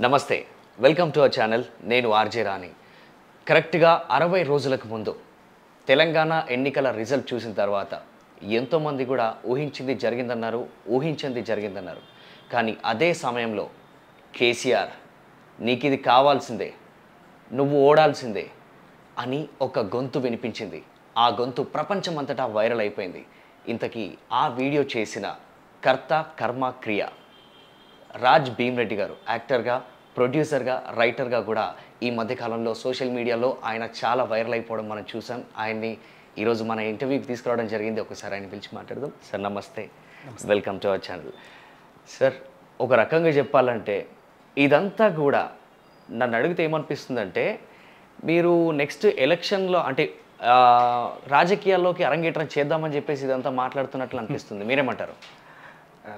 నమస్తే welcome to our channel నేను RJ రాణి కరెక్ట్గా 60 రోజులకు ముందు తెలంగాణ ఎన్నికల రిజల్ట్ చూసిన తర్వాత ఎంతోమంది కూడా ఊహించింది జరిగిందన్నారు కానీ అదే సమయంలో కేసీఆర్ నీకు ఇది కావాల్సిందే నువ్వు ఓడాల్సిందే అని ఒక గొంతు వినిపించింది. ఆ గొంతు ప్రపంచమంతటా వైరల్ అయిపోయింది. ఇంతకీ ఆ వీడియో చేసిన కర్త కర్మ క్రియ రాజ్ భీమ్రెడ్డి గారు. యాక్టర్గా, ప్రొడ్యూసర్గా, రైటర్గా కూడా ఈ మధ్యకాలంలో సోషల్ మీడియాలో ఆయన చాలా వైరల్ అయిపోవడం మనం చూసాం. ఆయన్ని ఈరోజు మన ఇంటర్వ్యూకి తీసుకురావడం జరిగింది. ఒకసారి ఆయన పిలిచి మాట్లాడదాం. సార్ నమస్తే, welcome to our channel. Sir, ఒక రకంగా చెప్పాలంటే ఇదంతా కూడా నన్ను అడిగితే ఏమనిపిస్తుందంటే, మీరు నెక్స్ట్ ఎలక్షన్లో అంటే రాజకీయాల్లోకి అరంగేట్రం చేద్దామని చెప్పేసి ఇదంతా మాట్లాడుతున్నట్లు అనిపిస్తుంది. మీరేమంటారు?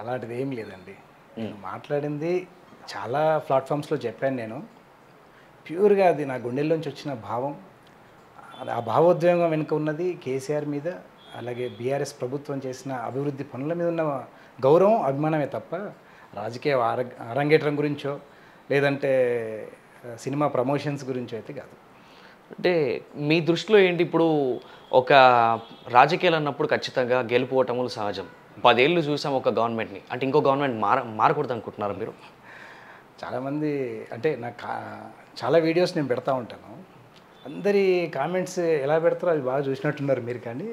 అలాంటిది ఏం లేదండి. నేను మాట్లాడింది చాలా ప్లాట్ఫామ్స్లో చెప్పాను. నేను ప్యూర్గా అది నా గుండెల్లోంచి వచ్చిన భావం. ఆ భావోద్వేగం వెనుక ఉన్నది కేసీఆర్ మీద, అలాగే బీఆర్ఎస్ ప్రభుత్వం చేసిన అభివృద్ధి పనుల మీద ఉన్న గౌరవం, అభిమానమే తప్ప రాజకీయ అరంగేట్రం గురించో లేదంటే సినిమా ప్రమోషన్స్ గురించో అయితే కాదు. అంటే మీ దృష్టిలో ఏంటి? ఇప్పుడు ఒక రాజకీయాలు అన్నప్పుడు ఖచ్చితంగా గెలుపు ఓటములు సహజం. 10 ఏళ్ళు చూసాం ఒక గవర్నమెంట్ని, అంటే ఇంకో గవర్నమెంట్ మారకూడదు అనుకుంటున్నారు మీరు? చాలామంది అంటే నాకు చాలా వీడియోస్ నేను పెడతా ఉంటాను. అందరి కామెంట్స్ ఎలా పెడతారో అది బాగా చూసినట్టున్నారు మీరు. కానీ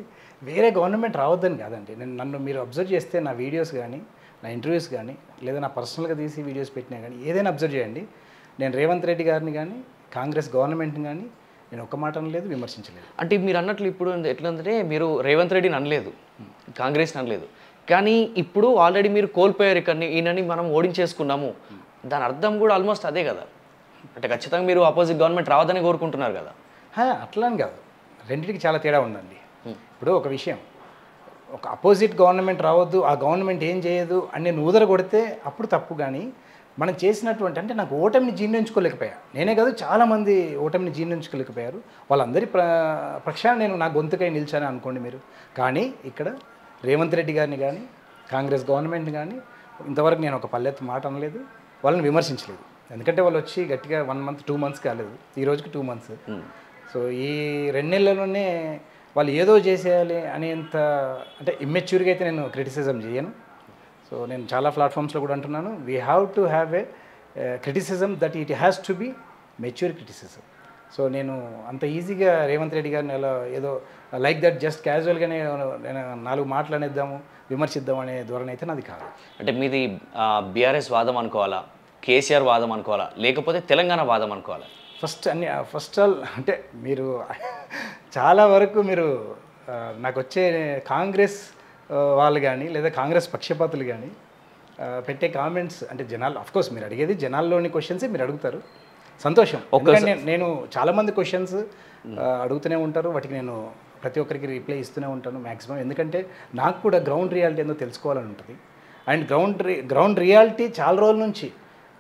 వేరే గవర్నమెంట్ రావద్దని కాదండి. నన్ను మీరు అబ్జర్వ్ చేస్తే నా వీడియోస్ కానీ, నా ఇంటర్వ్యూస్ కానీ, లేదా నా పర్సనల్గా తీసి వీడియోస్ పెట్టినా కానీ ఏదైనా అబ్జర్వ్ చేయండి. నేను రేవంత్ రెడ్డి గారిని కానీ, కాంగ్రెస్ గవర్నమెంట్ని కానీ నేను ఒక్క మాట అనలేదు, విమర్శించలేదు. అంటే మీరు అన్నట్లు ఇప్పుడు ఎట్లంటే, మీరు రేవంత్ రెడ్డిని అనలేదు, కాంగ్రెస్ని అనలేదు, కానీ ఇప్పుడు ఆల్రెడీ మీరు కోల్పోయారు. ఇక్కడ ఈయనని మనం ఓడించేసుకున్నాము. దాని అర్థం కూడా ఆల్మోస్ట్ అదే కదా. అంటే ఖచ్చితంగా మీరు ఆపోజిట్ గవర్నమెంట్ రావద్దని కోరుకుంటున్నారు కదా. అట్లా అని కాదు, రెండింటికి చాలా తేడా ఉందండి. ఇప్పుడు ఒక విషయం, ఒక అపోజిట్ గవర్నమెంట్ రావద్దు, ఆ గవర్నమెంట్ ఏం చేయదు అని నేను ఊదర కొడితే అప్పుడు తప్పు. కానీ మనం చేసినటువంటి, అంటే నాకు ఓటమిని జీర్ణించుకోలేకపోయా, నేనే కాదు చాలామంది ఓటమిని జీర్ణించుకోలేకపోయారు. వాళ్ళందరి పక్షాన నేను నా గొంతుకై నిలిచాను అనుకోండి మీరు. కానీ ఇక్కడ రేవంత్ రెడ్డి గారిని కానీ, కాంగ్రెస్ గవర్నమెంట్ని కానీ ఇంతవరకు నేను ఒక పల్లెత్తు మాట అనలేదు, వాళ్ళని విమర్శించలేదు. ఎందుకంటే వాళ్ళు వచ్చి గట్టిగా 1 month 2 months కాలేదు, ఈ రోజుకి 2 months. సో ఈ 2 నెలల్లోనే వాళ్ళు ఏదో చేసేయాలి అనేంత అంటే ఇమ్మెచ్యూర్గా అయితే నేను క్రిటిసిజం చేయను. సో నేను చాలా ప్లాట్ఫామ్స్లో కూడా అంటున్నాను, we have to have a criticism that it has to be mature criticism. So నేను అంత ఈజీగా రేవంత్ రెడ్డి గారిని అలా ఏదో లైక్ దట్ జస్ట్ క్యాజువల్గానే నేను 4 మాటలు అనేద్దాము, విమర్శిద్దాం అనే ధోరణి అయితే నాది కాదు. అంటే మీది బీఆర్ఎస్ వాదం అనుకోవాలా, కేసీఆర్ వాదం అనుకోవాలా, లేకపోతే తెలంగాణ వాదం అనుకోవాలా? ఫస్ట్ ఆల్ అంటే మీరు చాలా వరకు మీరు నాకు వచ్చే కాంగ్రెస్ వాళ్ళు కానీ లేదా కాంగ్రెస్ పక్షపాతులు కానీ పెట్టే కామెంట్స్, అంటే జనాలు అఫ్కోర్స్ మీరు అడిగేది జనాల్లోని క్వశ్చన్సే మీరు అడుగుతారు, సంతోషం. నేను చాలామంది క్వశ్చన్స్ అడుగుతూనే ఉంటారు, వాటికి నేను ప్రతి ఒక్కరికి రిప్లై ఇస్తూనే ఉంటాను మ్యాక్సిమం. ఎందుకంటే నాకు కూడా గ్రౌండ్ రియాలిటీ ఏందో తెలుసుకోవాలని ఉంటుంది. అండ్ గ్రౌండ్ రియాలిటీ చాలా రోజుల నుంచి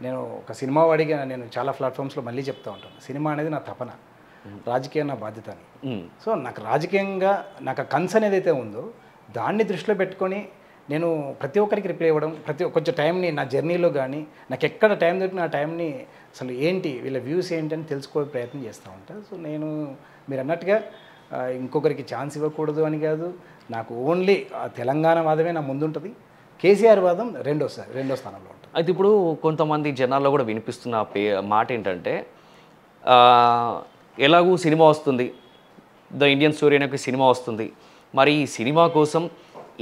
నేను ఒక సినిమా వాడిగా నేను చాలా ప్లాట్ఫామ్స్లో మళ్ళీ చెప్తూ ఉంటాను, సినిమా అనేది నా తపన, రాజకీయం నా బాధ్యత అని. సో నాకు రాజకీయంగా నాకు ఆ కన్సర్న్ ఏదైతే ఉందో దాన్ని దృష్టిలో పెట్టుకొని నేను ప్రతి ఒక్కరికి రిప్లై ఇవ్వడం, కొంచెం టైంని నా జర్నీలో కానీ నాకు ఎక్కడ టైం దొరికిన ఆ టైంని అసలు ఏంటి వీళ్ళ వ్యూస్ ఏంటి అని తెలుసుకోవే ప్రయత్నం చేస్తూ ఉంటాను. సో నేను మీరు అన్నట్టుగా ఇంకొకరికి ఛాన్స్ ఇవ్వకూడదు అని కాదు, నాకు ఓన్లీ తెలంగాణ వాదమే నా ముందుంటుంది, కేసీఆర్ వాదం రెండో స్థానంలో ఉంటుంది. అయితే ఇప్పుడు కొంతమంది జనాల్లో కూడా వినిపిస్తున్న మాట ఏంటంటే, ఎలాగూ సినిమా వస్తుంది, ద ఇండియన్ స్టోరీ అనే ఒక సినిమా వస్తుంది, మరి ఈ సినిమా కోసం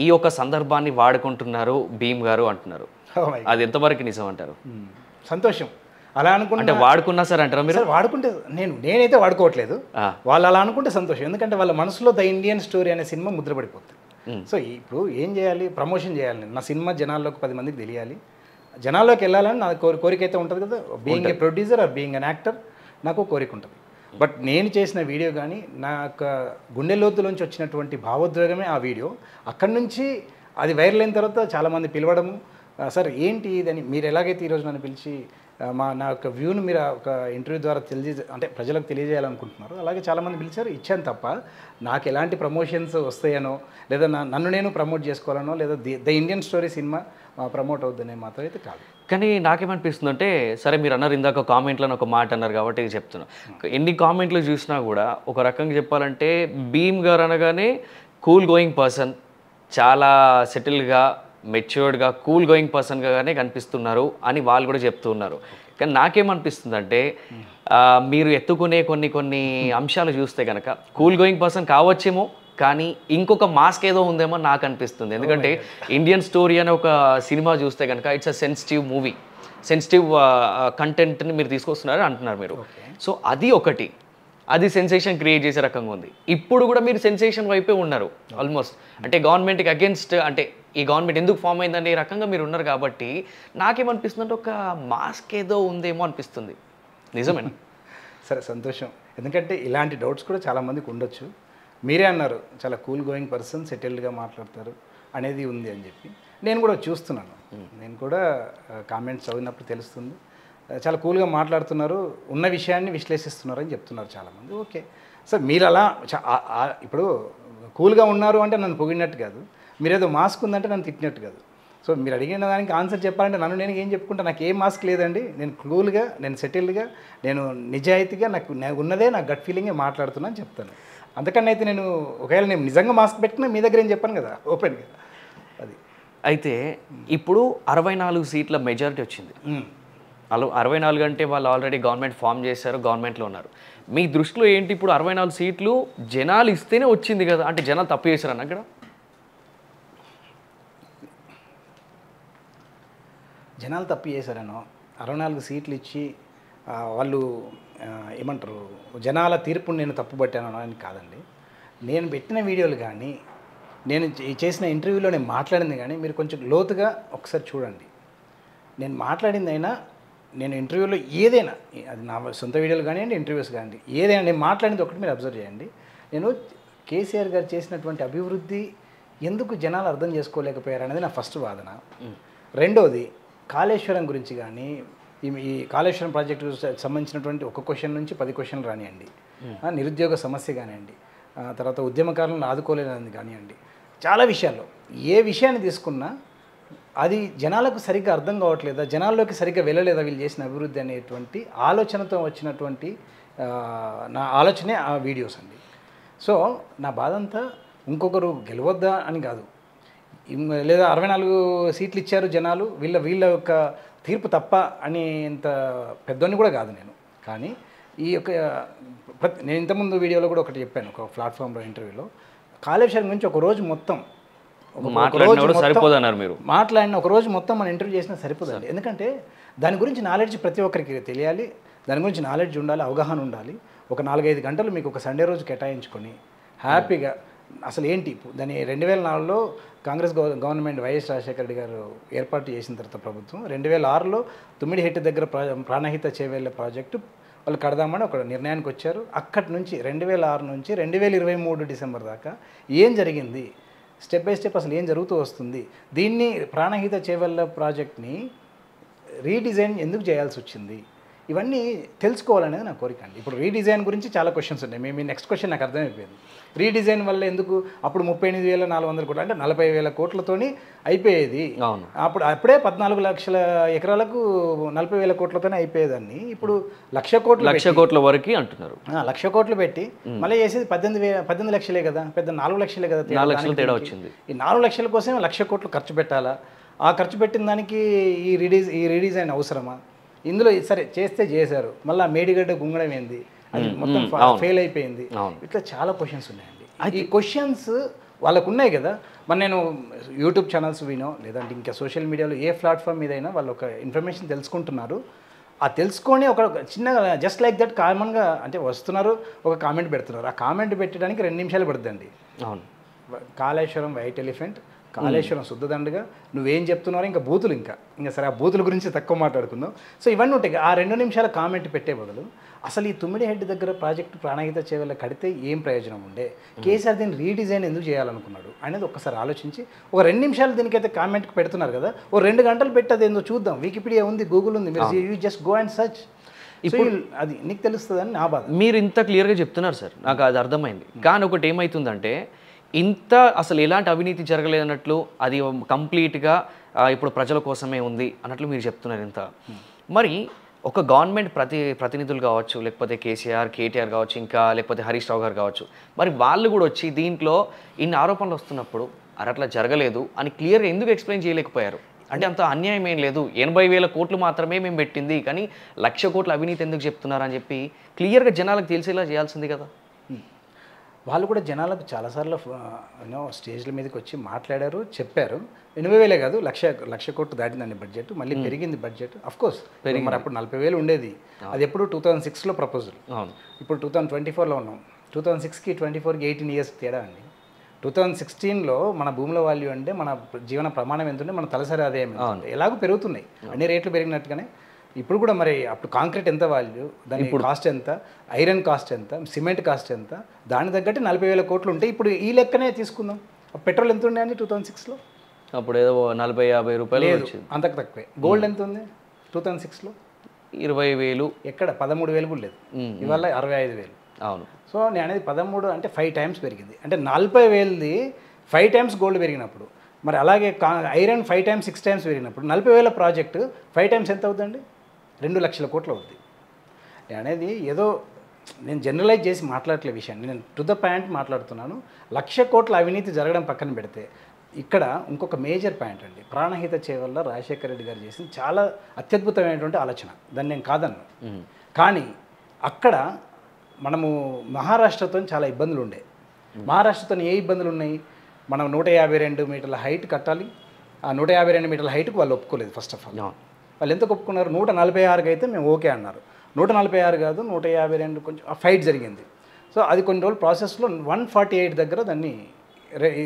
ఈ యొక్క సందర్భాన్ని వాడుకుంటున్నారు భీమ్ గారు అంటున్నారు. అది ఎంతవరకు నిజం అంటారు? సంతోషం. అలా అనుకుంటే వాడుకున్నా సార్ అంటారా మీరు? వాడుకుంటే నేనైతే వాడుకోవట్లేదు, వాళ్ళు అలా అనుకుంటే సంతోషం. ఎందుకంటే వాళ్ళ మనసులో ద ఇండియన్ స్టోరీ అనే సినిమా ముద్రపడిపోతుంది. సో ఇప్పుడు ఏం చేయాలి, ప్రమోషన్ చేయాలి, నా సినిమా జనాల్లోకి 10 మందికి తెలియాలి, జనాల్లోకి వెళ్ళాలని నా కోరిక అయితే ఉంటుంది కదా. Being a producer or being an actor నాకు కోరిక ఉంటుంది. బట్ నేను చేసిన వీడియో కానీ నా యొక్క గుండె లోతులోంచి వచ్చినటువంటి భావోద్వేగమే ఆ వీడియో. అక్కడి నుంచి అది వైరల్ అయిన తర్వాత చాలామంది పిలవడము, సార్ ఏంటి ఇదని, మీరు ఎలాగైతే ఈరోజు నన్ను పిలిచి నా యొక్క వ్యూను మీరు ఒక ఇంటర్వ్యూ ద్వారా అంటే ప్రజలకు తెలియజేయాలనుకుంటున్నారు, అలాగే చాలామంది పిలిచారు, ఇచ్చాను తప్ప నాకు ఎలాంటి ప్రమోషన్స్ వస్తాయనో లేదా నన్ను నేను ప్రమోట్ చేసుకోవాలనో లేదా the Indian story cinema promote అవుద్దనే మాత్రం అయితే కాదు. కానీ నాకేమనిపిస్తుంది అంటే, సరే మీరు అన్నారు ఇందాక కామెంట్లో ఒక మాట అన్నారు కాబట్టి ఇది చెప్తున్నా. ఎన్ని కామెంట్లు చూసినా కూడా ఒక రకంగా చెప్పాలంటే భీమ్ గారు అనగానే కూల్ గోయింగ్ పర్సన్, చాలా సెటిల్గా మెచ్యూర్డ్గా కూల్ గోయింగ్ పర్సన్గానే కనిపిస్తున్నారు అని వాళ్ళు కూడా చెప్తూ ఉన్నారు. కానీ నాకేమనిపిస్తుందంటే మీరు ఎత్తుకునే కొన్ని అంశాలు చూస్తే కనుక కూల్ గోయింగ్ పర్సన్ కావచ్చేమో, కానీ ఇంకొక మాస్క్ ఏదో ఉందేమో నాకు అనిపిస్తుంది. ఎందుకంటే ఇండియన్ స్టోరీ అనే ఒక సినిమా చూస్తే కనుక it's a sensitive movie, sensitive కంటెంట్ని మీరు తీసుకొస్తున్నారు అంటున్నారు మీరు. సో అది ఒకటి, అది సెన్సేషన్ క్రియేట్ చేసే రకంగా ఉంది. ఇప్పుడు కూడా మీరు సెన్సేషన్ వైపే ఉన్నారు ఆల్మోస్ట్. అంటే గవర్నమెంట్కి అగేన్స్ట్, అంటే ఈ గవర్నమెంట్ ఎందుకు ఫామ్ అయిందనే రకంగా మీరు ఉన్నారు కాబట్టి నాకేమనిపిస్తుంది అంటే ఒక మాస్క్ ఏదో ఉందేమో అనిపిస్తుంది. నిజమేనా? సరే, సంతోషం. ఎందుకంటే ఇలాంటి డౌట్స్ కూడా చాలామందికి ఉండొచ్చు. మీరే అన్నారు చాలా కూల్ గోయింగ్ పర్సన్, సెటిల్డ్గా మాట్లాడతారు అనేది ఉంది అని చెప్పి. నేను కూడా చూస్తున్నాను, నేను కూడా కామెంట్స్ చదివినప్పుడు తెలుస్తుంది. చాలా కూల్గా మాట్లాడుతున్నారు, ఉన్న విషయాన్ని విశ్లేషిస్తున్నారు అని చెప్తున్నారు చాలామంది. ఓకే సార్, మీరు అలా ఇప్పుడు కూల్గా ఉన్నారు అంటే నన్ను పొగిడినట్టు కాదు, మీరేదో మాస్క్ ఉందంటే నన్ను తిట్టినట్టు కాదు. సో మీరు అడిగిన దానికి ఆన్సర్ చెప్పాలంటే నన్ను నేను ఏం చెప్పుకుంటా, నాకు ఏం మాస్క్ లేదండి. నేను కూల్గా, నేను సెటిల్డ్గా, నేను నిజాయితీగా, నాకు ఉన్నదే నా గట్ ఫీలింగే మాట్లాడుతున్నాను చెప్తాను. అందుకని అయితే నేను ఒకవేళ నేను నిజంగా మాస్క్ పెట్టినా మీ దగ్గర ఏం చెప్పాను కదా ఓపెన్గా. అది అయితే ఇప్పుడు 64 సీట్ల మెజారిటీ వచ్చింది. 64 అంటే వాళ్ళు ఆల్రెడీ గవర్నమెంట్ ఫామ్ చేశారు, గవర్నమెంట్లో ఉన్నారు. మీ దృష్టిలో ఏంటి ఇప్పుడు 64 సీట్లు జనాలు ఇస్తేనే వచ్చింది కదా, అంటే జనాలు తప్పు చేశారన్న అక్కడ? జనాలు తప్పు చేశారనో 64 సీట్లు ఇచ్చి వాళ్ళు ఏమంటారు జనాల తీర్పుని నేను తప్పుపట్టాను అని కాదండి. నేను పెట్టిన వీడియోలు కానీ, నేను చేసిన ఇంటర్వ్యూలో నేను మాట్లాడింది కానీ మీరు కొంచెం లోతుగా ఒకసారి చూడండి. నేను మాట్లాడిందైనా, నేను ఇంటర్వ్యూలో ఏదైనా, అది నా సొంత వీడియోలు కానివ్వండి, ఇంటర్వ్యూస్ కానివ్వండి, ఏదైనా నేను మాట్లాడింది ఒకటి మీరు అబ్జర్వ్ చేయండి. నేను కేసీఆర్ గారు చేసినటువంటి అభివృద్ధి ఎందుకు జనాలు అర్థం చేసుకోలేకపోయారు అనేది నా ఫస్ట్ వాదన. రెండోది, కాళేశ్వరం గురించి కానీ, ఈ కాళేశ్వరం ప్రాజెక్టు సంబంధించినటువంటి ఒక క్వశ్చన్ నుంచి 10 క్వశ్చన్లు రానివ్వండి, నిరుద్యోగ సమస్య కానివ్వండి, తర్వాత ఉద్యమకారులను ఆదుకోలేదని కానివ్వండి, చాలా విషయాల్లో ఏ విషయాన్ని తీసుకున్నా అది జనాలకు సరిగ్గా అర్థం కావట్లేదా, జనాల్లోకి సరిగ్గా వెళ్ళలేదా వీళ్ళు చేసిన అభివృద్ధి అనేటువంటి ఆలోచనతో వచ్చినటువంటి నా ఆలోచనే ఆ వీడియోస్ అండి. సో నా బాధ అంతా ఇంకొకరు గెలవద్దా అని కాదు, లేదా 64 సీట్లు ఇచ్చారు జనాలు, వీళ్ళ యొక్క తీర్పు తప్ప అని ఇంత పెద్దోని కూడా కాదు నేను. కానీ ఈ యొక్క నేను ఇంతకుముందు వీడియోలో కూడా ఒకటి చెప్పాను, ఒక ప్లాట్ఫామ్లో ఇంటర్వ్యూలో, కాళేశ్వరం గురించి ఒక రోజు మొత్తం సరిపోదన్నారు మీరు మాట్లాడిన, ఒక రోజు మొత్తం మనం ఇంటర్వ్యూ చేసినా సరిపోదండి. ఎందుకంటే దాని గురించి నాలెడ్జ్ ప్రతి ఒక్కరికి తెలియాలి, దాని గురించి నాలెడ్జ్ ఉండాలి, అవగాహన ఉండాలి. ఒక 4-5 గంటలు మీకు ఒక సండే రోజు కేటాయించుకొని హ్యాపీగా అసలు ఏంటి దాన్ని 2004లో కాంగ్రెస్ గవర్నమెంట్ వైఎస్ రాజశేఖర రెడ్డి గారు ఏర్పాటు చేసిన తర్వాత ప్రభుత్వం 2006లో తుమ్మిడిహెట్టి దగ్గర ప్రాణహిత చేవేళ్ల ప్రాజెక్టు వాళ్ళు కడదామని ఒక నిర్ణయానికి వచ్చారు. అక్కడి నుంచి 2006 నుంచి 2023 డిసెంబర్ దాకా ఏం జరిగింది, స్టెప్ బై స్టెప్ అసలు ఏం జరుగుతూ వస్తుంది, దీన్ని ప్రాణహిత చేవేళ్ల ప్రాజెక్ట్ని రీడిజైన్ ఎందుకు చేయాల్సి వచ్చింది, ఇవన్నీ తెలుసుకోవాలనేది నా కోరిక అండి. ఇప్పుడు రీడిజైన్ గురించి చాలా క్వశ్చన్స్ ఉన్నాయి. మీ నెక్స్ట్ క్వశ్చన్ నాకు అర్థమైపోయింది. రీడిజైన్ వల్ల ఎందుకు అప్పుడు 38,400 కోట్లు అంటే 40,000 కోట్లతోని అయిపోయేది, అప్పుడే 14 లక్షల ఎకరాలకు 40,000 కోట్లతోనే అయిపోయేదాన్ని. ఇప్పుడు 1,00,000 కోట్ల వరకు అంటున్నారు. 1,00,000 కోట్లు పెట్టి మళ్ళీ చేసేది 18 లక్షలే కదా, పెద్ద 4 లక్షలే కదా, 4 లక్షలు తేడా వచ్చింది. ఈ 4 లక్షల కోసం 1,00,000 కోట్లు ఖర్చు పెట్టాలా? ఆ ఖర్చు పెట్టిన దానికి ఈ రీడిజైన్ అవసరమా? ఇందులో సరే చేస్తే చేశారు, మళ్ళీ మేడిగడ్డ గుంగడం ఏంది, అది మొత్తం ఫెయిల్ అయిపోయింది. ఇట్లా చాలా క్వశ్చన్స్ ఉన్నాయండి. ఈ క్వశ్చన్స్ వాళ్ళకు ఉన్నాయి కదా. మరి నేను యూట్యూబ్ ఛానల్స్ వినో లేదంటే ఇంకా సోషల్ మీడియాలో ఏ ప్లాట్ఫామ్ మీదైనా వాళ్ళు ఒక ఇన్ఫర్మేషన్ తెలుసుకుంటున్నారు. ఆ తెలుసుకొని ఒక చిన్నగా జస్ట్ లైక్ దట్ కామన్గా అంటే వస్తున్నారు, ఒక కామెంట్ పెడుతున్నారు. ఆ కామెంట్ పెట్టడానికి 2 నిమిషాలు పడుతుందండి. అవును, కాళేశ్వరం వైట్ ఎలిఫెంట్, కాళేశ్వరం శుద్ధదండగా, నువ్వేం చెప్తున్నారో ఇంకా బూతులు, ఇంకా సరే ఆ బూతుల గురించి తక్కువ మాట్లాడుకుందాం. సో ఇవన్నీ ఉంటాయి. ఆ 2 నిమిషాల కామెంట్ పెట్టే బదులు అసలు ఈ తుమ్మిడిహెడ్డి దగ్గర ప్రాజెక్టు ప్రాణహిత చేవేళ్ళ కడితే ఏం ప్రయోజనం ఉండే, కేసీఆర్ దీన్ని రీడిజైన్ ఎందుకు చేయాలనుకున్నాడు అనేది ఒక్కసారి ఆలోచించి ఒక 2 నిమిషాలు దీనికైతే కామెంట్కి పెడుతున్నారు కదా, ఓ 2 గంటలు పెట్టి అది ఏందో చూద్దాం. వికీపీడియా ఉంది, గూగుల్ ఉంది, మీరు you just go and search. ఇప్పుడు అది నీకు తెలుస్తుందని నా బాధ. మీరు ఇంత క్లియర్గా చెప్తున్నారు సార్, నాకు అది అర్థమైంది. కానీ ఒకటి ఏమవుతుందంటే ఇంత అసలు ఎలాంటి అవినీతి జరగలేదన్నట్లు అది కంప్లీట్గా ఇప్పుడు ప్రజల కోసమే ఉంది అన్నట్లు మీరు చెప్తున్నారు ఇంత. మరి ఒక గవర్నమెంట్ ప్రతినిధులు కావచ్చు, లేకపోతే కేసీఆర్, కేటీఆర్ కావచ్చు, ఇంకా లేకపోతే హరీష్ రావు గారు కావచ్చు, మరి వాళ్ళు కూడా వచ్చి దీంట్లో ఇన్ని ఆరోపణలు వస్తున్నప్పుడు అట్లా జరగలేదు అని క్లియర్గా ఎందుకు ఎక్స్ప్లెయిన్ చేయలేకపోయారు? అంటే అంత అన్యాయం ఏం లేదు, 80,000 కోట్లు మాత్రమే మేము పెట్టింది, కానీ 1,00,000 కోట్ల అవినీతి ఎందుకు చెప్తున్నారు అని చెప్పి క్లియర్గా జనాలకు తెలిసేలా చేయాల్సింది కదా. వాళ్ళు కూడా జనాలకు చాలాసార్లు స్టేజ్ల మీదకి వచ్చి మాట్లాడారు, చెప్పారు. 80,000 కాదు, 1,00,000 కోట్లు దాటిందండి బడ్జెట్. మళ్ళీ పెరిగింది బడ్జెట్. అఫ్కోర్స్ మరి అప్పుడు 40,000 ఉండేది. అది ఎప్పుడు 2006లో ప్రపోజల్, ఇప్పుడు 2024లో ఉన్నాం. 2006కి 2024కి 18 years తేడా అండి. 2016లో మన భూముల వాల్యూ అంటే మన జీవన ప్రమాణం ఎంత ఉంటే మన తలసరి ఆదాయం ఎలాగో పెరుగుతున్నాయి, అన్ని రేట్లు పెరిగినట్టుగానే ఇప్పుడు కూడా. మరి అప్పుడు కాంక్రీట్ ఎంత వాల్యూ, దాని కాస్ట్ ఎంత, ఐరన్ కాస్ట్ ఎంత, సిమెంట్ కాస్ట్ ఎంత, దాని తగ్గట్టు 40,000 కోట్లు ఉంటాయి. ఇప్పుడు ఈ లెక్కనే తీసుకుందాం. పెట్రోల్ ఎంత ఉండే అండి 2006లో? అప్పుడు ఏదో 40-50 రూపాయలు అంతకు తక్కువే. గోల్డ్ ఎంత ఉంది 2006లో? 20,000. ఎక్కడ 13,000 కూడా లేదు. ఇవాళ 65,000. అవును. సో నేను అనేది 13 అంటే 5 times పెరిగింది. అంటే 40,000ది 5 times గోల్డ్ పెరిగినప్పుడు, మరి అలాగే ఐరన్ 5 times 6 times పెరిగినప్పుడు 40,000 ప్రాజెక్టు 5 times ఎంత అవుతుందండి? 2,00,000 కోట్లు అవుతుంది. అనేది ఏదో నేను జనరలైజ్ చేసి మాట్లాడలే విషయాన్ని, నేను టు ద పాయింట్ మాట్లాడుతున్నాను. 1,00,000 కోట్ల అవినీతి జరగడం పక్కన పెడితే ఇక్కడ ఇంకొక మేజర్ పాయింట్ అండి, ప్రాణహిత చేవల్ల రాజశేఖర రెడ్డి గారు చేసిన చాలా అత్యద్భుతమైనటువంటి ఆలోచన, దాన్ని నేను కాదన్ను. కానీ అక్కడ మనము మహారాష్ట్రతో చాలా ఇబ్బందులు ఉండే. మహారాష్ట్రతో ఏ ఇబ్బందులు ఉన్నాయి? మనం 152 మీటర్ల హైట్ కట్టాలి. ఆ 152 మీటర్ల హైట్కి వాళ్ళు ఒప్పుకోలేదు. ఫస్ట్ ఆఫ్ ఆల్ వాళ్ళు ఎంత ఒప్పుకున్నారు? 146కి అయితే మేము ఓకే అన్నారు. 146 కాదు 152 కొంచెం ఫైట్ జరిగింది. సో అది కొన్ని రోజులు ప్రాసెస్లో 148 దగ్గర దాన్ని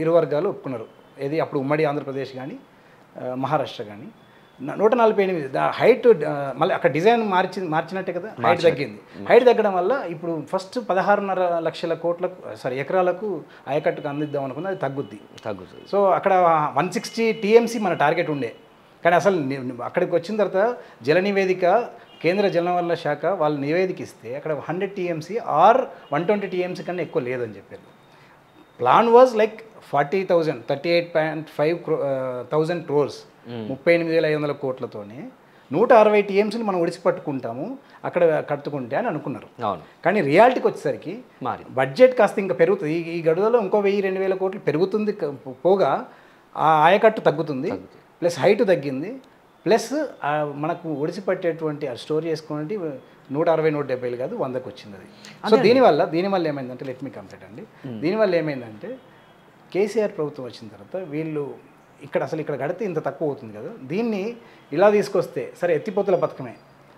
ఇరు వర్గాలు ఒప్పుకున్నారు. ఏది అప్పుడు ఉమ్మడి ఆంధ్రప్రదేశ్ కానీ మహారాష్ట్ర కానీ 148 హైట్. మళ్ళీ అక్కడ డిజైన్ మార్చినట్టే కదా, హైట్ తగ్గింది. హైట్ తగ్గడం వల్ల ఇప్పుడు ఫస్ట్ 16.5 లక్షల ఎకరాలకు ఆయకట్టుకు అందిద్దాం అనుకున్నది, అది తగ్గుద్ది. సో అక్కడ 160 TMC మన టార్గెట్ ఉండే. కానీ అసలు అక్కడికి వచ్చిన తర్వాత జల నివేదిక, కేంద్ర జలవనరుల శాఖ వాళ్ళు నివేదిక ఇస్తే అక్కడ 100 TMC ఆర్ 120 TMC కన్నా ఎక్కువ లేదని చెప్పారు. ప్లాన్ వాజ్ లైక్ 40,000, 38.5 crores, 38,500 కోట్లతోనే 160 TMCని మనం ఒడిసిపట్టుకుంటాము అక్కడ కట్టుకుంటే అని అనుకున్నారు. కానీ రియాలిటీకి వచ్చేసరికి బడ్జెట్ కాస్త ఇంకా పెరుగుతుంది. ఈ గడువులో ఇంకో 1,000-2,000 కోట్లు పెరుగుతుంది, పోగా ఆ ఆయకట్టు తగ్గుతుంది, ప్లస్ హైట్ తగ్గింది, ప్లస్ మనకు ఒడిసిపట్టేటువంటి స్టోర్ చేసుకునేది 160-170 కాదు 100కి వచ్చింది అది. సో దీనివల్ల ఏమైందంటే, లెట్ మీ కంప్లీట్ అండి, దీనివల్ల ఏమైందంటే కేసీఆర్ ప్రభుత్వం వచ్చిన తర్వాత వీళ్ళు ఇక్కడ కడితే ఇంత తక్కువ అవుతుంది కదా, దీన్ని ఇలా తీసుకొస్తే సరే ఎత్తిపోతుల పథకమే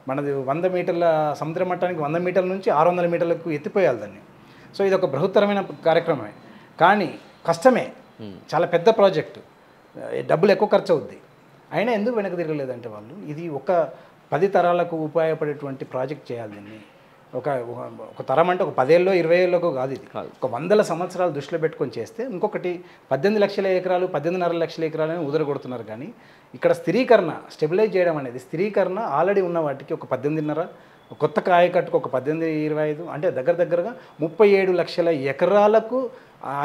మనది 100 మీటర్ల సముద్ర మట్టానికి 100 మీటర్ల నుంచి 600 మీటర్లకు ఎత్తిపోయాలి దాన్ని. సో ఇది ఒక బృహత్తరమైన కార్యక్రమమే, కానీ కష్టమే, చాలా పెద్ద ప్రాజెక్టు, డబ్బులు ఎక్కువ ఖర్చు అవుద్ది. అయినా ఎందుకు వెనక్కి తిరగలేదంటే వాళ్ళు, ఇది ఒక 10 తరాలకు ఉపయోగపడేటువంటి ప్రాజెక్ట్ చేయాలి. దీన్ని ఒక తరం అంటే ఒక 10 ఏళ్ళలో 20 ఏళ్ళకు కాదు, ఇది ఒక 100 సంవత్సరాలు దృష్టిలో పెట్టుకొని చేస్తే. ఇంకొకటి 18 లక్షల ఎకరాలు 18.5 లక్షల ఎకరాలని ఉదరగొడుతున్నారు. కానీ ఇక్కడ స్థిరీకరణ, స్టెబిలైజ్ చేయడం అనేది, స్థిరీకరణ ఆల్రెడీ ఉన్న వాటికి ఒక 18.5, కొత్త ఆయకట్టుకు ఒక 18-25, అంటే దగ్గరగా 37 లక్షల ఎకరాలకు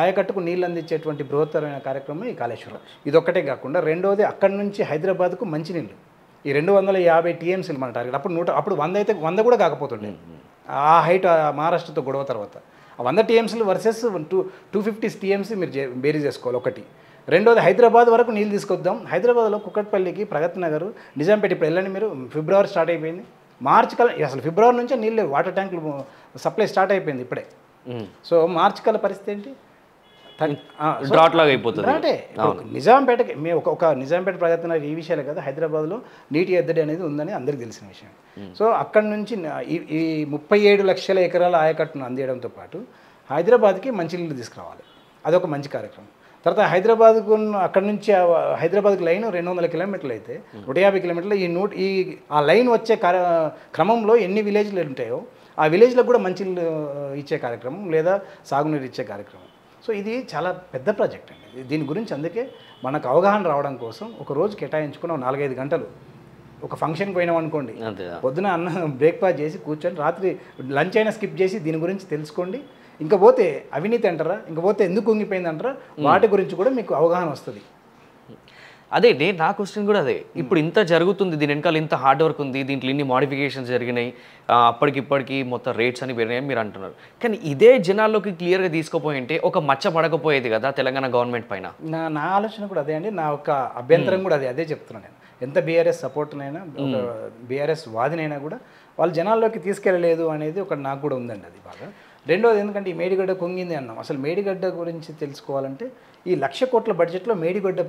ఆయకట్టుకు నీళ్ళు అందించేటువంటి బృహత్తరమైన కార్యక్రమం ఈ కాళేశ్వరం. ఇదొక్కటే కాకుండా రెండోది అక్కడి నుంచి హైదరాబాద్కు మంచినీళ్ళు, ఈ 250 TMCలు మన టార్గెట్. అప్పుడు 100 అయితే 100 కూడా కాకపోతుండే ఆ హైట్ మహారాష్ట్రతో గొడవ తర్వాత. ఆ 100 TMCలు వర్సెస్ 250 TMC మీరు బేరీ చేసుకోవాలి ఒకటి. రెండోది హైదరాబాద్ వరకు నీళ్ళు తీసుకొద్దాం. హైదరాబాద్లో కుక్కట్పల్లికి, ప్రగతి నగర్, నిజాంపేట, ఇప్పుడు వెళ్ళండి మీరు, ఫిబ్రవరి స్టార్ట్ అయిపోయింది. మార్చి కల్లా అసలు ఫిబ్రవరి నుంచే నీళ్ళు వాటర్ ట్యాంకులు సప్లై స్టార్ట్ అయిపోయింది ఇప్పుడే. సో మార్చి కల్లా పరిస్థితి ఏంటి? డ్రాట్ లాగా అయిపోతుంది. అంటే నిజాంపేటకి మేము ఒక నిజాంపేట ప్రగతి నగర్ ఈ విషయాలే కదా, హైదరాబాద్లో నీటి ఎద్దడి అనేది ఉందని అందరికీ తెలిసిన విషయం. సో అక్కడి నుంచి ఈ 37 లక్షల ఎకరాల ఆయకట్టును అందించడంతో పాటు హైదరాబాద్కి మంచినీళ్ళు తీసుకురావాలి, అదొక మంచి కార్యక్రమం. తర్వాత హైదరాబాద్కు అక్కడి నుంచి హైదరాబాద్కి లైన్ 200 కిలోమీటర్లు అయితే 150 కిలోమీటర్లు ఆ లైన్ వచ్చే క్రమంలో ఎన్ని విలేజ్లు ఉంటాయో ఆ విలేజ్లకు కూడా మంచినీళ్ళు ఇచ్చే కార్యక్రమం లేదా సాగునీరు ఇచ్చే కార్యక్రమం. సో ఇది చాలా పెద్ద ప్రాజెక్ట్ అండి. దీని గురించి అందుకే మనకు అవగాహన రావడం కోసం ఒక రోజు కేటాయించుకున్న 4-5 గంటలు ఒక ఫంక్షన్కి పోయినాం అనుకోండి, పొద్దున బ్రేక్ఫాస్ట్ చేసి కూర్చొని రాత్రి లంచ్ అయినా స్కిప్ చేసి దీని గురించి తెలుసుకోండి. ఇంకా పోతే అవినీతి అంటారా, ఇంకా పోతే ఎందుకు కుంగిపోయింది అంటారా, వాటి గురించి కూడా మీకు అవగాహన వస్తుంది. అదే నా క్వశ్చన్ కూడా అదే. ఇప్పుడు ఇంత జరుగుతుంది, దీని వెనకాల ఇంత హార్డ్ వర్క్ ఉంది, దీంట్లో ఇన్ని మోడిఫికేషన్స్ జరిగినాయి, అప్పటికిప్పటికి మొత్తం రేట్స్ అని పెరిగినాయని మీరు అంటున్నారు. కానీ ఇదే జనాల్లోకి క్లియర్గా తీసుకుపోయి ఉంటే ఒక మచ్చ పడకపోయేది కదా తెలంగాణ గవర్నమెంట్ పైన. నా ఆలోచన కూడా అదే అండి, నా ఒక అభ్యంతరం కూడా అదే చెప్తున్నాను నేను. ఎంత బీఆర్ఎస్ సపోర్ట్నైనా, ఒక బీఆర్ఎస్ వాదినైనా కూడా వాళ్ళు జనాల్లోకి తీసుకెళ్ళలేదు అనేది ఒక నాకు కూడా ఉందండి అది బాగా. రెండోది ఎందుకంటే ఈ మేడిగడ్డ కుంగింది అన్నాం. అసలు మేడిగడ్డ గురించి తెలుసుకోవాలంటే ఈ 1,00,000 కోట్ల బడ్జెట్లో మేడిగడ్డ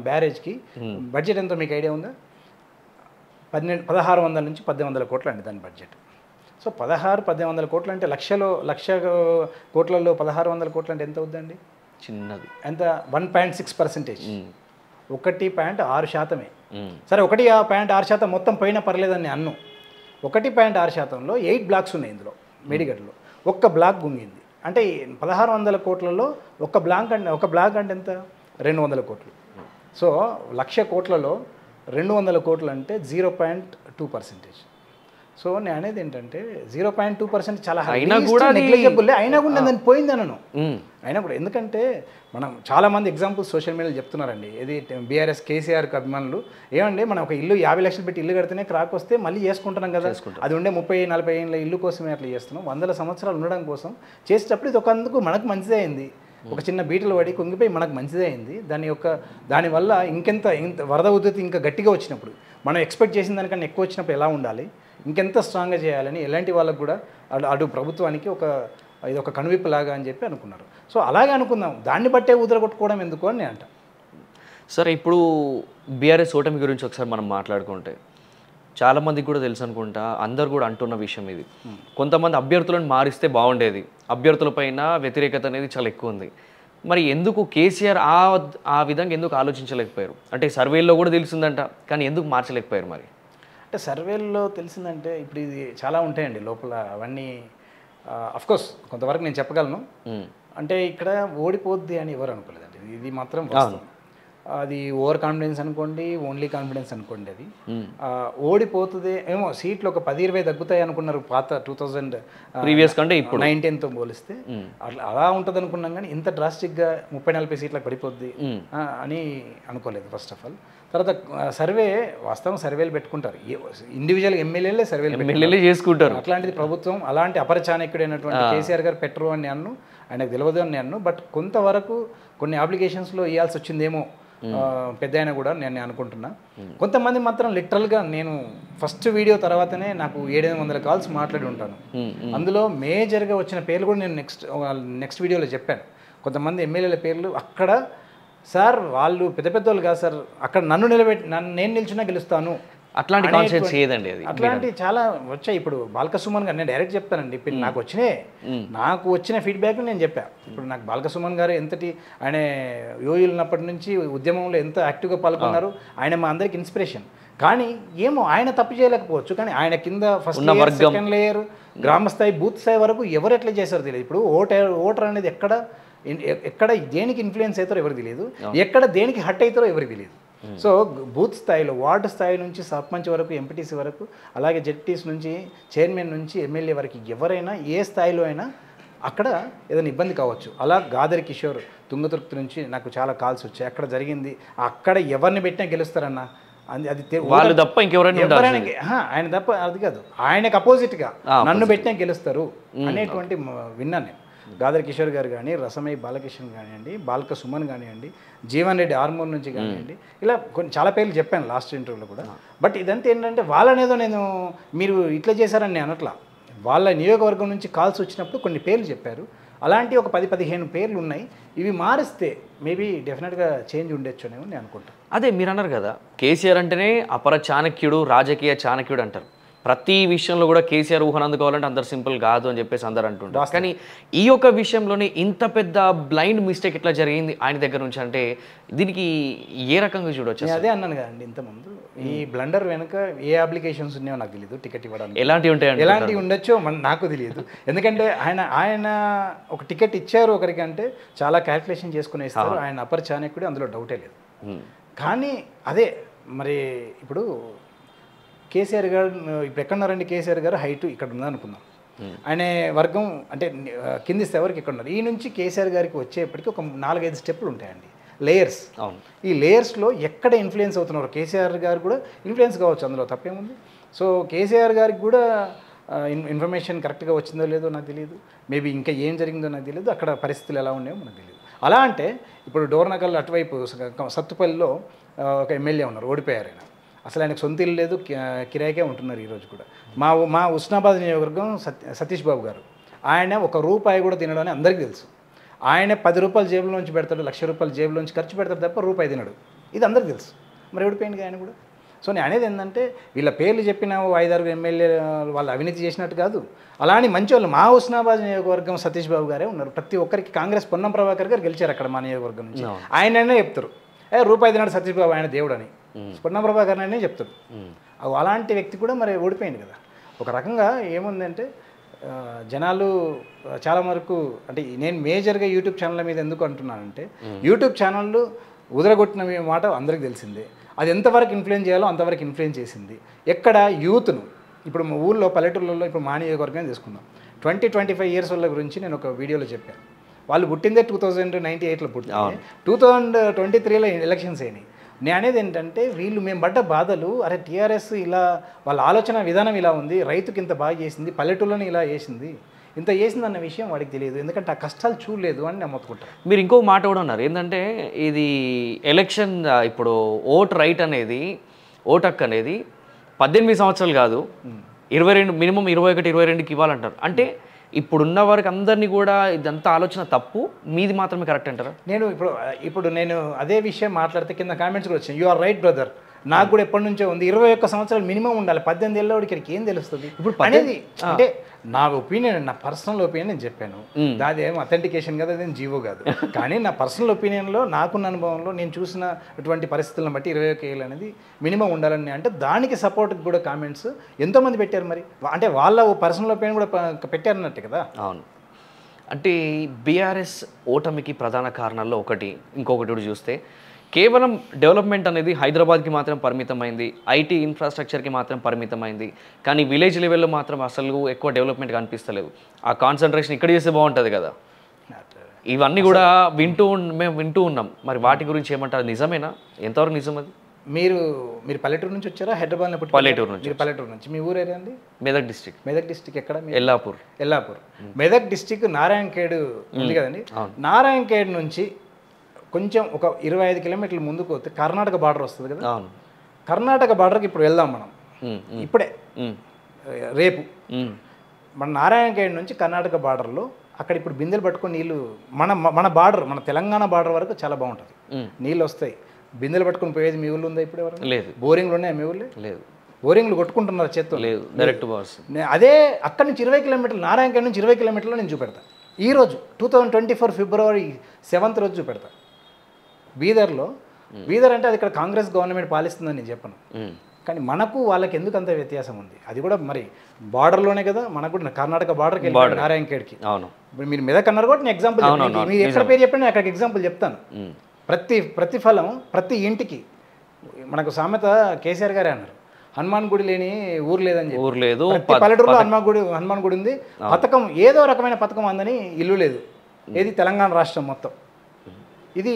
బ్యారేజ్కి బడ్జెట్ ఎంతో మీకు ఐడియా ఉందా? 1,600 నుంచి 1,800 కోట్లు అండి దాని బడ్జెట్. సో 1,600-1,800 కోట్లు అంటే 1,00,000 కోట్లలో 1,600 కోట్లు అంటే ఎంత అవుద్దండి? చిన్నది. ఎంత? 1.6%. 1.6%. సరే 1.6% మొత్తం పోయినా పర్లేదని అన్ను. 1.6%లో 8 బ్లాక్స్ ఉన్నాయి ఇందులో మేడిగడ్డలో. ఒక్క బ్లాక్ గుంగింది అంటే 1,600 కోట్లలో ఒక బ్లాక్ అంటే ఎంత? 200 కోట్లు. సో 1,00,000 కోట్లలో 200 కోట్లు అంటే 0.2%. సో నేను అనేది ఏంటంటే 0.2% చాలా నెగ్లిజిబుల్. అయినా కూడా నేను పోయింది అనను. అయినా కూడా ఎందుకంటే మనం చాలామంది ఎగ్జాంపుల్స్ సోషల్ మీడియాలో చెప్తున్నారండి. ఇది బీఆర్ఎస్ కేసీఆర్కి అభిమానులు ఏమండి, మనం ఒక ఇల్లు 50 లక్షలు పెట్టి ఇల్లు కడితేనే క్రాక్ వస్తే మళ్ళీ చేసుకుంటున్నాం కదా, అది ఉండే 30-40 ఏళ్ళ ఇల్లు కోసమే అట్లా చేస్తున్నాం. 100 సంవత్సరాలు ఉండడం కోసం చేసేటప్పుడు ఇది ఒకందుకు మనకు మంచిదే అయింది. ఒక చిన్న బీటలు పడి కుంగిపోయి మనకు మంచిదే అయింది. దానివల్ల ఇంత వరద ఉద్ధృతి ఇంకా గట్టిగా వచ్చినప్పుడు, మనం ఎక్స్పెక్ట్ చేసిన దానికన్నా ఎక్కువ వచ్చినప్పుడు ఎలా ఉండాలి, ఇంకెంత స్ట్రాంగ్గా చేయాలని ఎలాంటి వాళ్ళకు కూడా అటు ప్రభుత్వానికి ఇది ఒక కనువిప్పు లాగా అని చెప్పి అనుకున్నారు. సో అలాగే అనుకుందాం, దాన్ని బట్టే కొట్టుకోవడం ఎందుకు అని నేను అంట. సరే, ఇప్పుడు బీఆర్ఎస్ ఓటమి గురించి ఒకసారి మనం మాట్లాడుకుంటే చాలామందికి కూడా తెలుసు అనుకుంటా, అందరు కూడా అంటున్న విషయం ఇది. కొంతమంది అభ్యర్థులను మారిస్తే బాగుండేది, అభ్యర్థులపైన వ్యతిరేకత అనేది చాలా ఎక్కువ ఉంది. మరి ఎందుకు కేసీఆర్ ఆ విధంగా ఎందుకు ఆలోచించలేకపోయారు? అంటే సర్వేల్లో కూడా తెలిసిందంట, కానీ ఎందుకు మార్చలేకపోయారు? మరి అంటే సర్వేల్లో తెలిసిందంటే ఇప్పుడు ఇది చాలా ఉంటాయండి లోపల అవన్నీ. అఫ్కోర్స్ కొంతవరకు నేను చెప్పగలను. అంటే ఇక్కడ ఓడిపోద్ది అని ఎవరు అనుకోలేదండి, ఇది మాత్రం వాస్తవం. అది ఓవర్ కాన్ఫిడెన్స్ అనుకోండి, ఓన్లీ కాన్ఫిడెన్స్ అనుకోండి. అది ఓడిపోతుంది ఏమో, సీట్లు ఒక 10-20 తగ్గుతాయి అనుకున్నారు పాత 2019తో పోలిస్తే. అలా ఉంటుంది అనుకున్నాం, కానీ ఇంత డ్రాస్టిక్గా 30-40 సీట్లకు పడిపోద్ది అని అనుకోలేదు ఫస్ట్ ఆఫ్ ఆల్. తర్వాత వాస్తవం సర్వేలు పెట్టుకుంటారు, ఇండివిజువల్ ఎమ్మెల్యేలే సర్వేలు చేసుకుంటారు. అట్లాంటిది ప్రభుత్వం అలాంటి అపరచాణక్యుడైనటువంటి కేసీఆర్ గారు పెట్టరు అని అన్ను, ఆయనకు తెలియదు అని అన్ను. బట్ కొంతవరకు కొన్ని అప్లికేషన్స్లో ఇవ్వాల్సి వచ్చిందేమో పెద్ద అయినా కూడా నేను అనుకుంటున్నా. కొంతమంది మాత్రం లిటరల్గా నేను ఫస్ట్ వీడియో తర్వాతనే నాకు 700 కాల్స్ మాట్లాడి ఉంటాను. అందులో మేజర్గా వచ్చిన పేర్లు కూడా నేను నెక్స్ట్ వీడియోలో చెప్పాను. కొంతమంది ఎమ్మెల్యేల పేర్లు అక్కడ, సార్ వాళ్ళు పెద్ద వాళ్ళు కాదు సార్, అక్కడ నేను నిల్చున్నా గెలుస్తాను అట్లాంటి కాన్సెప్ట్స్ ఏదండి అది? అట్లాంటి చాలా వచ్చాయి. ఇప్పుడు బాల్కసుమన్ గారు, నేను డైరెక్ట్ చెప్తానండి, ఇప్పుడు నాకు వచ్చిన ఫీడ్బ్యాక్ నేను చెప్పా. ఇప్పుడు నాకు బాల్కసుమన్ గారు ఎంతటి ఆయన యోయులున్నప్పటి నుంచి ఉద్యమంలో ఎంత యాక్టివ్గా పాల్గొన్నారు, ఆయన మా అందరికి ఇన్స్పిరేషన్. కానీ ఏమో ఆయన తప్పు చేయలేకపోవచ్చు, కానీ ఆయన కింద ఫస్ట్ లేయర్, సెకండ్ లేయర్, గ్రామ స్థాయి, బూత్ స్థాయి వరకు ఎవరు ఎట్లా చేశారో తెలియదు. ఇప్పుడు ఓటర్ అనేది ఎక్కడ దేనికి ఇన్ఫ్లుయెన్స్ అవుతారో ఎవరికి తెలియదు, ఎక్కడ దేనికి హట్ అవుతారో ఎవరికి తెలియదు. సో బూత్ స్థాయిలో, వార్డు స్థాయి నుంచి సర్పంచ్ వరకు, ఎంపీటీసీ వరకు, అలాగే జెడ్పీటీసీ నుంచి చైర్మన్ నుంచి ఎమ్మెల్యే వరకు ఎవరైనా ఏ స్థాయిలో అయినా అక్కడ ఏదైనా ఇబ్బంది కావచ్చు. అలా గాదరి కిషోర్ తుంగతుర్తి నుంచి నాకు చాలా కాల్స్ వచ్చాయి. అక్కడ జరిగింది, అక్కడ ఎవరిని పెట్టినా గెలుస్తారన్న, అది వాళ్ళు తప్ప ఇంకెవరైనా, ఆయన తప్ప అది కాదు, ఆయనకు అపోజిట్గా నన్ను పెట్టినా గెలుస్తారు అనేటువంటి విన్నాను నేను. గాదరి కిషోర్ గారు కానీ, రసమై బాలకిషన్ కానివ్వండి, బాల్క సుమన్ కానివ్వండి, జీవన్ రెడ్డి ఆర్మూర్ నుంచి కానివ్వండి, ఇలా చాలా పేర్లు చెప్పాను లాస్ట్ ఇంటర్వ్యూలో కూడా. బట్ ఇదంతా ఏంటంటే వాళ్ళనేదో నేను మీరు ఇట్లా చేశారని నేను అనట్లా, వాళ్ళ నియోజకవర్గం నుంచి కాల్స్ వచ్చినప్పుడు కొన్ని పేర్లు చెప్పారు. అలాంటి ఒక 10-15 పేర్లు ఉన్నాయి. ఇవి మారిస్తే మేబీ డెఫినెట్గా చేంజ్ ఉండొచ్చు అనేమో నేను అనుకుంటాను. అదే మీరు అన్నారు కదా, కేసీఆర్ అంటేనే అపర చాణక్యుడు, రాజకీయ చాణక్యుడు అంటారు. ప్రతి విషయంలో కూడా కేసీఆర్ ఊహను అందుకోవాలంటే అందరు సింపుల్ కాదు అని చెప్పేసి అందరు అంటుంటారు. కానీ ఈ యొక్క విషయంలోనే ఇంత పెద్ద బ్లైండ్ మిస్టేక్ ఎట్లా జరిగింది ఆయన దగ్గర నుంచి అంటే దీనికి ఏ రకంగా చూడవచ్చు? అదే అన్నాను కదండి ఇంతకుముందు, ఈ బ్లండర్ వెనుక ఏ అప్లికేషన్స్ ఉన్నాయో నాకు తెలియదు. టికెట్ ఇవ్వడానికి ఎలాంటివి ఉంటాయండి, ఎలాంటివి ఉండొచ్చో నాకు తెలియదు. ఎందుకంటే ఆయన ఒక టికెట్ ఇచ్చారు ఒకరికి అంటే చాలా క్యాల్కులేషన్ చేసుకుని ఇస్తారు. ఆయన అపర చాణక్యుడు, అందులో డౌటే లేదు. కానీ అదే మరి ఇప్పుడు కేసీఆర్ గారు ఇప్పుడు ఎక్కడున్నారండి? కేసీఆర్ గారు హైట్ ఇక్కడ ఉందనుకుందాం, అనే వర్గం అంటే కింది ఎవరికి ఇక్కడ ఉన్నారు. ఈ నుంచి కేసీఆర్ గారికి వచ్చేప్పటికి ఒక 4-5 స్టెప్పులు ఉంటాయండి, లేయర్స్. అవును. ఈ లేయర్స్లో ఎక్కడ ఇన్ఫ్లుయెన్స్ అవుతున్నారు, కేసీఆర్ గారు కూడా ఇన్ఫ్లుయెన్స్ కావచ్చు, అందులో తప్పేముంది. సో కేసీఆర్ గారికి కూడా ఇన్ఫర్మేషన్ కరెక్ట్గా వచ్చిందో లేదో నాకు తెలియదు, మేబీ ఇంకా ఏం జరిగిందో నాకు తెలియదు, అక్కడ పరిస్థితులు ఎలా ఉన్నాయో మనకు తెలియదు. అలా అంటే ఇప్పుడు డోర్నకల్ అటువైపు సత్తుపల్లిలో ఒక ఎమ్మెల్యే ఉన్నారు, ఓడిపోయారు ఆయన. అసలు ఆయనకు సొంత ఇల్లు లేదు, కిరాయికే ఉంటున్నారు ఈరోజు కూడా. మా ఉస్నాబాద్ నియోజకవర్గం సతీష్ బాబు గారు, ఆయన ₹1 కూడా తినడని అందరికీ తెలుసు. ఆయన ₹10 జేబులోంచి పెడతాడు, ₹1,00,000 జేబులోంచి ఖర్చు పెడతాడు తప్ప ₹1 తినడు, ఇది అందరికీ తెలుసు. మరి ఓడిపోయింది ఆయన కూడా. సో నేను అనేది ఏంటంటే వీళ్ళ పేర్లు చెప్పిన 5-6 ఎమ్మెల్యే వాళ్ళు అవినీతి చేసినట్టు కాదు, అలాని మంచి వాళ్ళు మా ఉస్నాబాద్ నియోజకవర్గం సతీష్ బాబు గారే ఉన్నారు. ప్రతి ఒక్కరికి కాంగ్రెస్ పొన్నం ప్రభాకర్ గారు గెలిచారు అక్కడ మా నియోజకవర్గం నుంచి. ఆయననే చెప్తారు ₹1 తిన్నాడు సతీష్ బాబు ఆయన దేవుడు అని, పొన్నం ప్రభాకర్ అనే చెప్తారు. అలాంటి వ్యక్తి కూడా మరి ఓడిపోయింది కదా. ఒక రకంగా ఏముందంటే జనాలు చాలా వరకు అంటే నేను మేజర్గా యూట్యూబ్ ఛానళ్ళ మీద ఎందుకు అంటున్నానంటే యూట్యూబ్ ఛానళ్ళు ఉదరగొట్టిన మాట అందరికీ తెలిసిందే. అది ఎంతవరకు ఇన్ఫ్లుయెన్స్ చేయాలో అంతవరకు ఇన్ఫ్లుయెన్స్ చేసింది. ఎక్కడ యూత్ను ఇప్పుడు మా ఊళ్ళో పల్లెటూళ్ళలో ఇప్పుడు మా నియోజకవర్గం తీసుకుందాం, 20-25 ఇయర్స్ వాళ్ళ గురించి నేను ఒక వీడియోలో చెప్పాను. వాళ్ళు పుట్టిందే 2098లో పుట్టింది, 2023లో ఎలక్షన్స్ అయినాయి. నేను అనేది ఏంటంటే వీళ్ళు మేము పడ్డ బాధలు, అరే టీఆర్ఎస్ ఇలా వాళ్ళ ఆలోచన విధానం ఇలా ఉంది, రైతుకి ఇంత బాగా చేసింది, పల్లెటూళ్ళని ఇలా చేసింది, ఇంత చేసింది అన్న విషయం వాడికి తెలియదు, ఎందుకంటే ఆ కష్టాలు చూడలేదు అని నమ్మకుంటారు. మీరు ఇంకో మాట కూడా ఉన్నారు ఏంటంటే ఇది ఎలక్షన్ ఇప్పుడు ఓట్ రైట్ అనేది ఓట్ హక్కు అనేది 18 సంవత్సరాలు కాదు 22 మినిమం 21-22కి ఇవ్వాలంటారు. అంటే ఇప్పుడున్న వారికి అందరినీ కూడా ఇదంతా ఆలోచన తప్పు, మీది మాత్రమే కరెక్ట్ అంటారా? నేను ఇప్పుడు నేను అదే విషయం మాట్లాడితే కింద కామెంట్స్ కూడా వచ్చాయి, యు ఆర్ రైట్ బ్రదర్, నాకు కూడా ఎప్పటి నుంచో ఉంది, 21 సంవత్సరాలు మినిమం ఉండాలి, 18 ఏళ్ళ వాడికి ఏం తెలుస్తుంది ఇప్పుడు అనేది. అంటే నా ఒపీనియన్, నా పర్సనల్ ఒపీనియన్ నేను చెప్పాను, దాని ఏం అథెంటికేషన్ కదా, అదేం జీవో కాదు. కానీ నా పర్సనల్ ఒపీనియన్లో నాకున్న అనుభవంలో నేను చూసిన అటువంటి పరిస్థితులను బట్టి 21 ఏళ్ళు అనేది మినిమం ఉండాలని, అంటే దానికి సపోర్ట్కి కూడా కామెంట్స్ ఎంతోమంది పెట్టారు. మరి అంటే వాళ్ళ పర్సనల్ ఒపీనియన్ కూడా పెట్టారన్నట్టే కదా. అవును. అంటే బీఆర్ఎస్ ఓటమికి ప్రధాన కారణాల్లో ఇంకొకటి కూడా చూస్తే కేవలం డెవలప్మెంట్ అనేది హైదరాబాద్కి మాత్రం పరిమితమైంది, ఐటీ ఇన్ఫ్రాస్ట్రక్చర్కి మాత్రం పరిమితమైంది, కానీ విలేజ్ లెవెల్లో మాత్రం అసలు ఎక్కువ డెవలప్మెంట్ కనిపిస్తలేదు. ఆ కాన్సన్ట్రేషన్ ఇక్కడ చేస్తే బాగుంటుంది కదా. ఇవన్నీ కూడా మేము వింటూ ఉన్నాం. మరి వాటి గురించి ఏమంటారు, నిజమేనా? ఎంతవరకు నిజం అది? మీరు పల్లెటూరు నుంచి వచ్చారా, హైదరాబాద్ పల్లెటూరు నుంచి? పల్లెటూరు నుంచి. మీ ఊరు ఏదండి? మెదక్ డిస్ట్రిక్ట్. మెదక్ డిస్ట్రిక్ట్ ఎక్కడ? ఎల్లాపూర్. మెదక్ డిస్ట్రిక్ట్ నారాయణఖేడ్ ఉంది కదండి. నారాయణఖేడ్ నుంచి కొంచెం ఒక 25 కిలోమీటర్ల ముందుకు వస్తే కర్ణాటక బార్డర్ వస్తుంది కదా. కర్ణాటక బార్డర్కి ఇప్పుడు వెళ్దాం మనం, ఇప్పుడే రేపు మన నారాయణఖేడ్ నుంచి కర్ణాటక బార్డర్లో అక్కడ ఇప్పుడు బిందెలు పట్టుకొని నీళ్ళు మన బార్డర్, మన తెలంగాణ బార్డర్ వరకు చాలా బాగుంటుంది, నీళ్ళు వస్తాయి. బిందెలు పట్టుకొని పోయేది మీ ఊళ్ళో ఉందా ఇప్పుడు? ఎవరు లేదు. బోరింగ్లు ఉన్నాయా మీ ఊళ్ళో? లేదు. బోరింగ్లు కొట్టుకుంటున్నారు చేత్తో? లేదు, డైరెక్ట్ బాస్. అదే అక్కడ నుంచి 20 కిలోమీటర్లు, నారాయణఖేడ్ నుంచి 20 కిలోమీటర్లో నేను చూపెడతా. ఈరోజు 2024 ఫిబ్రవరి 7th రోజు చూపెడతా. బీదర్ అంటే అది ఇక్కడ కాంగ్రెస్ గవర్నమెంట్ పాలిస్తుందని నేను చెప్పను, కానీ మనకు వాళ్ళకి ఎందుకు అంత వ్యత్యాసం ఉంది? అది కూడా మరి బార్డర్లోనే కదా, మనకు కూడా కర్ణాటక బార్డర్కి వెళ్ళి నారాయణఖేడ్కి. అవును. ఇప్పుడు మీరు మెదక్ అన్నారు కూడా నేను ఎగ్జాంపుల్, మీరు ఎక్కడ పేరు చెప్పండి నేను అక్కడికి ఎగ్జాంపుల్ చెప్తాను. ప్రతిఫలం ప్రతి ఇంటికి, మనకు సామెత కేసీఆర్ గారే అన్నారు, హనుమాన్ గుడి లేని ఊరు లేదని చెప్పి. ఊరు లేదు, పల్లెటూరులో హనుమాన్ గుడి ఉంది. పథకం ఏదో రకమైన పథకం అందని ఇల్లు లేదు. ఏది తెలంగాణ రాష్ట్రం మొత్తం ఇది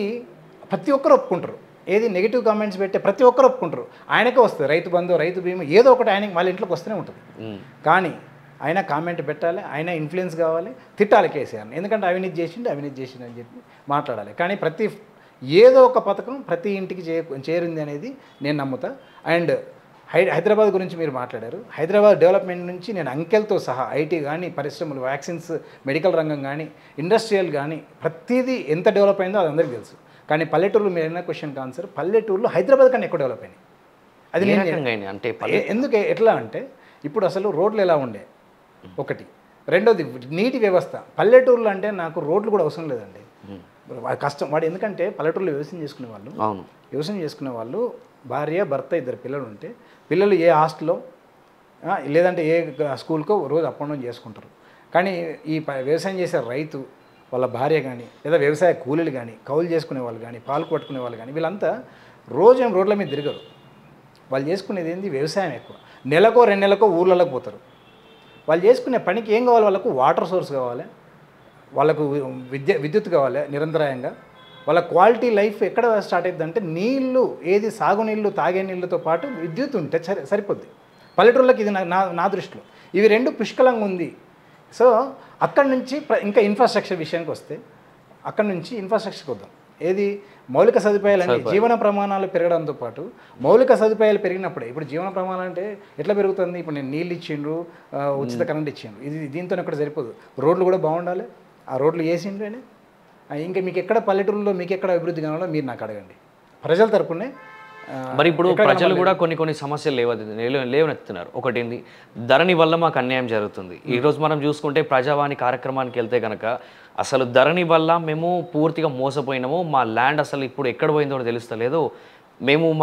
ప్రతి ఒక్కరు ఒప్పుకుంటారు. ఏది నెగిటివ్ కామెంట్స్ పెట్టే ప్రతి ఒక్కరు ఒప్పుకుంటారు. ఆయనకే వస్తుంది రైతు బంధు, రైతు బీమా, ఏదో ఒకటి ఆయనకి వాళ్ళ ఇంట్లోకి వస్తూనే ఉంటుంది. కానీ ఆయన కామెంట్ పెట్టాలి, ఆయన ఇన్ఫ్లుయెన్స్ కావాలి, తిట్టాలి కేసీఆర్ని, ఎందుకంటే అవినీతి చేసిండు అని చెప్పి మాట్లాడాలి. కానీ ఏదో ఒక పథకం ప్రతి ఇంటికి చేరింది అనేది నేను నమ్ముతా. అండ్ హైదరాబాద్ గురించి మీరు మాట్లాడారు. హైదరాబాద్ డెవలప్మెంట్ నుంచి నేను అంకెలతో సహా ఐటీ కానీ, పరిశ్రమలు, వ్యాక్సిన్స్, మెడికల్ రంగం కానీ, ఇండస్ట్రియల్ కానీ ప్రతిదీ ఎంత డెవలప్ అయిందో అది అందరికీ తెలుసు. కానీ పల్లెటూరులో మీరు అయిన క్వశ్చన్కి ఆన్సర్, పల్లెటూరులో హైదరాబాద్ కన్నా ఎక్కువ డెవలప్ అయినాయి. అది నేను అంటే ఎందుకు ఎట్లా అంటే ఇప్పుడు అసలు రోడ్లు ఎలా ఉండే ఒకటి, రెండోది నీటి వ్యవస్థ. పల్లెటూరులో అంటే నాకు రోడ్లు కూడా అవసరం లేదండి, కష్టం వాడు. ఎందుకంటే పల్లెటూరులో వ్యవసాయం చేసుకునే వాళ్ళు భార్య భర్త 2 పిల్లలు ఉంటే పిల్లలు ఏ హాస్టల్లో లేదంటే ఏ స్కూల్కో రోజు అప్ అండ్ డౌన్ చేసుకుంటారు. కానీ ఈ వ్యవసాయం చేసే రైతు వాళ్ళ భార్య కానీ, లేదా వ్యవసాయ కూలీలు కానీ, కౌలు చేసుకునే వాళ్ళు కానీ, పాలు పట్టుకునే వాళ్ళు కానీ, వీళ్ళంతా రోజు రోడ్ల మీద తిరగరు. వాళ్ళు చేసుకునేది ఏంది? వ్యవసాయం ఎక్కువ. నెలకో 2 నెలలకో ఊర్లలోకి పోతారు. వాళ్ళు చేసుకునే పనికి ఏం కావాలి, వాళ్ళకు వాటర్ సోర్స్ కావాలి, వాళ్ళకు విద్యుత్ కావాలి నిరంతరాయంగా, వాళ్ళ క్వాలిటీ లైఫ్ ఎక్కడ స్టార్ట్ అవుతుందంటే నీళ్ళు, ఏది సాగునీళ్ళు తాగే నీళ్ళతో పాటు విద్యుత్ ఉంటే సరిపోద్ది పల్లెటూళ్ళకి. ఇది నా దృష్టిలో ఇవి రెండు పుష్కలంగా ఉంది. సో అక్కడి నుంచి ఇంకా ఇన్ఫ్రాస్ట్రక్చర్ విషయానికి వస్తే, అక్కడి నుంచి ఇన్ఫ్రాస్ట్రక్చర్కి వద్దాం. ఏది మౌలిక సదుపాయాలు జీవన ప్రమాణాలు పెరగడంతో పాటు మౌలిక సదుపాయాలు పెరిగినప్పుడే, ఇప్పుడు జీవన ప్రమాణాలు అంటే ఎట్లా పెరుగుతుంది, ఇప్పుడు నేను నీళ్ళు ఇచ్చిండ్రు, ఉచిత కరెంట్ ఇచ్చిండ్రు, ఇది దీంతో ఎక్కడ సరిపోదు. రోడ్లు కూడా బాగుండాలి, ఆ రోడ్లు వేసిండ్రేనే. ఇంకా మీకు ఎక్కడ పల్లెటూరులో మీకు ఎక్కడ అభివృద్ధి కావాలో మీరు నాకు అడగండి, ప్రజల తరపునే. మరి ఇప్పుడు ప్రజలు కూడా కొన్ని సమస్యలు లేవనెత్తుతున్నారు. ఒకటి ఏంది, ధరణి వల్ల మాకు అన్యాయం జరుగుతుంది. ఈరోజు మనం చూసుకుంటే ప్రజావాణి కార్యక్రమానికి వెళ్తే కనుక అసలు ధరణి వల్ల మేము పూర్తిగా మోసపోయినాము, మా ల్యాండ్ అసలు ఇప్పుడు ఎక్కడ పోయిందో తెలుస్తలేదు,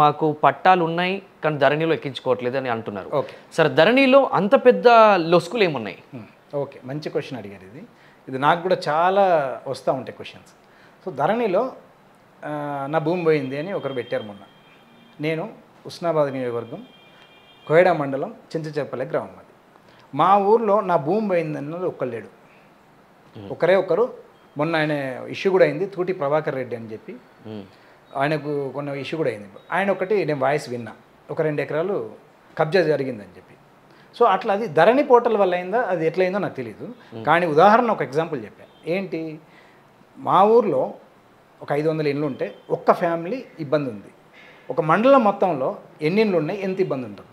మాకు పట్టాలు ఉన్నాయి కానీ ధరణిలో ఎక్కించుకోవట్లేదు అని అంటున్నారు. సరే, ధరణిలో అంత పెద్ద లొసుకులు ఏమున్నాయి? ఓకే, మంచి క్వశ్చన్ అడిగారు. ఇది నాకు కూడా చాలా వస్తూ ఉంటాయి క్వశ్చన్స్. సో ధరణిలో నా భూమి పోయింది అని ఒకరు పెట్టారు మొన్న. నేను ఉస్నాబాద్ నియోజకవర్గం కోయడా మండలం చింతచెప్పలే గ్రామం. అది మా ఊర్లో నా భూమి పోయిందన్నది ఒక్కరు ఒకరే ఒకరు. మొన్న ఆయన ఇష్యూ కూడా అయింది, తూటి ప్రభాకర్ రెడ్డి అని చెప్పి, ఆయనకు కొన్ని ఇష్యూ కూడా అయింది. ఆయన ఒకటి నేను వాయిస్ విన్నా, ఒక 2 ఎకరాలు కబ్జా జరిగిందని చెప్పి. సో అట్లా అది ధరణి పోర్టల్ వల్ల అయిందా, అది ఎట్లయిందో నాకు తెలియదు. కానీ ఉదాహరణ ఒక ఎగ్జాంపుల్ చెప్పాను. ఏంటి, మా ఊర్లో ఒక 500 ఇండ్లు ఉంటే ఒక్క ఫ్యామిలీ ఇబ్బంది ఉంది. ఒక మండలం మొత్తంలో ఎన్ని ఇండ్లు ఉన్నాయి, ఎంత ఇబ్బంది ఉంటుంది?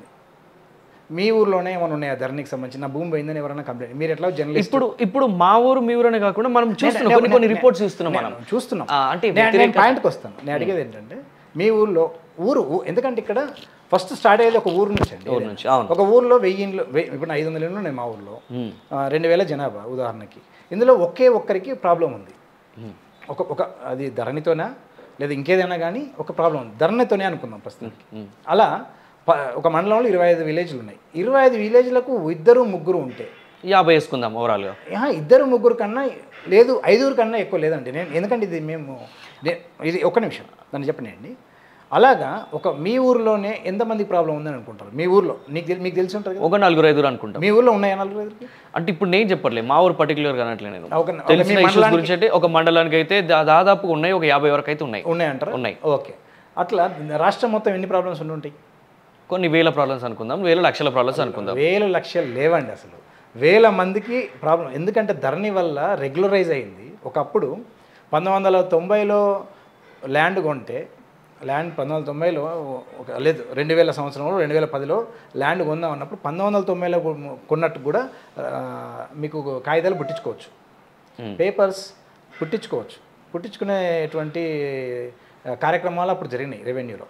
మీ ఊర్లోనే ఏమైనా ఉన్నాయా ధరణికి సంబంధించిన భూమి పోయిందని ఎవరైనా కంప్లైంట్? మీరు ఎట్లా జర్నలిస్ట్, ఇప్పుడు మా ఊరు మీ ఊరనే కాకుండా మనం కొన్ని రిపోర్ట్స్ చూస్తున్నాం. అంటే నేను పాయింట్కి వస్తాను. నేను అడిగేది ఏంటంటే, మీ ఊర్లో ఎందుకంటే ఇక్కడ ఫస్ట్ స్టార్ట్ అయ్యేది ఒక ఊరు నుంచి అండి. ఒక ఊర్లో 1000 ఇండ్లు, ఇప్పుడు 500 ఇండ్లు ఉన్నాయి మా ఊర్లో, 2000 జనాభా ఉదాహరణకి. ఇందులో ఒక్కరికి ప్రాబ్లం ఉంది. ఒక అది ధరణితోనా లేదా ఇంకేదైనా కానీ ఒక ప్రాబ్లం ఉంది, ధరణితోనే అనుకుందాం ప్రస్తుతానికి. అలా ఒక మండలంలో 25 విలేజ్లు ఉన్నాయి. 25 విలేజ్లకు 2-3 ఉంటే 50 వేసుకుందాం ఓవరాల్గా. 2-3 కన్నా లేదు, 5 కన్నా ఎక్కువ లేదండి. నేను ఎందుకంటే ఇది ఒక్క నిమిషం దాన్ని చెప్పనండి. అలాగా మీ ఊర్లోనే ఎంతమందికి ప్రాబ్లం ఉందని అనుకుంటారు? మీ ఊర్లో మీకు తెలిసి ఉంటుంది, ఒక 4-5 అనుకుంటాం. మీ ఊర్లో ఉన్నాయా 4-5? అంటే ఇప్పుడు నేను చెప్పట్లేదు, మా ఊరు పర్టికులర్గా అనట్లేదు. నేను తెలిసిన ఇష్యూస్ గురించి అంటే ఒక మండలానికి అయితే దాదాపుగా ఉన్నాయి, ఒక 50 వరకు అయితే ఉన్నాయంటారు. ఉన్నాయి. ఓకే, అట్లా రాష్ట్రం మొత్తం ఎన్ని ప్రాబ్లమ్స్ ఉంటాయి? కొన్ని వేల ప్రాబ్లమ్స్ అనుకుందాం, వేల లక్షల ప్రాబ్లమ్స్ అనుకుందాం. వేల లక్షలు లేవండి, అసలు వేల మందికి ప్రాబ్లం. ఎందుకంటే ధరణి వల్ల రెగ్యులరైజ్ అయింది. ఒకప్పుడు 1990లో ల్యాండ్ కొంటే, ల్యాండ్ 1990లో లేదు 2000 సంవత్సరంలో 2010లో ల్యాండ్ కొందాం అన్నప్పుడు 1990లో కొన్నట్టు కూడా మీకు కాగితాలు పుట్టించుకోవచ్చు, పేపర్స్ పుట్టించుకునేటువంటి కార్యక్రమాలు అప్పుడు జరిగినాయి రెవెన్యూలో.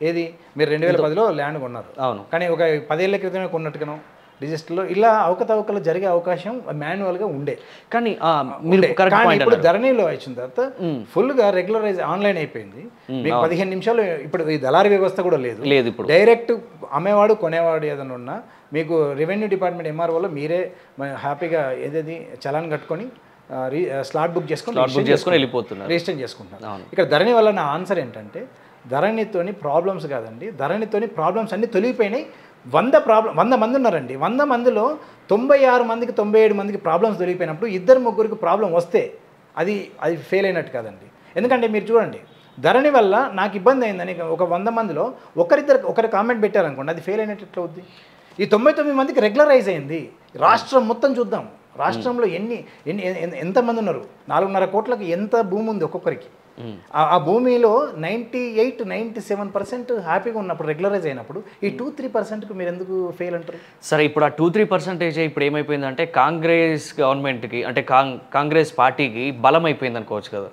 ఏది, మీరు 2010లో ల్యాండ్ కొన్నారు, అవును, కానీ ఒక 10 ఏళ్ల క్రితమే కొన్నట్టుగానో రిజిస్టర్లో ఇలా అవకతవకలు జరిగే అవకాశం మాన్యువల్గా ఉండే. కానీ ఇప్పుడు ధరణిలో వచ్చిన తర్వాత ఫుల్గా రెగ్యులరైజ్ ఆన్లైన్ అయిపోయింది. మీకు 15 నిమిషాలు. ఇప్పుడు ఈ దళారీ వ్యవస్థ కూడా లేదు. ఇప్పుడు డైరెక్ట్ అమ్మేవాడు కొనేవాడు ఏదైనా ఉన్నా మీకు రెవెన్యూ డిపార్ట్మెంట్ ఎంఆర్ఓలో మీరే హ్యాపీగా ఏదేది చలాన్ కట్టుకొని స్లాట్ బుక్ చేసుకొని వెళ్ళిపోతున్నారు, రిజిస్టర్ చేసుకుంటున్నారు. ఇక్కడ ధరణి వల్ల నా ఆన్సర్ ఏంటంటే, ధరణితోని ప్రాబ్లమ్స్ కాదండి, ధరణితోని ప్రాబ్లమ్స్ అన్నీ తొలగిపోయినాయి. 100 మంది ఉన్నారండి. 100 మందిలో 96 మందికి 97 మందికి ప్రాబ్లమ్స్ తొలగిపోయినప్పుడు 2-3కి ప్రాబ్లం వస్తే అది ఫెయిల్ అయినట్టు కాదండి. ఎందుకంటే మీరు చూడండి, ధరణి వల్ల నాకు ఇబ్బంది అయిందని ఒక 100 మందిలో ఒకరి కామెంట్ పెట్టారనుకోండి, అది ఫెయిల్ అయినట్టు ఎట్లా అవుద్ది? ఈ 99 మందికి రెగ్యులరైజ్ అయింది. రాష్ట్రం మొత్తం చూద్దాం, రాష్ట్రంలో ఎంతమంది ఉన్నారు? 4.5 కోట్లకి ఎంత భూమి ఉంది ఒక్కొక్కరికి. ఆ భూమిలో 98-97% హ్యాపీగా ఉన్నప్పుడు, రెగ్యులరైజ్ అయినప్పుడు ఈ 2-3%కు మీరు ఎందుకు ఫెయిల్ అంటారు? సరే, ఇప్పుడు ఆ 2-3% ఇప్పుడు ఏమైపోయిందంటే కాంగ్రెస్ గవర్నమెంట్కి, అంటే కాంగ్రెస్ పార్టీకి బలం అయిపోయింది అనుకోవచ్చు కదా.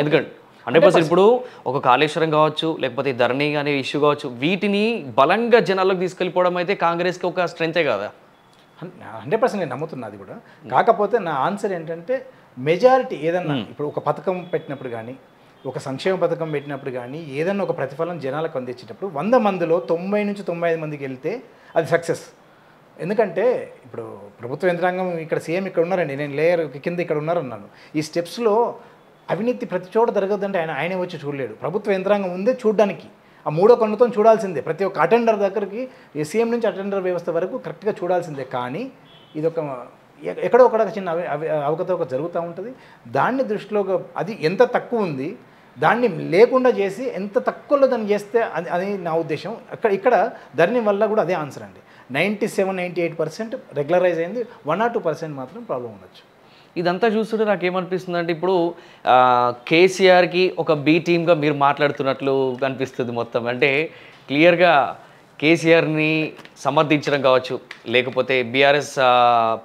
ఎందుకంటే 100% ఇప్పుడు ఒక కాళేశ్వరం కావచ్చు, లేకపోతే ధరణి అనే ఇష్యూ కావచ్చు, వీటిని బలంగా జనాల్లోకి తీసుకెళ్ళిపోవడం అయితే కాంగ్రెస్కి ఒక స్ట్రెంతే కదా. 100% నేను నమ్ముతున్నది కూడా. కాకపోతే నా ఆన్సర్ ఏంటంటే, మెజారిటీ ఏదన్నా ఇప్పుడు ఒక పథకం పెట్టినప్పుడు కానీ, ఒక సంక్షేమ పథకం పెట్టినప్పుడు కానీ, ఏదన్నా ఒక ప్రతిఫలం జనాలకు అందించేటప్పుడు 100 మందిలో 90-95 మందికి వెళ్తే అది సక్సెస్. ఎందుకంటే ఇప్పుడు ప్రభుత్వ యంత్రాంగం ఇక్కడ సీఎం ఇక్కడ ఉన్నారండి, నేను లేయర్ కింద ఇక్కడ ఉన్నారన్నాను. ఈ స్టెప్స్లో అవినీతి ప్రతి చోట జరగదంటే ఆయనే వచ్చి చూడలేడు. ప్రభుత్వ యంత్రాంగం ఉందే చూడడానికి, ఆ 3వ కన్నుతో చూడాల్సిందే. ప్రతి ఒక్క అటెండర్ దగ్గరికి సీఎం నుంచి అటెండర్ వ్యవస్థ వరకు కరెక్ట్గా చూడాల్సిందే. కానీ ఇది ఒక ఎక్కడో ఒకడ చిన్న అవకతవక జరుగుతూ ఉంటుంది. దాన్ని దృష్టిలో అది ఎంత తక్కువ ఉంది దాన్ని లేకుండా చేసి ఎంత తక్కువలో దాన్ని చేస్తే అది నా ఉద్దేశం. ఇక్కడ ధరణి వల్ల కూడా అదే ఆన్సర్ అండి. 97-98% రెగ్యులరైజ్ అయింది, 1 or 2% మాత్రం ప్రాబ్లం ఉండొచ్చు. ఇదంతా చూస్తుంటే నాకు ఏమనిపిస్తుంది అంటే ఇప్పుడు కేసీఆర్కి ఒక బి టీమ్గా మీరు మాట్లాడుతున్నట్లు కనిపిస్తుంది మొత్తం. అంటే క్లియర్గా కేసీఆర్ని సమర్థించడం కావచ్చు, లేకపోతే బీఆర్ఎస్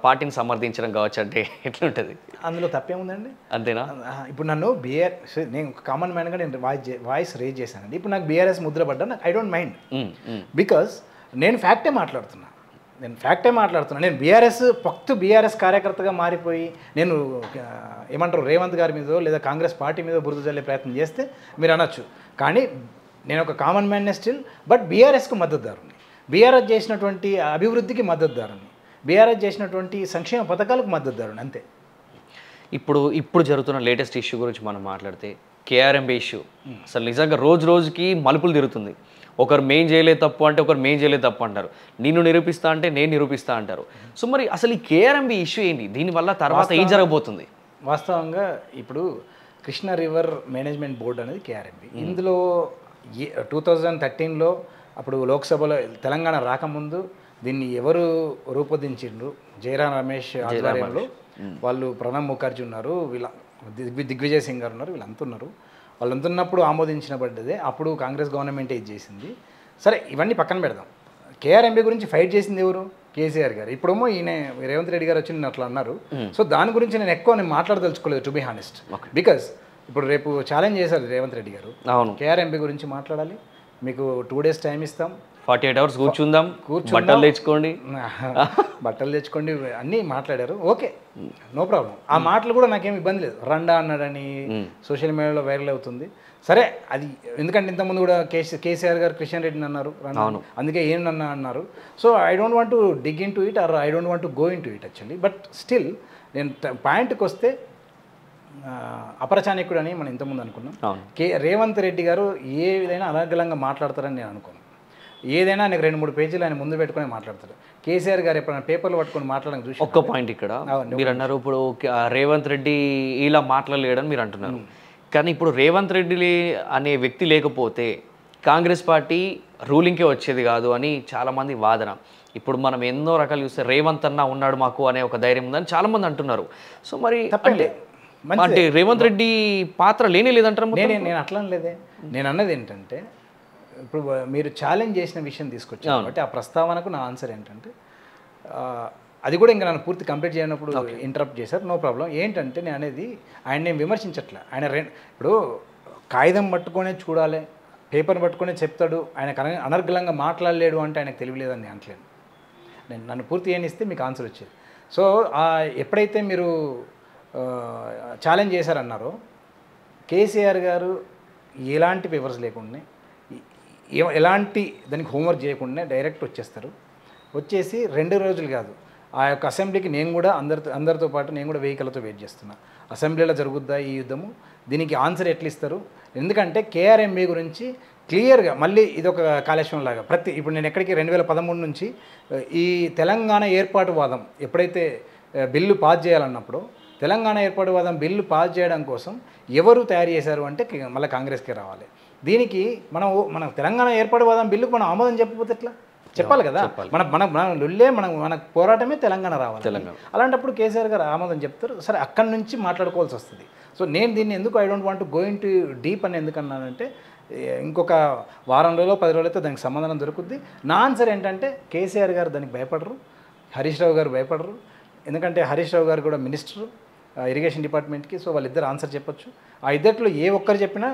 పార్టీని సమర్థించడం కావచ్చు, అంటే ఎట్లుంటుంది? అందులో తప్పేముందండి? అంతేనా? ఇప్పుడు నన్ను నేను కామన్ మ్యాన్గా నేను వాయిస్ రేజ్ చేశానండి. ఇప్పుడు నాకు బీఆర్ఎస్ ముద్ర పడ్డా నాకు ఐ డోంట్ మైండ్, బికాస్ నేను ఫ్యాక్టే మాట్లాడుతున్నా. నేను బీఆర్ఎస్ కార్యకర్తగా మారిపోయి నేను ఏమంటారు రేవంత్ గారి మీదో లేదా కాంగ్రెస్ పార్టీ మీద బురద జల్లే ప్రయత్నం చేస్తే మీరు అనొచ్చు. కానీ నేను ఒక కామన్ మ్యాన్నే స్టిల్, బట్ బీఆర్ఎస్కు మద్దతుదారుని, బీఆర్ఎస్ చేసినటువంటి అభివృద్ధికి మద్దతుదారుని, బీఆర్ఎస్ చేసినటువంటి సంక్షేమ పథకాలకు మద్దతుదారుని, అంతే. ఇప్పుడు జరుగుతున్న లేటెస్ట్ ఇష్యూ గురించి మనం మాట్లాడితే కేఆర్ఎంబీ ఇష్యూ అసలు నిజంగా రోజు రోజుకి మలుపులు తిరుగుతుంది. ఒకరు మేం చేయలేదు తప్పు అంటే ఒకరు మేం చేయలేదు తప్పు అంటారు, నిన్ను నిరూపిస్తా అంటే నేను నిరూపిస్తా అంటారు. సో మరి అసలు ఈ కేఆర్ఎంబీ ఇష్యూ ఏంటి? దీనివల్ల తర్వాత ఏం జరగబోతుంది? వాస్తవంగా ఇప్పుడు కృష్ణా రివర్ మేనేజ్మెంట్ బోర్డు అనేది కేఆర్ఎంబీ. ఇందులో 2013లో అప్పుడు లోక్సభలో తెలంగాణ రాకముందు దీన్ని ఎవరు రూపొందించిండ్రు? జయరాం రమేష్ ఆధ్వర్యంలో వాళ్ళు, ప్రణబ్ ముఖర్జీ ఉన్నారు, దిగ్విజయ్ సింగ్ గారు ఉన్నారు, వీళ్ళంతా ఉన్నారు. వాళ్ళంతా ఉన్నప్పుడు ఆమోదించబడ్డదే. అప్పుడు కాంగ్రెస్ గవర్నమెంటే ఇది చేసింది. సరే, ఇవన్నీ పక్కన పెడదాం. కేఆర్ఎంబీ గురించి ఫైట్ చేసింది ఎవరు? కేసీఆర్ గారు. ఇప్పుడేమో ఈయన రేవంత్ రెడ్డి గారు వచ్చి నేను అట్లా అన్నారు. సో దాని గురించి నేను ఎక్కువ మాట్లాడదలుచుకోలేదు, టు బీ హానెస్ట్. బికాస్ ఇప్పుడు రేపు ఛాలెంజ్ చేశారు రేవంత్ రెడ్డి గారు. అవును, కేఆర్ఎంబీ గురించి మాట్లాడాలి, మీకు 2 days టైం ఇస్తాం, 48 hours కూర్చుందాం, బట్టలు తెచ్చుకోండి అన్నీ మాట్లాడారు. Okay, no problem. ఆ మాటలు కూడా నాకేం ఇబ్బంది లేదు. రండా అన్నాడని సోషల్ మీడియాలో వైరల్ అవుతుంది. సరే, అది ఎందుకంటే ఇంతకుముందు కూడా కేసీఆర్ గారు కిషన్ రెడ్డిని అన్నారు, అందుకే ఏమన్నా అన్నారు. So I don't want to dig into it, or I don't want to go into it actually. But still నేను పాయింట్కి వస్తే అపరచానికుడు అని మనం ఇంతకుముందు అనుకున్నాం. రేవంత్ రెడ్డి గారు ఏ విధంగా అనర్గళంగా మాట్లాడతారని నేను అనుకోను. ఏదైనా ఆయనకు 2-3 పేజీలు ఆయన ముందు పెట్టుకొని మాట్లాడతారు. కేసీఆర్ గారు ఎప్పుడైనా పేపర్లు పట్టుకొని మాట్లాడడం చూసి ఒక్క పాయింట్ ఇక్కడ మీరు అన్నారు, ఇప్పుడు రేవంత్ రెడ్డి ఇలా మాట్లాడలేడని మీరు అంటున్నారు. కానీ ఇప్పుడు రేవంత్ రెడ్డి అనే వ్యక్తి లేకపోతే కాంగ్రెస్ పార్టీ రూలింగ్కే వచ్చేది కాదు అని చాలామంది వాదన. ఇప్పుడు మనం ఎన్నో రకాలు చూస్తే రేవంత్ అన్న ఉన్నాడు మాకు అనే ఒక ధైర్యం ఉందని చాలామంది అంటున్నారు. సో మరి అంటే రేవంత్ రెడ్డి పాత్ర లేనే లేదంటారు. నేను అట్లా లేదే. నేను అన్నది ఏంటంటే, ఇప్పుడు మీరు ఛాలెంజ్ చేసిన విషయం తీసుకొచ్చారు కాబట్టి ఆ ప్రస్తావనకు నా ఆన్సర్ ఏంటంటే, అది కూడా ఇంకా నన్ను పూర్తి కంప్లీట్ చేయనప్పుడు ఇంటరప్ట్ చేశారు, నో ప్రాబ్లం. ఏంటంటే నేను అనేది ఆయన నేను విమర్శించట్లే. ఆయన ఇప్పుడు కాగితం పట్టుకొనే చూడాలి, పేపర్ పట్టుకొనే చెప్తాడు, ఆయన అనర్గళంగా మాట్లాడలేడు అంటే ఆయనకు తెలియలేదని నేను అనట్లేను. నన్ను పూర్తి ఏనిస్తే మీకు ఆన్సర్ వచ్చేది. సో ఎప్పుడైతే మీరు ఛాలెంజ్ చేశారన్నారో, కేసీఆర్ గారు ఎలాంటి పేపర్స్ లేకుండా, ఎలాంటి దానికి హోంవర్క్ చేయకుండా డైరెక్ట్ వచ్చేస్తారు. వచ్చేసి 2 రోజులు కాదు, ఆ యొక్క అసెంబ్లీకి నేను కూడా అందరితో పాటు నేను కూడా వెహికల్తో వెయిట్ చేస్తున్నా. అసెంబ్లీలో జరుగుద్దా ఈ యుద్ధము, దీనికి ఆన్సర్ ఎట్లా ఇస్తారు? ఎందుకంటే కేఆర్ఎంబీ గురించి క్లియర్గా మళ్ళీ ఇదొక కాళేశ్వరం లాగా ఇప్పుడు నేను ఎక్కడికి 2013 నుంచి ఈ తెలంగాణ ఏర్పాటువాదం ఎప్పుడైతే బిల్లు పాస్ చేయాలన్నప్పుడు, తెలంగాణ ఏర్పాటువాదం బిల్లు పాస్ చేయడం కోసం ఎవరు తయారు చేశారు అంటే మళ్ళీ కాంగ్రెస్కే రావాలి. దీనికి మన తెలంగాణ ఏర్పాటువాదం బిల్లుకు మనం ఆమోదం చెప్పకపోతే ఎట్లా? చెప్పాలి కదా. మన పోరాటమే తెలంగాణ రావాలి. అలాంటప్పుడు కేసీఆర్ గారు ఆమోదం చెప్తారు. సరే, అక్కడి నుంచి మాట్లాడుకోవాల్సి వస్తుంది. సో నేను దీన్ని ఎందుకు I don't want to go in to deep అని ఎందుకన్నానంటే, ఇంకొక వారం రోజులు 10 రోజులు అయితే దానికి సమాధానం దొరుకుద్ది. నా ఆన్సర్ ఏంటంటే, కేసీఆర్ గారు దానికి భయపడరు, హరీష్ రావు గారు భయపడరు. ఎందుకంటే హరీష్ రావు గారు కూడా మినిస్టరు ఇరిగేషన్ డిపార్ట్మెంట్కి. సో వాళ్ళిద్దరు ఆన్సర్ చెప్పొచ్చు. ఆ ఇద్దరిలో ఏ ఒక్కరు చెప్పినా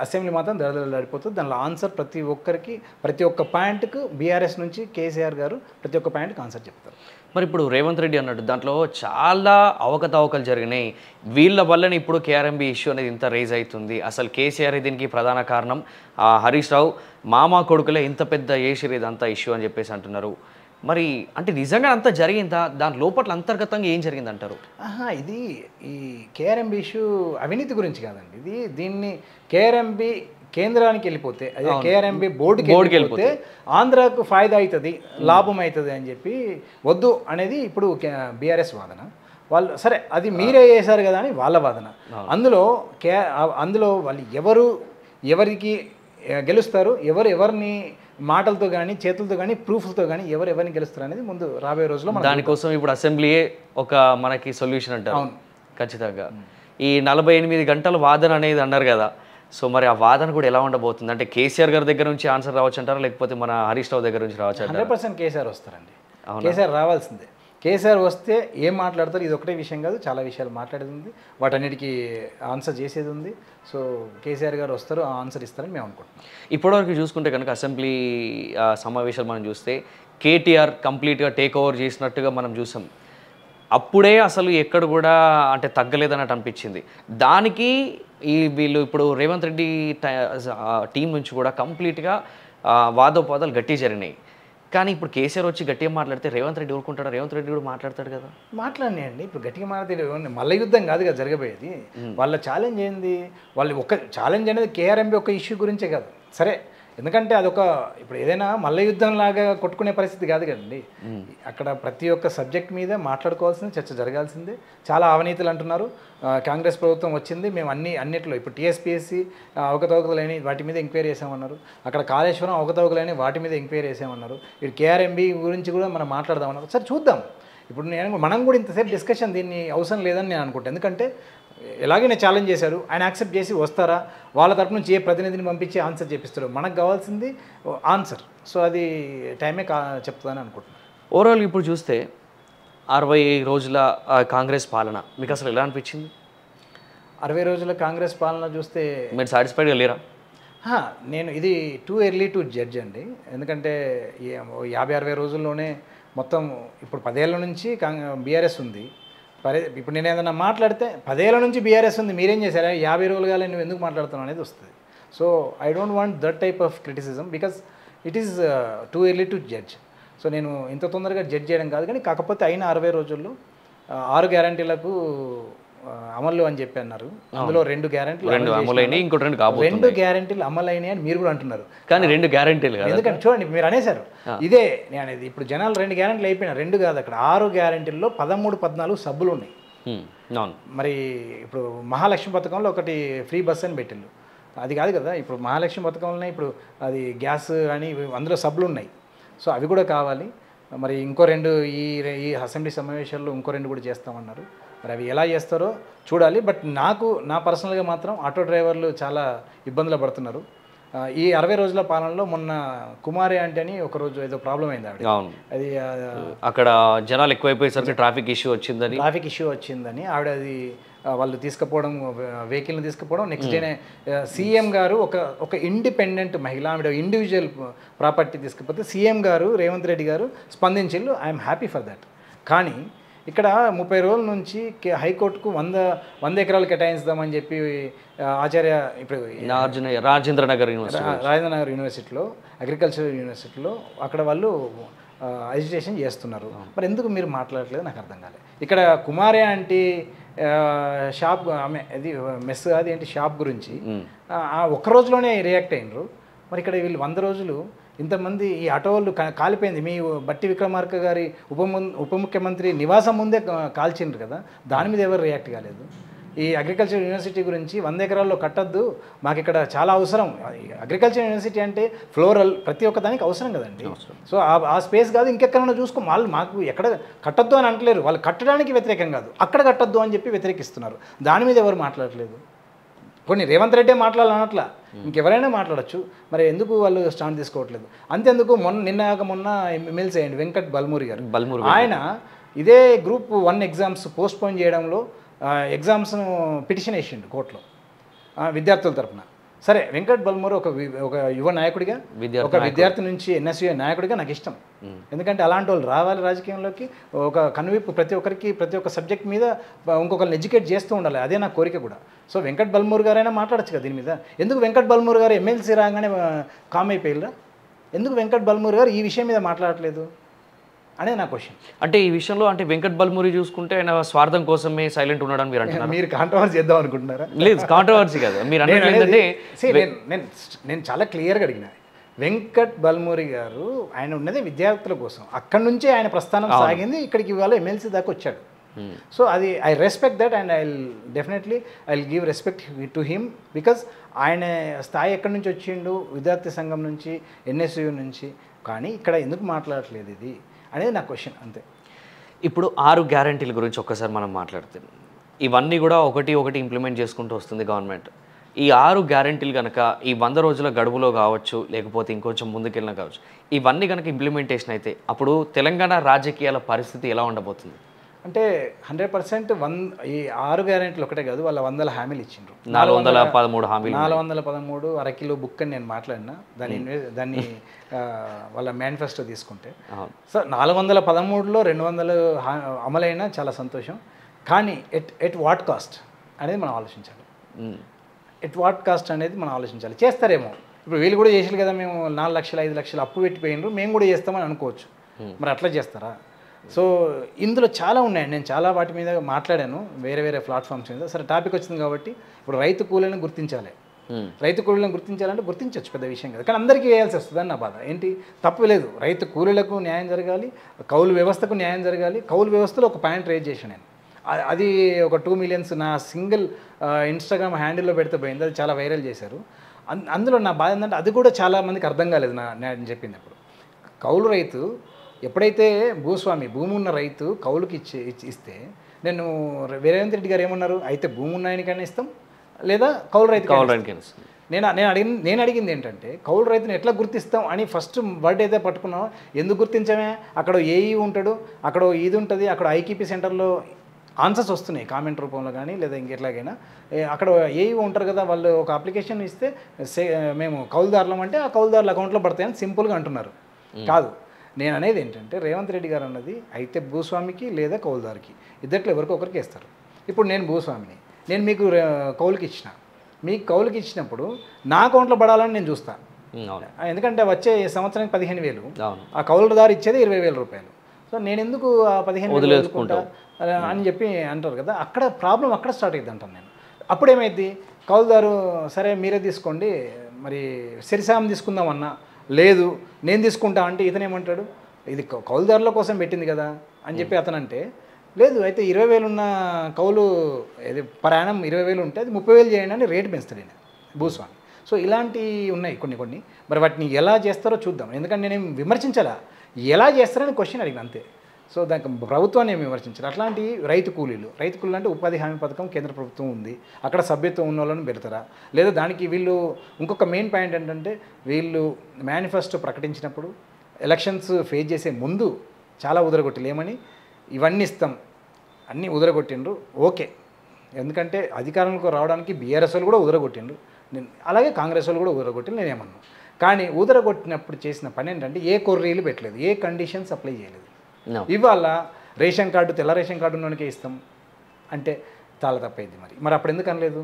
అసెంబ్లీ మాత్రం దడదడలాడిపోతుంది. దానిలో ఆన్సర్ ప్రతి ఒక్కరికి, ప్రతి ఒక్క పాయింట్కు బీఆర్ఎస్ నుంచి కేసీఆర్ గారు ప్రతి ఒక్క పాయింట్కి ఆన్సర్ చెప్తారు. మరి ఇప్పుడు రేవంత్ రెడ్డి అన్నట్టు దాంట్లో చాలా అవకతవకలు జరిగినాయి. వీళ్ళ వల్లనే ఇప్పుడు కేఆర్ఎంబీ ఇష్యూ అనేది ఇంత రేజ్ అవుతుంది. అసలు కేసీఆర్ దీనికి ప్రధాన కారణం, హరీష్ రావు మామా కొడుకులే ఇంత పెద్ద ఏషిర్ ఇదంతా ఇష్యూ అని చెప్పేసి అంటున్నారు. మరి అంటే నిజంగా అంతా జరిగిందా? దాని లోపల అంతర్గతంగా ఏం జరిగింది అంటారు? ఇది ఈ కేఆర్ఎంబీ ఇష్యూ అవినీతి గురించి కాదండి. దీన్ని కేంద్రానికి వెళ్ళిపోతే అదే కేఆర్ఎంబి బోర్డుకి వెళ్ళిపోతే ఆంధ్రాకు ఫాయిదా అవుతుంది, లాభం అవుతుంది అని చెప్పి వద్దు అనేది ఇప్పుడు బీఆర్ఎస్ వాదన. వాళ్ళు సరే అది మీరే చేశారు కదా అని వాళ్ళ వాదన. అందులో వాళ్ళు ఎవరికి గెలుస్తారు, ఎవరిని మాటలతో కానీ చేతులతో కానీ ప్రూఫ్లతో కానీ ఎవరిని గెలుస్తారు అనేది ముందు రాబోయే రోజుల్లో దానికోసం ఇప్పుడు అసెంబ్లీయే ఒక మనకి సొల్యూషన్ అంటారు. ఖచ్చితంగా ఈ 48 గంటల వాదన అనేది అన్నారు కదా, సో మరి ఆ వాదన కూడా ఎలా ఉండబోతుంది? అంటే కేసీఆర్ గారి దగ్గర నుంచి ఆన్సర్ రావచ్చు అంటారా, లేకపోతే మన హరీష్ రావు దగ్గర నుంచి రావచ్చు అంటారా? 100% కేసీఆర్ వస్తారండి. కేసీఆర్ రావాల్సిందే. కేసీఆర్ వస్తే ఏం మాట్లాడతారు, ఇది ఒకటే విషయం కాదు, చాలా విషయాలు మాట్లాడేది ఉంది, వాటన్నిటికీ ఆన్సర్ చేసేది ఉంది. సో కేసీఆర్ గారు వస్తారు, ఆ ఆన్సర్ ఇస్తారని మేము అనుకుంటున్నాం. ఇప్పటివరకు చూసుకుంటే కనుక అసెంబ్లీ సమావేశాలు మనం చూస్తే కేటీఆర్ కంప్లీట్గా టేక్ ఓవర్ చేసినట్టుగా మనం చూసాం. అప్పుడే అసలు ఎక్కడ కూడా అంటే తగ్గలేదన్నట్టు అనిపించింది. దానికి వీళ్ళు ఇప్పుడు రేవంత్ రెడ్డి టీం నుంచి కూడా కంప్లీట్గా వాదోపాదాలు గట్టిగా జరిగినాయి. కానీ ఇప్పుడు కేసీఆర్ వచ్చి గట్టిగా మాట్లాడితే రేవంత్ రెడ్డి ఊరుకుంటాడు? రేవంత్ రెడ్డి కూడా మాట్లాడతాడు కదా. మాట్లాడినాయండి. ఇప్పుడు గట్టిగా మాట్లాడితే మల్ల యుద్ధం కాదు కదా జరగబోయేది. వాళ్ళ ఛాలెంజ్ ఏంది? వాళ్ళు ఒక ఛాలెంజ్ అనేది కేఆర్ఎంబి ఒక ఇష్యూ గురించే కాదు. సరే, ఎందుకంటే అదొక ఇప్పుడు ఏదైనా మల్ల యుద్ధం లాగా కొట్టుకునే పరిస్థితి కాదు కదండి. అక్కడ ప్రతి ఒక్క సబ్జెక్ట్ మీద మాట్లాడుకోవాల్సింది, చర్చ జరగాల్సిందే. చాలా అవినీతులు అంటున్నారు. కాంగ్రెస్ ప్రభుత్వం వచ్చింది, మేము అన్నిట్లో ఇప్పుడు టీఎస్పీఎస్సీ అవకతవకలేని వాటి మీద ఎంక్వైరీ చేసామన్నారు. అక్కడ కాళేశ్వరం అవకతవకలేని వాటి మీద ఎంక్వైరీ చేసామన్నారు. ఇప్పుడు కేఆర్ఎంబి గురించి కూడా మనం మాట్లాడదామన్నారు. సరే చూద్దాం. ఇప్పుడు మనం కూడా ఇంతసేపు డిస్కషన్ దీన్ని అవసరం లేదని నేను అనుకుంటాను. ఎందుకంటే ఎలాగైనా ఛాలెంజ్ చేశారు, ఆయన యాక్సెప్ట్ చేసి వస్తారా, వాళ్ళ తరపు నుంచి ఏ ప్రతినిధిని పంపించి ఆన్సర్ చేపిస్తారు. మనకు కావాల్సింది ఆన్సర్. సో అది టైమే చెప్తుందని అనుకుంటున్నాను. ఓవరాల్ ఇప్పుడు చూస్తే 60 రోజుల కాంగ్రెస్ పాలన మీకు అసలు ఎలా అనిపించింది? 60 రోజుల కాంగ్రెస్ పాలన చూస్తే మీరు సాటిస్ఫైడ్గా లేరా? నేను ఇది టూ ఎర్లీ టు జడ్జ్ అండి. ఎందుకంటే 50-60 రోజుల్లోనే మొత్తం ఇప్పుడు 10 ఏళ్ళ నుంచి బీఆర్ఎస్ ఉంది. ఇప్పుడు నేను ఏదైనా మాట్లాడితే 10 ఏళ్ళ నుంచి బీఆర్ఎస్ ఉంది, మీరేం చేశారా, 50 రోజులు కాలే నువ్వు ఎందుకు మాట్లాడుతున్నావు అనేది వస్తుంది. So I don't want that type of criticism because it is too early to judge. So నేను ఇంత తొందరగా జడ్జ్ చేయడం కాదు, కానీ కాకపోతే అయిన 60 రోజుల్లో 6 గ్యారంటీలకు అమలు అని చెప్పి అన్నారు. అందులో 2 గ్యారంటీలు అమలైనవి, ఇంకోటి 2 కాబోతున్నాయి. 2 గ్యారంటీలు అమలైనవి అని మీరు కూడా అంటున్నారు. కానీ 2 గ్యారంటీలు కాదు. ఎందుకంటే చూడండి, మీరు అనేశారు ఇదే నేను అనేది. ఇప్పుడు జనాలు 2 గ్యారంటీలు అయిపోయినా, 2 కాదు, అక్కడ 6 గ్యారంటీల్లో 13-14 సబ్బులు ఉన్నాయి. మరి ఇప్పుడు మహాలక్ష్మి పథకంలో ఒకటి ఫ్రీ బస్ అని పెట్టిండు, అది కాదు కదా. ఇప్పుడు మహాలక్ష్మి పథకంలోనే ఇప్పుడు అది గ్యాస్ అని అందులో సబ్బులు ఉన్నాయి. సో అవి కూడా కావాలి. మరి ఇంకో 2 ఈ అసెంబ్లీ సమావేశాల్లో ఇంకో 2 కూడా చేస్తామన్నారు. మరి అవి ఎలా చేస్తారో చూడాలి. బట్ నా పర్సనల్గా మాత్రం ఆటో డ్రైవర్లు చాలా ఇబ్బందులు పడుతున్నారు. ఈ 60 రోజుల పాలనలో మొన్న కుమారి అంటే అని ఒకరోజు ఏదో ప్రాబ్లం అయింది ఆవిడ. అది అక్కడ జనాలు ఎక్కువైపోయేసరికి ట్రాఫిక్ ఇష్యూ వచ్చిందని ఆవిడ అది వాళ్ళు తీసుకుపోవడం, వెహికల్ని తీసుకుపోవడం, నెక్స్ట్ డేనే సీఎం గారు ఒక ఇండిపెండెంట్ మహిళ, ఆవిడ ఇండివిజువల్ ప్రాపర్టీ తీసుకుపోతే సీఎం గారు రేవంత్ రెడ్డి గారు స్పందించిళ్ళు. I'm happy for that. కానీ ఇక్కడ 30 రోజుల నుంచి హైకోర్టుకు 100 ఎకరాలు కేటాయిస్తామని చెప్పి ఆచార్య ఇప్పుడు రాజేంద్ర నగర్ యూనివర్సిటీలో అగ్రికల్చర్ యూనివర్సిటీలో అక్కడ వాళ్ళు అజిటేషన్ చేస్తున్నారు. మరి ఎందుకు మీరు మాట్లాడట్లేదు నాకు అర్థం కాలేదు. ఇక్కడ కుమారి ఆంటీ షాప్ ఆమె అది మెస్ అది ఏంటి షాప్ గురించి ఒక్క రోజులోనే రియాక్ట్ అయినరు. మరి ఇక్కడ వీళ్ళు 100 రోజులు ఇంతమంది ఈ ఆటో వాళ్ళు కాలిపోయింది. మీ బట్టి విక్రమార్క గారి ఉప ముఖ్యమంత్రి నివాసం ముందే కాల్చిండ్రు కదా, దాని మీద ఎవరు రియాక్ట్ కాలేదు. ఈ అగ్రికల్చర్ యూనివర్సిటీ గురించి 100 ఎకరాల్లో కట్టద్దు, మాకు ఇక్కడ చాలా అవసరం. అగ్రికల్చర్ యూనివర్సిటీ అంటే ఫ్లోరల్ ప్రతి ఒక్క దానికి అవసరం కదండి. సో ఆ స్పేస్ కాదు ఇంకెక్కడైనా చూసుకో. వాళ్ళు మాకు ఎక్కడ కట్టద్దు అని అంటలేరు, వాళ్ళు కట్టడానికి వ్యతిరేకం కాదు, అక్కడ కట్టద్దు అని చెప్పి వ్యతిరేకిస్తున్నారు. దాని మీద ఎవరు మాట్లాడలేదు. కొన్ని రేవంత్ రెడ్డి మాట్లాడాలనట్లా, ఇంకెవరైనా మాట్లాడచ్చు. మరి ఎందుకు వాళ్ళు స్టాండ్ తీసుకోవట్లేదు? అంతేందుకు మొన్న ఎమ్మెల్సీ అయ్యండి వెంకట్ బల్మూరి గారు. ఆయన ఇదే గ్రూప్ 1 ఎగ్జామ్స్ పోస్ట్పోన్ చేయడంలో ఎగ్జామ్స్ను పిటిషన్ వేసిండు కోర్టులో విద్యార్థుల తరఫున. సరే, వెంకట్ బల్మూరి ఒక యువ నాయకుడిగా, ఒక విద్యార్థి నుంచి ఎన్ఎస్యూ నాయకుడిగా నాకు ఇష్టం. ఎందుకంటే అలాంటి వాళ్ళు రావాలి రాజకీయంలోకి. ఒక కనువిప్పు ప్రతి ఒక్కరికి ప్రతి ఒక్క సబ్జెక్ట్ మీద ఇంకొకరిని ఎడ్యుకేట్ చేస్తూ ఉండాలి, అదే నా కోరిక కూడా. సో వెంకట్ బల్మూరి గారైనా మాట్లాడచ్చు కదా దీని మీద. ఎందుకు వెంకట్ బల్మూరి గారు ఎమ్మెల్సీ రాగానే కామ్ అయిపోయిరా? ఎందుకు వెంకట్ బల్మూరి గారు ఈ విషయం మీద మాట్లాడట్లేదు? అనేది నా క్వశ్చన్. అంటే ఈ విషయంలో అంటే వెంకట్ బల్మూరి చూసుకుంటే ఆయన స్వార్థం కోసమే సైలెంట్ ఉన్నాడని మీరు అంటున్నారు. మీరు కాంట్రవర్సీ చేద్దాం అనుకుంటున్నారా? లేదు, కాంట్రవర్సీ కాదు. మీరు అన్నది ఏంటంటే నేను చాలా క్లియర్గా అడిగిన, వెంకట్ బల్మూరి గారు ఆయన ఉన్నదే విద్యార్థుల కోసం, అక్కడి నుంచే ఆయన ప్రస్థానం సాగింది, ఇక్కడికి ఇవాళ ఎమ్మెల్సీ దాకా వచ్చాడు. సో అది I respect that and I will give respect to him, because ఆయన స్థాయి ఎక్కడి నుంచి వచ్చిండు, విద్యార్థి సంఘం నుంచి, ఎన్ఎస్యు నుంచి. కానీ ఇక్కడ ఎందుకు మాట్లాడట్లేదు ఇది అనేది నా క్వశ్చన్, అంతే. ఇప్పుడు 6 గ్యారంటీల గురించి ఒక్కసారి మనం మాట్లాడితే, ఇవన్నీ కూడా ఒకటి ఇంప్లిమెంట్ చేసుకుంటూ వస్తుంది గవర్నమెంట్. ఈ 6 గ్యారంటీలు కనుక ఈ 100 రోజుల గడువులో కావచ్చు, లేకపోతే ఇంకొంచెం ముందుకెళ్ళినా కావచ్చు, ఇవన్నీ కనుక ఇంప్లిమెంటేషన్ అయితే అప్పుడు తెలంగాణ రాజకీయాల పరిస్థితి ఎలా ఉండబోతుంది? అంటే 100% ఈ 6 గ్యారెంటీలు ఒకటే కాదు, వాళ్ళ 100 హామీలు ఇచ్చిండ్రు. 413 హామీలు, 413 అరకిలో బుక్ అని నేను మాట్లాడినా, దాన్ని వాళ్ళ మేనిఫెస్టో తీసుకుంటే. సో 413లో 200 అమలైనా చాలా సంతోషం. కానీ ఎట్ వాట్ కాస్ట్ అనేది మనం ఆలోచించాలి. ఎట్ వాట్ కాస్ట్ అనేది మనం ఆలోచించాలి. చేస్తారేమో, ఇప్పుడు వీళ్ళు కూడా చేసారు కదా, మేము 4 లక్షలు 5 లక్షలు అప్పు పెట్టిపోయినారు, మేము కూడా చేస్తామని అనుకోవచ్చు. మరి అట్లా చేస్తారా? సో ఇందులో చాలా ఉన్నాయి, నేను చాలా వాటి మీద మాట్లాడాను వేరే ప్లాట్ఫామ్స్ మీద. సరే, టాపిక్ వచ్చింది కాబట్టి ఇప్పుడు రైతు కూలీలను గుర్తించాలి. రైతు కూలీలను గుర్తించాలంటే గుర్తించవచ్చు, పెద్ద విషయం కదా. కానీ అందరికీ వేయాల్సి వస్తుంది అని నా బాధ. ఏంటి, తప్పు లేదు, రైతు కూలీలకు న్యాయం జరగాలి, కౌలు వ్యవస్థకు న్యాయం జరగాలి. కౌలు వ్యవస్థలో ఒక పాయింట్ రేజ్ చేశాను నేను, అది ఒక 2 మిలియన్స్ నా సింగిల్ ఇన్స్టాగ్రామ్ హ్యాండిల్లో పెడితే పోయింది, అది చాలా వైరల్ చేశారు. అందులో నా బాధ ఏంటంటే అది కూడా చాలామందికి అర్థం కాలేదు నేను చెప్పింది. అప్పుడు కౌలు రైతు ఎప్పుడైతే భూమి ఉన్న రైతు కౌలుకి ఇస్తే, నేను రేవంత్ రెడ్డి గారు ఏమన్నారు, అయితే భూమి ఉన్న ఆయనకైనా ఇస్తాం, లేదా కౌలు రైతు. నేను అడిగింది ఏంటంటే, కౌలు రైతుని ఎట్లా గుర్తిస్తాం అని ఫస్ట్ వర్డ్ అయితే పట్టుకున్నాం. ఎందుకు గుర్తించమే, అక్కడ ఏఈ ఉంటాడు, అక్కడ ఇది ఉంటుంది, అక్కడ ఐకేపీ సెంటర్లో ఆన్సర్స్ వస్తున్నాయి కామెంట్ రూపంలో కానీ లేదా ఇంకెట్లాగైనా. అక్కడ ఏఈ ఉంటారు కదా, వాళ్ళు ఒక అప్లికేషన్ ఇస్తే మేము కౌలుదారులం అంటే ఆ కౌలుదారుల అకౌంట్లో పడతాయని సింపుల్గా అంటున్నారు. కాదు, నేను అనేది ఏంటంటే, రేవంత్ రెడ్డి గారు అన్నది అయితే భూస్వామికి లేదా కౌలుదారికి ఇద్దట్లో ఎవరికి ఒకరికి ఇస్తారు. ఇప్పుడు నేను భూస్వామిని, నేను మీకు కౌలుకి ఇచ్చిన, మీకు కౌలుకి ఇచ్చినప్పుడు నా అకౌంట్లో పడాలని నేను చూస్తాను. ఎందుకంటే వచ్చే సంవత్సరానికి 15,000, ఆ కౌలుదారు ఇచ్చేది 20,000 రూపాయలు. సో నేను ఎందుకు ఆ 15,000 వదులుకుంటా అని చెప్పి అంటారు కదా, అక్కడ ప్రాబ్లం అక్కడ స్టార్ట్ అవుతుంది అంటాను నేను. అప్పుడేమైంది, కౌలుదారు సరే మీరే తీసుకోండి, మరి సిరిసాం తీసుకుందామన్నా, లేదు నేను తీసుకుంటా అంటే ఇతనేమంటాడు, ఇది కౌలుదారుల కోసం పెట్టింది కదా అని చెప్పి అతను అంటే, లేదు అయితే 20,000 ఉన్న కౌలు ఇది ప్రయాణం 20,000 ఉంటే అది 30,000 చేయండి అని రేటు పెంచుతాడు ఆయన భూస్వామి. సో ఇలాంటివి ఉన్నాయి కొన్ని. మరి వాటిని ఎలా చేస్తారో చూద్దాం. ఎందుకంటే నేనేం విమర్శించాలా, ఎలా చేస్తారని క్వశ్చన్ అడిగిన అంతే. సో దానికి ప్రభుత్వాన్ని ఏమి విమర్శించారు. అట్లాంటి రైతు కూలీలు అంటే ఉపాధి హామీ పథకం కేంద్ర ప్రభుత్వం ఉంది, అక్కడ సభ్యత్వం ఉన్న వాళ్ళని పెడతారా, లేదా దానికి వీళ్ళు ఇంకొక మెయిన్ పాయింట్ ఏంటంటే, వీళ్ళు మేనిఫెస్టో ప్రకటించినప్పుడు ఎలక్షన్స్ ఫేస్ చేసే ముందు చాలా ఉదరగొట్టిలు ఏమని, ఇవన్నీ ఇస్తాం అన్నీ ఉదరగొట్టిండ్రు. ఓకే, ఎందుకంటే అధికారంలోకి రావడానికి బీఆర్ఎస్ వాళ్ళు కూడా ఉదరగొట్టిండ్రు, అలాగే కాంగ్రెస్ వాళ్ళు కూడా ఉదరగొట్టిండ్రు, నేనేమన్నా. కానీ ఉదరగొట్టినప్పుడు చేసిన పని ఏంటంటే, ఏ కొర్రీలు పెట్టలేదు, ఏ కండిషన్స్ అప్లై చేయలేదు. ఇవాళ రేషన్ కార్డు, తెల్ల రేషన్ కార్డు ఉన్నోనికే ఇస్తాం అంటే చాలా తప్పైంది. మరి అప్పుడు ఎందుకు అనలేదు?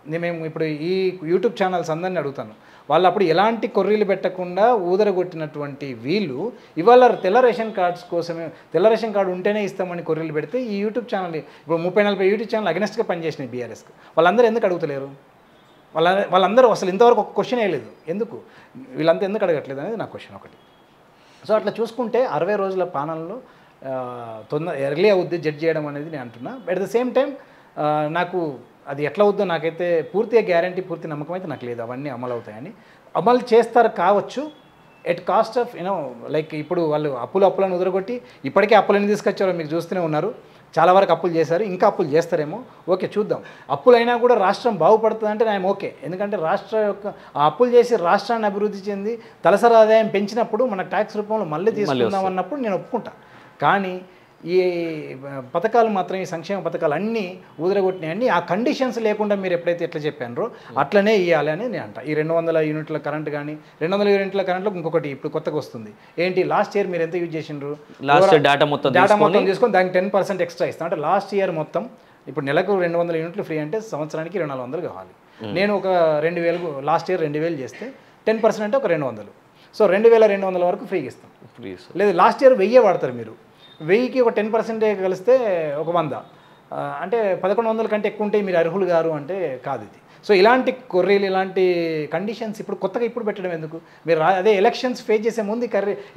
మేము ఇప్పుడు ఈ యూట్యూబ్ ఛానల్స్ అందరినీ అడుగుతాను, వాళ్ళు అప్పుడు ఎలాంటి కొర్రీలు పెట్టకుండా ఊదరగొట్టినటువంటి వీళ్ళు ఇవాళ తెల్ల రేషన్ కార్డ్స్ కోసమే, తెల్ల రేషన్ కార్డు ఉంటేనే ఇస్తామని కొర్రీలు పెడితే, ఈ యూట్యూబ్ ఛానల్ ఇప్పుడు 30-40 యూట్యూబ్ ఛానల్ అగెనెస్ట్గా పనిచేసినాయి బీఆర్ఎస్కి. వాళ్ళందరూ ఎందుకు అడుగుతలేరు? వాళ్ళందరూ అసలు ఇంతవరకు ఒక క్వశ్చన్ వేయలేదు, ఎందుకు వీళ్ళంతా ఎందుకు అడగట్లేదు అనేది నా క్వశ్చన్ ఒకటి. సో అట్లా చూసుకుంటే 60 రోజుల పాలనలో ఎర్లీ అవుద్ది జడ్జ్ చేయడం అనేది నేను అంటున్నా. అట్ ద సేమ్ టైం నాకు అది ఎట్లా అవుద్దో నాకైతే పూర్తిగా గ్యారంటీ, పూర్తి నమ్మకం అయితే నాకు లేదు అవన్నీ అమలు అవుతాయని. అమలు చేస్తారు కావచ్చు, ఎట్ కాస్ట్ ఆఫ్ లైక్ ఇప్పుడు వాళ్ళు అప్పులను ఉదరగొట్టి ఇప్పటికే అప్పులని తీసుకొచ్చారో మీకు చూస్తూనే ఉన్నారు. చాలా వరకు అప్పులు చేశారు, ఇంకా అప్పులు చేస్తారేమో, ఓకే చూద్దాం. అప్పులైనా కూడా రాష్ట్రం బాగుపడుతుంది అంటే నేను ఓకే. ఎందుకంటే రాష్ట్ర యొక్క ఆ అప్పులు చేసి రాష్ట్రాన్ని అభివృద్ధి చెంది తలసరి ఆదాయం పెంచినప్పుడు మన ట్యాక్స్ రూపంలో మళ్ళీ తీసుకుందాం అన్నప్పుడు నేను ఒప్పుకుంటా. కానీ ఈ పథకాలు మాత్రం, ఈ సంక్షేమ పథకాలు అన్నీ ఊదరగొట్టినాయన్నీ ఆ కండిషన్స్ లేకుండా మీరు ఎప్పుడైతే ఎట్లా చెప్పారో అట్లనే ఇవ్వాలి అని నేను అంట. ఈ 200 యూనిట్ల కరెంట్ కానీ, 200 యూనిట్ల కరెంట్లో ఇంకొకటి ఇప్పుడు కొత్తగా వస్తుంది ఏంటి, లాస్ట్ ఇయర్ మీరు ఎంత యూజ్ చేసిండ్రు, డేటా మొత్తం తీసుకొని దానికి 10% ఎక్స్ట్రా ఇస్తాం. అంటే లాస్ట్ ఇయర్ మొత్తం ఇప్పుడు నెలకు 200 యూనిట్లు ఫ్రీ అంటే సంవత్సరానికి 200 కావాలి. నేను ఒక 2,000 లాస్ట్ ఇయర్ 2,000 చేస్తే 10% అంటే ఒక 200. సో 2200 వరకు ఫ్రీగా ఇస్తాం. ప్లీజ్. లేదు లాస్ట్ ఇయర్ 1000 వాడతారు మీరు, 1000కి ఒక 10% కలిస్తే ఒక 100, అంటే 1100 కంటే ఎక్కువ ఉంటే మీరు అర్హులు గారు అంటే కాదు ఇది. సో ఇలాంటి కొర్రీలు, ఇలాంటి కండిషన్స్ ఇప్పుడు కొత్తగా ఇప్పుడు పెట్టడం ఎందుకు? మీరు అదే ఎలక్షన్స్ ఫేస్ చేసే ముందు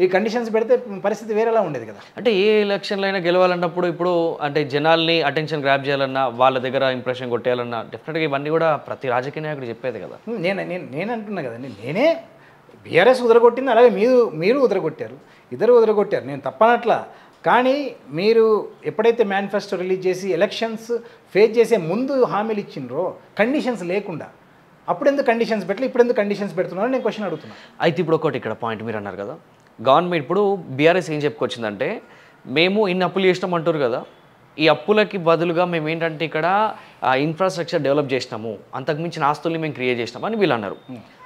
ఈ కండిషన్స్ పెడితే పరిస్థితి వేరేలా ఉండేది కదా. అంటే ఏ ఎలక్షన్లో అయినా గెలవాలన్నప్పుడు ఇప్పుడు అంటే జనాల్ని అటెన్షన్ గ్రాప్ చేయాలన్నా, వాళ్ళ దగ్గర ఇంప్రెషన్ కొట్టేయాలన్నా డెఫినెట్గా ఇవన్నీ కూడా ప్రతి రాజకీయ నాయకుడు చెప్పేది కదా. నేను అంటున్నా కదండి, నేనే బీఆర్ఎస్ ఉదరగొట్టింది, అలాగే మీరు ఉదరగొట్టారు, ఇద్దరు ఉదరగొట్టారు, నేను తప్పనట్లా. కానీ మీరు ఎప్పుడైతే మేనిఫెస్టో రిలీజ్ చేసి ఎలక్షన్స్ ఫేస్ చేసే ముందు హామీలు ఇచ్చిండ్రో కండిషన్స్ లేకుండా, అప్పుడెందుకు కండిషన్స్ పెట్టలే, ఇప్పుడెందుకు కండిషన్స్ పెడుతున్నారో నేను క్వశ్చన్ అడుగుతున్నాను. అయితే ఇప్పుడు ఒకటి ఇక్కడ పాయింట్ మీరు అన్నారు కదా, గవర్నమెంట్ ఇప్పుడు బీఆర్ఎస్ ఏం చెప్పుకొచ్చిందంటే మేము ఇన్ని అప్పులు చేసినాం అంటారు కదా, ఈ అప్పులకి బదులుగా మేము ఏంటంటే ఇక్కడ ఇన్ఫ్రాస్ట్రక్చర్ డెవలప్ చేసినాము, అంతకుమించిన ఆస్తుల్ని మేము క్రియేట్ చేసినాము అని వీళ్ళు అన్నారు.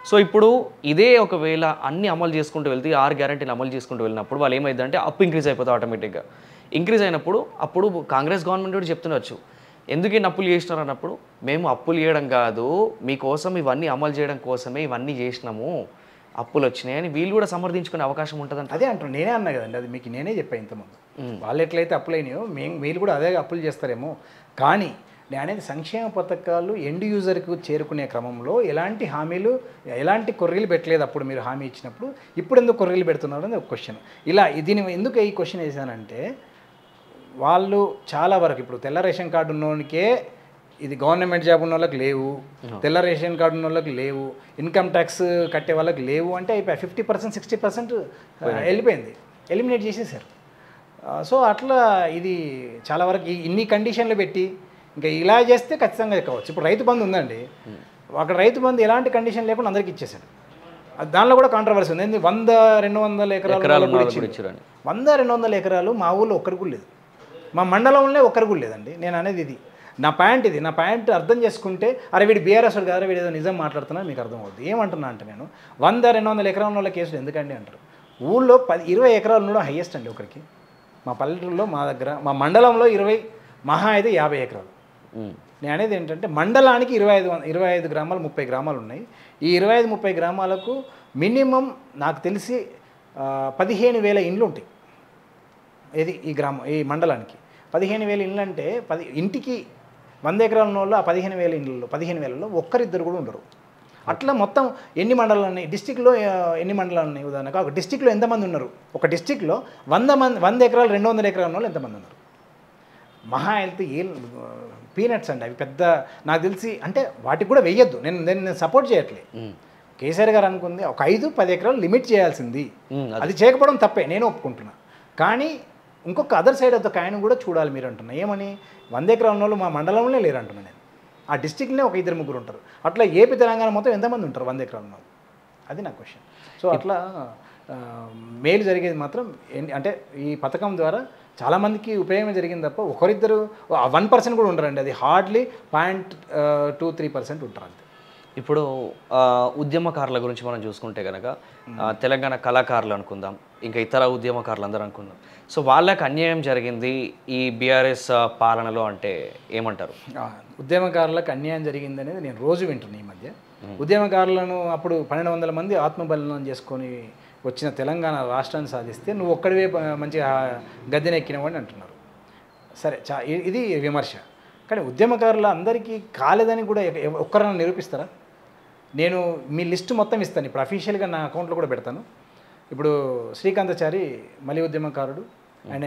సో ఇప్పుడు ఇదే ఒకవేళ అన్ని అమలు చేసుకుంటూ వెళ్తే 6 గ్యారెంటీలు అమలు చేసుకుంటూ వెళ్ళినప్పుడు వాళ్ళు ఏమైందంటే అప్పు ఇంక్రీజ్ అయిపోతుంది ఆటోమేటిక్గా. ఇంక్రీజ్ అయినప్పుడు అప్పుడు కాంగ్రెస్ గవర్నమెంట్ కూడా చెప్తుండొచ్చు, ఎందుకు ఇన్ని అప్పులు చేసినారు అన్నప్పుడు, మేము అప్పులు చేయడం కాదు, మీకోసం ఇవన్నీ అమలు చేయడం కోసమే ఇవన్నీ చేసినాము, అప్పులు వచ్చినాయి అని వీళ్ళు కూడా సమర్థించుకునే అవకాశం ఉంటుందంట. అదే అంటున్నాను, నేనే అన్నా కదండి, అది మీకు నేనే చెప్పాను ఇంతకుముందు. వాళ్ళు ఎట్లయితే అప్పులైనాయో వీళ్ళు కూడా అదే అప్పులు చేస్తారేమో. కానీ నేను అనేది సంక్షేమ పథకాలు ఎండ్ యూజర్కు చేరుకునే క్రమంలో ఎలాంటి హామీలు, ఎలాంటి కొర్రీలు పెట్టలేదు అప్పుడు మీరు హామీ ఇచ్చినప్పుడు. ఇప్పుడు ఎందుకు కొర్రీలు పెడుతున్నారు అనేది ఒక క్వశ్చన్. దీని ఎందుకు ఈ క్వశ్చన్ వేసానంటే, వాళ్ళు చాలా వరకు ఇప్పుడు తెల్ల రేషన్ కార్డు ఉన్నోనికే ఇది గవర్నమెంట్ జాబ్ ఉన్న వాళ్ళకి లేవు, తెల్ల రేషన్ కార్డు ఉన్న వాళ్ళకి లేవు, ఇన్కమ్ ట్యాక్స్ కట్టే వాళ్ళకి లేవు అంటే అయిపోయి 50% 60% వెళ్ళిపోయింది, ఎలిమినేట్ చేసేసారు. సో అట్లా ఇది చాలా వరకు ఇన్ని కండిషన్లు పెట్టి ఇంకా ఇలా చేస్తే ఖచ్చితంగా కావచ్చు. ఇప్పుడు రైతు బంధు ఉందండి, అక్కడ రైతు బంధు ఎలాంటి కండిషన్ లేకుండా అందరికీ ఇచ్చేసాడు. దానిలో కూడా కాంట్రవర్సీ ఉంది. 100-200 ఎకరాలు 100-200 ఎకరాలు మా ఊళ్ళో ఒక్కరికి లేదు, మా మండలంలో ఒక్కరికి లేదండి. నేను అనేది ఇది నా పాయింట్ అర్థం చేసుకుంటే, అరే వీడు బీఆర్ఎస్ వాడు కదా, వీడు ఏదో నిజం మాట్లాడుతున్నా మీకు అర్థం అవుతుంది. ఏమంటున్నా అంటే నేను 100-200 ఎకరాల వాళ్ళ కేసులు ఎందుకండి అంటారు. ఊళ్ళో 20 ఎకరాలు ఉండడం హైయెస్ట్ అండి ఒకరికి. మా పల్లెటూరులో మా దగ్గర మా మండలంలో 20, మహా అయితే 50 ఎకరాలు. నేను అనేది ఏంటంటే మండలానికి 25 గ్రామాలు 30 గ్రామాలు ఉన్నాయి. ఈ 25-30 గ్రామాలకు మినిమం నాకు తెలిసి 15,000 ఇండ్లు ఉంటాయి. ఈ మండలానికి 15,000 ఇండ్లు అంటే ఇంటికి 100 ఎకరాల ఉన్న వాళ్ళు ఆ 15,000 ఇండ్లలో 15,000లో ఒక్కరిద్దరు కూడా ఉండరు. అట్లా మొత్తం ఎన్ని మండలాలు ఉన్నాయి డిస్టిక్లో, ఎన్ని మండలాలు ఉన్నాయి ఉదాహరణకు ఒక డిస్టిక్లో ఎంతమంది ఉన్నారు, ఒక డిస్టిక్లో 100 ఎకరాలు 200 ఎకరాల వాళ్ళు ఎంతమంది ఉన్నారు. మహా అయితే పీనట్స్ అండి అవి. పెద్ద నాకు తెలిసి అంటే వాటికి కూడా వెయ్యొద్దు, నేను సపోర్ట్ చేయట్లే. కేసీఆర్ గారు అనుకుంది ఒక 5-10 ఎకరాలు లిమిట్ చేయాల్సింది, అది చేయకపోవడం తప్పే, నేను ఒప్పుకుంటున్నా. కానీ ఇంకొక other side of the coin కూడా చూడాలి మీరు అంటున్నా. ఏమని 100 ఎకరాల ఉన్న వాళ్ళు మా మండలంలో లేరు అంటున్నా నేను. ఆ డిస్టిక్నే ఒక 2-3 ఉంటారు. అట్లా ఏపీ తెలంగాణ మొత్తం ఎంతమంది ఉంటారు 100 ఎకరాల ఉన్న వాళ్ళు? అది నా క్వశ్చన్. సో అట్లా మేలు జరిగేది మాత్రం అంటే ఈ పథకం ద్వారా చాలామందికి ఉపయోగం జరిగింది తప్ప ఒకరిద్దరు 1% కూడా ఉండరండి. అది హార్డ్లీ 0.23% ఉంటారు అంతే. ఇప్పుడు ఉద్యమకారుల గురించి మనం చూసుకుంటే కనుక తెలంగాణ కళాకారులు అనుకుందాం, ఇంకా ఇతర ఉద్యమకారులు అందరూ అనుకుందాం. సో వాళ్ళకి అన్యాయం జరిగింది ఈ బీఆర్ఎస్ పాలనలో అంటే ఏమంటారు? ఉద్యమకారులకు అన్యాయం జరిగింది అనేది నేను రోజు వింటున్నాను ఈ మధ్య. ఉద్యమకారులను అప్పుడు 1,200 మంది ఆత్మబలిదానం చేసుకొని వచ్చిన తెలంగాణ రాష్ట్రాన్ని సాధిస్తే నువ్వు ఒక్కడివే మంచిగా గద్దెనెక్కినవాడిని అంటున్నారు. సరే, ఇది విమర్శ. కానీ ఉద్యమకారులు అందరికీ కాలేదని కూడా ఒక్కరన్నా నిరూపిస్తారా? నేను మీ లిస్టు మొత్తం ఇస్తాను, ఇప్పుడు అఫీషియల్గా నా అకౌంట్లో కూడా పెడతాను. ఇప్పుడు శ్రీకాంతాచారి మలి ఉద్యమకారుడు, ఆయన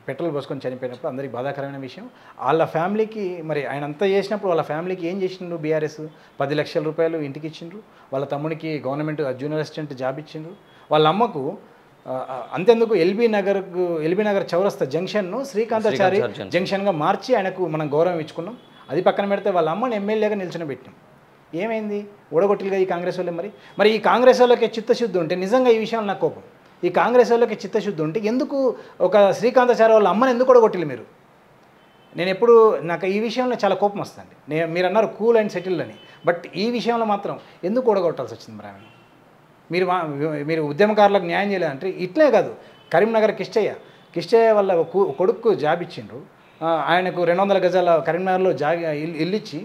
పెట్రోల్ పోసుకొని చనిపోయినప్పుడు అందరికీ బాధాకరమైన విషయం. వాళ్ళ ఫ్యామిలీకి మరి ఆయన అంతా చేసినప్పుడు వాళ్ళ ఫ్యామిలీకి ఏం చేసిండ్రు బీఆర్ఎస్? 10 లక్షల రూపాయలు ఇంటికి ఇచ్చిండ్రు. వాళ్ళ తమ్ముడికి గవర్నమెంట్ జూనియర్ అసిస్టెంట్ జాబ్ ఇచ్చిండ్రు. వాళ్ళ అమ్మకు అంతెందుకు ఎల్బీ నగర్ చౌరస్తా జంక్షన్ను శ్రీకాంతాచారి జంక్షన్గా మార్చి ఆయనకు మనం గౌరవం ఇచ్చుకున్నాం. అది పక్కన పెడితే వాళ్ళ అమ్మని ఎమ్మెల్యేగా నిల్చొని పెట్టినాం. ఏమైంది? ఓడగొట్టిలుగా ఈ కాంగ్రెస్ వాళ్ళే. మరి ఈ కాంగ్రెస్ వాళ్ళకి చిత్తశుద్ధి ఉంటే, నిజంగా ఈ విషయంలో నాకు కోపం, ఈ కాంగ్రెస్ వాళ్ళకి చిత్తశుద్ధి ఉంటే ఎందుకు ఒక శ్రీకాంతాచారి వాళ్ళ అమ్మని ఎందుకు ఓడగొట్టిలు మీరు? నాకు ఈ విషయంలో చాలా కోపం వస్తుంది. మీరు అన్నారు కూల్ అండ్ సెటిల్డ్ అని, బట్ ఈ విషయంలో మాత్రం ఎందుకు ఓడగొట్టాల్సి వచ్చింది మరి ఆమెను? మీరు ఉద్యమకారులకు న్యాయం చేయలేదంటే ఇట్లే కాదు. కరీంనగర్ కిష్టయ్య వాళ్ళ కొడుకు జాబ్ ఇచ్చిండ్రు. ఆయనకు 200 గజాల కరీంనగర్లో ఇల్లు ఇచ్చి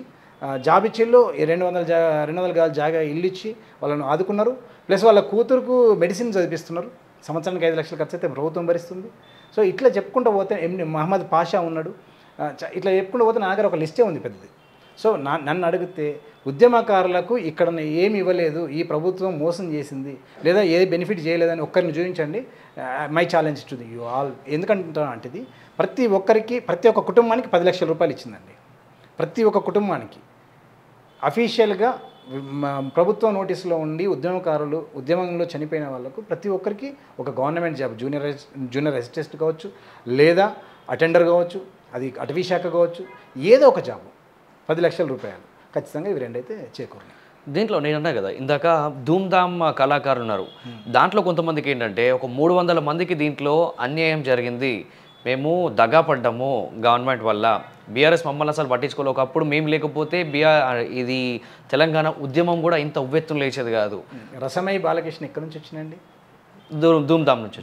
జాబ్ ఇచ్చిళ్ళు. 200 గజాల జాగా ఇల్లు ఇచ్చి వాళ్ళను ఆదుకున్నారు. ప్లస్ వాళ్ళ కూతురుకు మెడిసిన్ చదివిస్తున్నారు, సంవత్సరానికి 5 లక్షలు ఖర్చు అయితే ప్రభుత్వం భరిస్తుంది. సో ఇట్లా చెప్పుకుంటూ పోతే మహమ్మద్ పాషా ఉన్నాడు, ఇట్లా చెప్పుకుంటూ పోతే నా దగ్గర ఒక లిస్టే ఉంది పెద్దది. సో నన్ను అడిగితే ఉద్యమకారులకు ఇక్కడ ఏమి ఇవ్వలేదు, ఈ ప్రభుత్వం మోసం చేసింది లేదా ఏ బెనిఫిట్ చేయలేదని ఒక్కరిని చూపించండి. My challenge to you all. ఎందుకంటున్నా అంటే ఇది ప్రతి ఒక్కరికి, ప్రతి ఒక్క కుటుంబానికి 10 లక్షల రూపాయలు ఇచ్చిందండి. ప్రతి ఒక్క కుటుంబానికి అఫీషియల్గా ప్రభుత్వ నోటీసులో ఉండి ఉద్యమకారులు ఉద్యమంలో చనిపోయిన వాళ్ళకు ప్రతి ఒక్కరికి ఒక గవర్నమెంట్ జాబ్, జూనియర్ అసిస్టెంట్ కావచ్చు, లేదా అటెండర్ కావచ్చు, అది అటవీ శాఖ కావచ్చు, ఏదో ఒక జాబ్ 10 లక్షల రూపాయలు ఖచ్చితంగా ఇవి రెండైతే చేకూరినాయి. దీంట్లో నేను అన్నా కదా ఇందాక ధూమ్ధామ్ కళాకారులు ఉన్నారు, దాంట్లో కొంతమందికి ఏంటంటే ఒక 300 మందికి దీంట్లో అన్యాయం జరిగింది, మేము దగా పడ్డాము గవర్నమెంట్ వల్ల, బీఆర్ఎస్ మమ్మల్ని అసలు పట్టించుకోలేదు, ఒకప్పుడు మేము లేకపోతే ఇది తెలంగాణ ఉద్యమం కూడా ఇంత ఉవ్వెత్తున లేచేది కాదు. రసమయ్య బాలకృష్ణ ఎక్కడి నుంచి వచ్చినండి? ధూమ్ధామ్ నుంచి.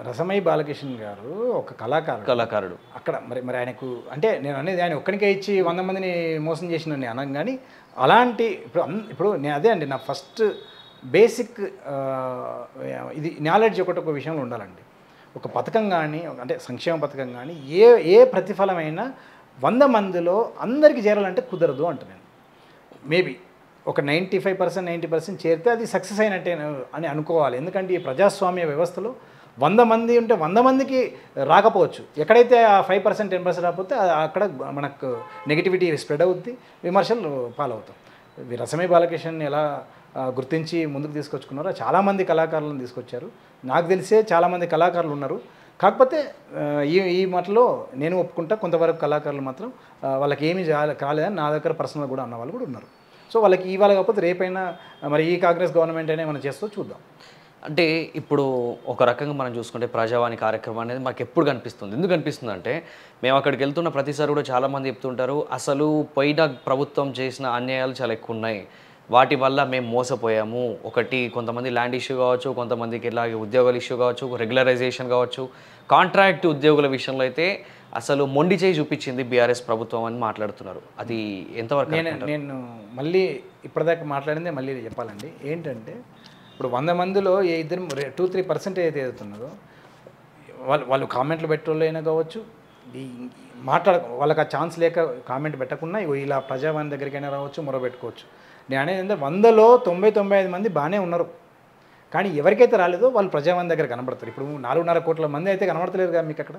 రసమయ్య బాలకృష్ణ గారు ఒక కళాకారుడు. అక్కడ మరి ఆయనకు అంటే నేను అనేది ఆయన ఒక్కడికే ఇచ్చి 100 మందిని మోసం చేసిన అనం, కానీ అలాంటి ఇప్పుడు నేను అదే అండి, నా ఫస్ట్ బేసిక్ ఇది నాలెడ్జ్ ఒక విషయంలో ఉండాలండి. ఒక పథకం కానీ అంటే సంక్షేమ పథకం కానీ ఏ ప్రతిఫలమైనా 100 మందిలో అందరికీ చేరాలంటే కుదరదు అంట నేను. మేబీ ఒక 95% 90% చేరితే అది సక్సెస్ అయినట్టే అని అనుకోవాలి. ఎందుకంటే ఈ ప్రజాస్వామ్య వ్యవస్థలో 100 మంది ఉంటే 100 మందికి రాకపోవచ్చు, ఎక్కడైతే ఆ 5% 10% రాకపోతే అక్కడ మనకు నెగిటివిటీ స్ప్రెడ్ అవుద్ది, విమర్శలు పాలవుతాం. రసమయ్య బాలకృష్ణని ఎలా గుర్తించి ముందుకు తీసుకొచ్చుకున్నారో చాలామంది కళాకారులను తీసుకొచ్చారు. నాకు తెలిసే చాలామంది కళాకారులు ఉన్నారు. కాకపోతే ఈ మాటలో నేను ఒప్పుకుంటా, కొంతవరకు కళాకారులు మాత్రం వాళ్ళకి ఏమీ కాలేదని నా దగ్గర పర్సనల్ కూడా అన్న వాళ్ళు కూడా ఉన్నారు. సో వాళ్ళకి ఇవాళ కాకపోతే రేపైనా మరి ఈ కాంగ్రెస్ గవర్నమెంట్ అయినా మనం చేస్తూ చూద్దాం. అంటే ఇప్పుడు ఒక రకంగా మనం చూసుకుంటే ప్రజావాణి కార్యక్రమం అనేది మాకు ఎప్పుడు కనిపిస్తుంది. ఎందుకు కనిపిస్తుంది అంటే మేము అక్కడికి వెళ్తున్న ప్రతిసారి కూడా చాలామంది చెప్తుంటారు, అసలు పోయిన ప్రభుత్వం చేసిన అన్యాయాలు చాలా ఎక్కువ ఉన్నాయి, వాటి వల్ల మేము మోసపోయాము. ఒకటి కొంతమంది ల్యాండ్ ఇష్యూ కావచ్చు, కొంతమందికి ఇలాగే ఉద్యోగాల ఇష్యూ కావచ్చు, రెగ్యులరైజేషన్ కావచ్చు, కాంట్రాక్ట్ ఉద్యోగుల విషయంలో అయితే అసలు మొండి చేయి చూపించింది బీఆర్ఎస్ ప్రభుత్వం అని మాట్లాడుతున్నారు. అది ఎంతవరకు? నేను మళ్ళీ ఇప్పటిదాకా మాట్లాడిందే మళ్ళీ చెప్పాలండి. ఏంటంటే ఇప్పుడు 100 మందిలో 2-3% ఏదైతే అవుతున్నదో వాళ్ళు కామెంట్లు పెట్టేవాళ్ళైనా కావచ్చు, వాళ్ళకి ఆ ఛాన్స్ లేక కామెంట్ పెట్టకుండా ఇలా ప్రజావాణి దగ్గరికైనా రావచ్చు, మొరబెట్టుకోవచ్చు. నేను అనేది అంటే 100లో 90-95 మంది బాగానే ఉన్నారు, కానీ ఎవరికైతే రాలేదో వాళ్ళు ప్రజావాణి దగ్గర కనబడతారు. ఇప్పుడు 4.5 కోట్ల మంది అయితే కనబడతలేరు కదా మీకు, అక్కడ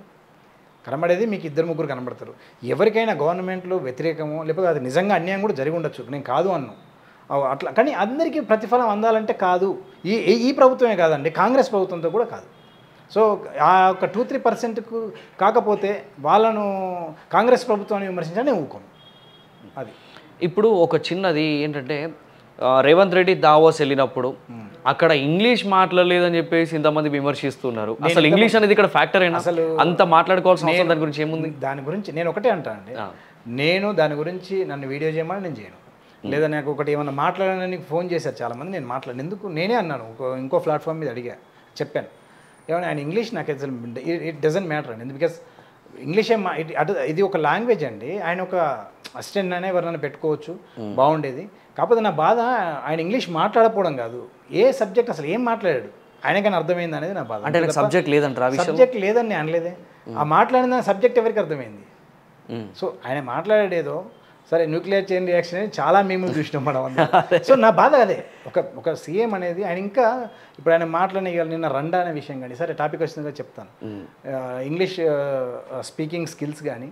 కనబడేది మీకు 2-3 కనబడతారు. ఎవరికైనా గవర్నమెంట్లో వ్యతిరేకమో లేకపోతే అది నిజంగా అన్యాయం కూడా జరిగి ఉండొచ్చు, నేను కాదు అన్నాను అట్లా, కానీ అందరికీ ప్రతిఫలం అందాలంటే కాదు. ఈ ప్రభుత్వమే కాదండి, కాంగ్రెస్ ప్రభుత్వంతో కూడా కాదు. సో ఆ ఒక 2-3%కు కాకపోతే వాళ్ళను కాంగ్రెస్ ప్రభుత్వాన్ని విమర్శించాలని ఊరుకోను. అది ఇప్పుడు ఒక చిన్నది ఏంటంటే రేవంత్ రెడ్డి దావోస్ వెళ్ళినప్పుడు అక్కడ ఇంగ్లీష్ మాట్లాడలేదని చెప్పేసి ఇంతమంది విమర్శిస్తున్నారు. అసలు ఇంగ్లీష్ అనేది ఇక్కడ ఫ్యాక్టర్ అయినా అసలు అంత మాట్లాడుకోవాల్సిన అవసరం దాని గురించి ఏముంది? దాని గురించి నేను ఒకటే అంటా అండి, నేను దాని గురించి నన్ను వీడియో చేయమని నేను చేయను, లేదా నాకు ఒకటి ఏమన్నా మాట్లాడాలని ఫోన్ చేశారు చాలామంది, నేను మాట్లాడిన ఎందుకు నేనే అన్నాను, ఇంకో ప్లాట్ఫామ్ మీద అడిగా చెప్పాను, ఏమన్నా ఆయన ఇంగ్లీష్ నాకు అసలు ఇట్ డజంట్ మ్యాటర్ అండి, బికాస్ ఇంగ్లీష్ ఇది ఒక లాంగ్వేజ్ అండి. ఆయన ఒక అసిస్టెంట్ అనే ఎవరినైనా పెట్టుకోవచ్చు, బాగుండేది. కాకపోతే నా బాధ ఆయన ఇంగ్లీష్ మాట్లాడకపోవడం కాదు, ఏ సబ్జెక్ట్ అసలు ఏం మాట్లాడాడు ఆయనకైనా అర్థమైంది అనేది నా బాధ. అంటే సబ్జెక్ట్ లేదంటారా? సబ్జెక్ట్ లేదని నేను అనలేదే, ఆ మాట్లాడిన సబ్జెక్ట్ ఎవరికి అర్థమైంది? సో ఆయన మాట్లాడేదో సరే న్యూక్లియర్ చైన్ రియాక్షన్ అనేది చాలా మేము చూసినాం మనం. సో నా బాధ అదే, ఒక సీఎం అనేది ఆయన ఇంకా ఇప్పుడు ఆయన మాట్లాడిన నిన్న రండా అనే విషయం కానీ, సరే టాపిక్ వచ్చిందిగా చెప్తాను, ఇంగ్లీష్ స్పీకింగ్ స్కిల్స్ కానీ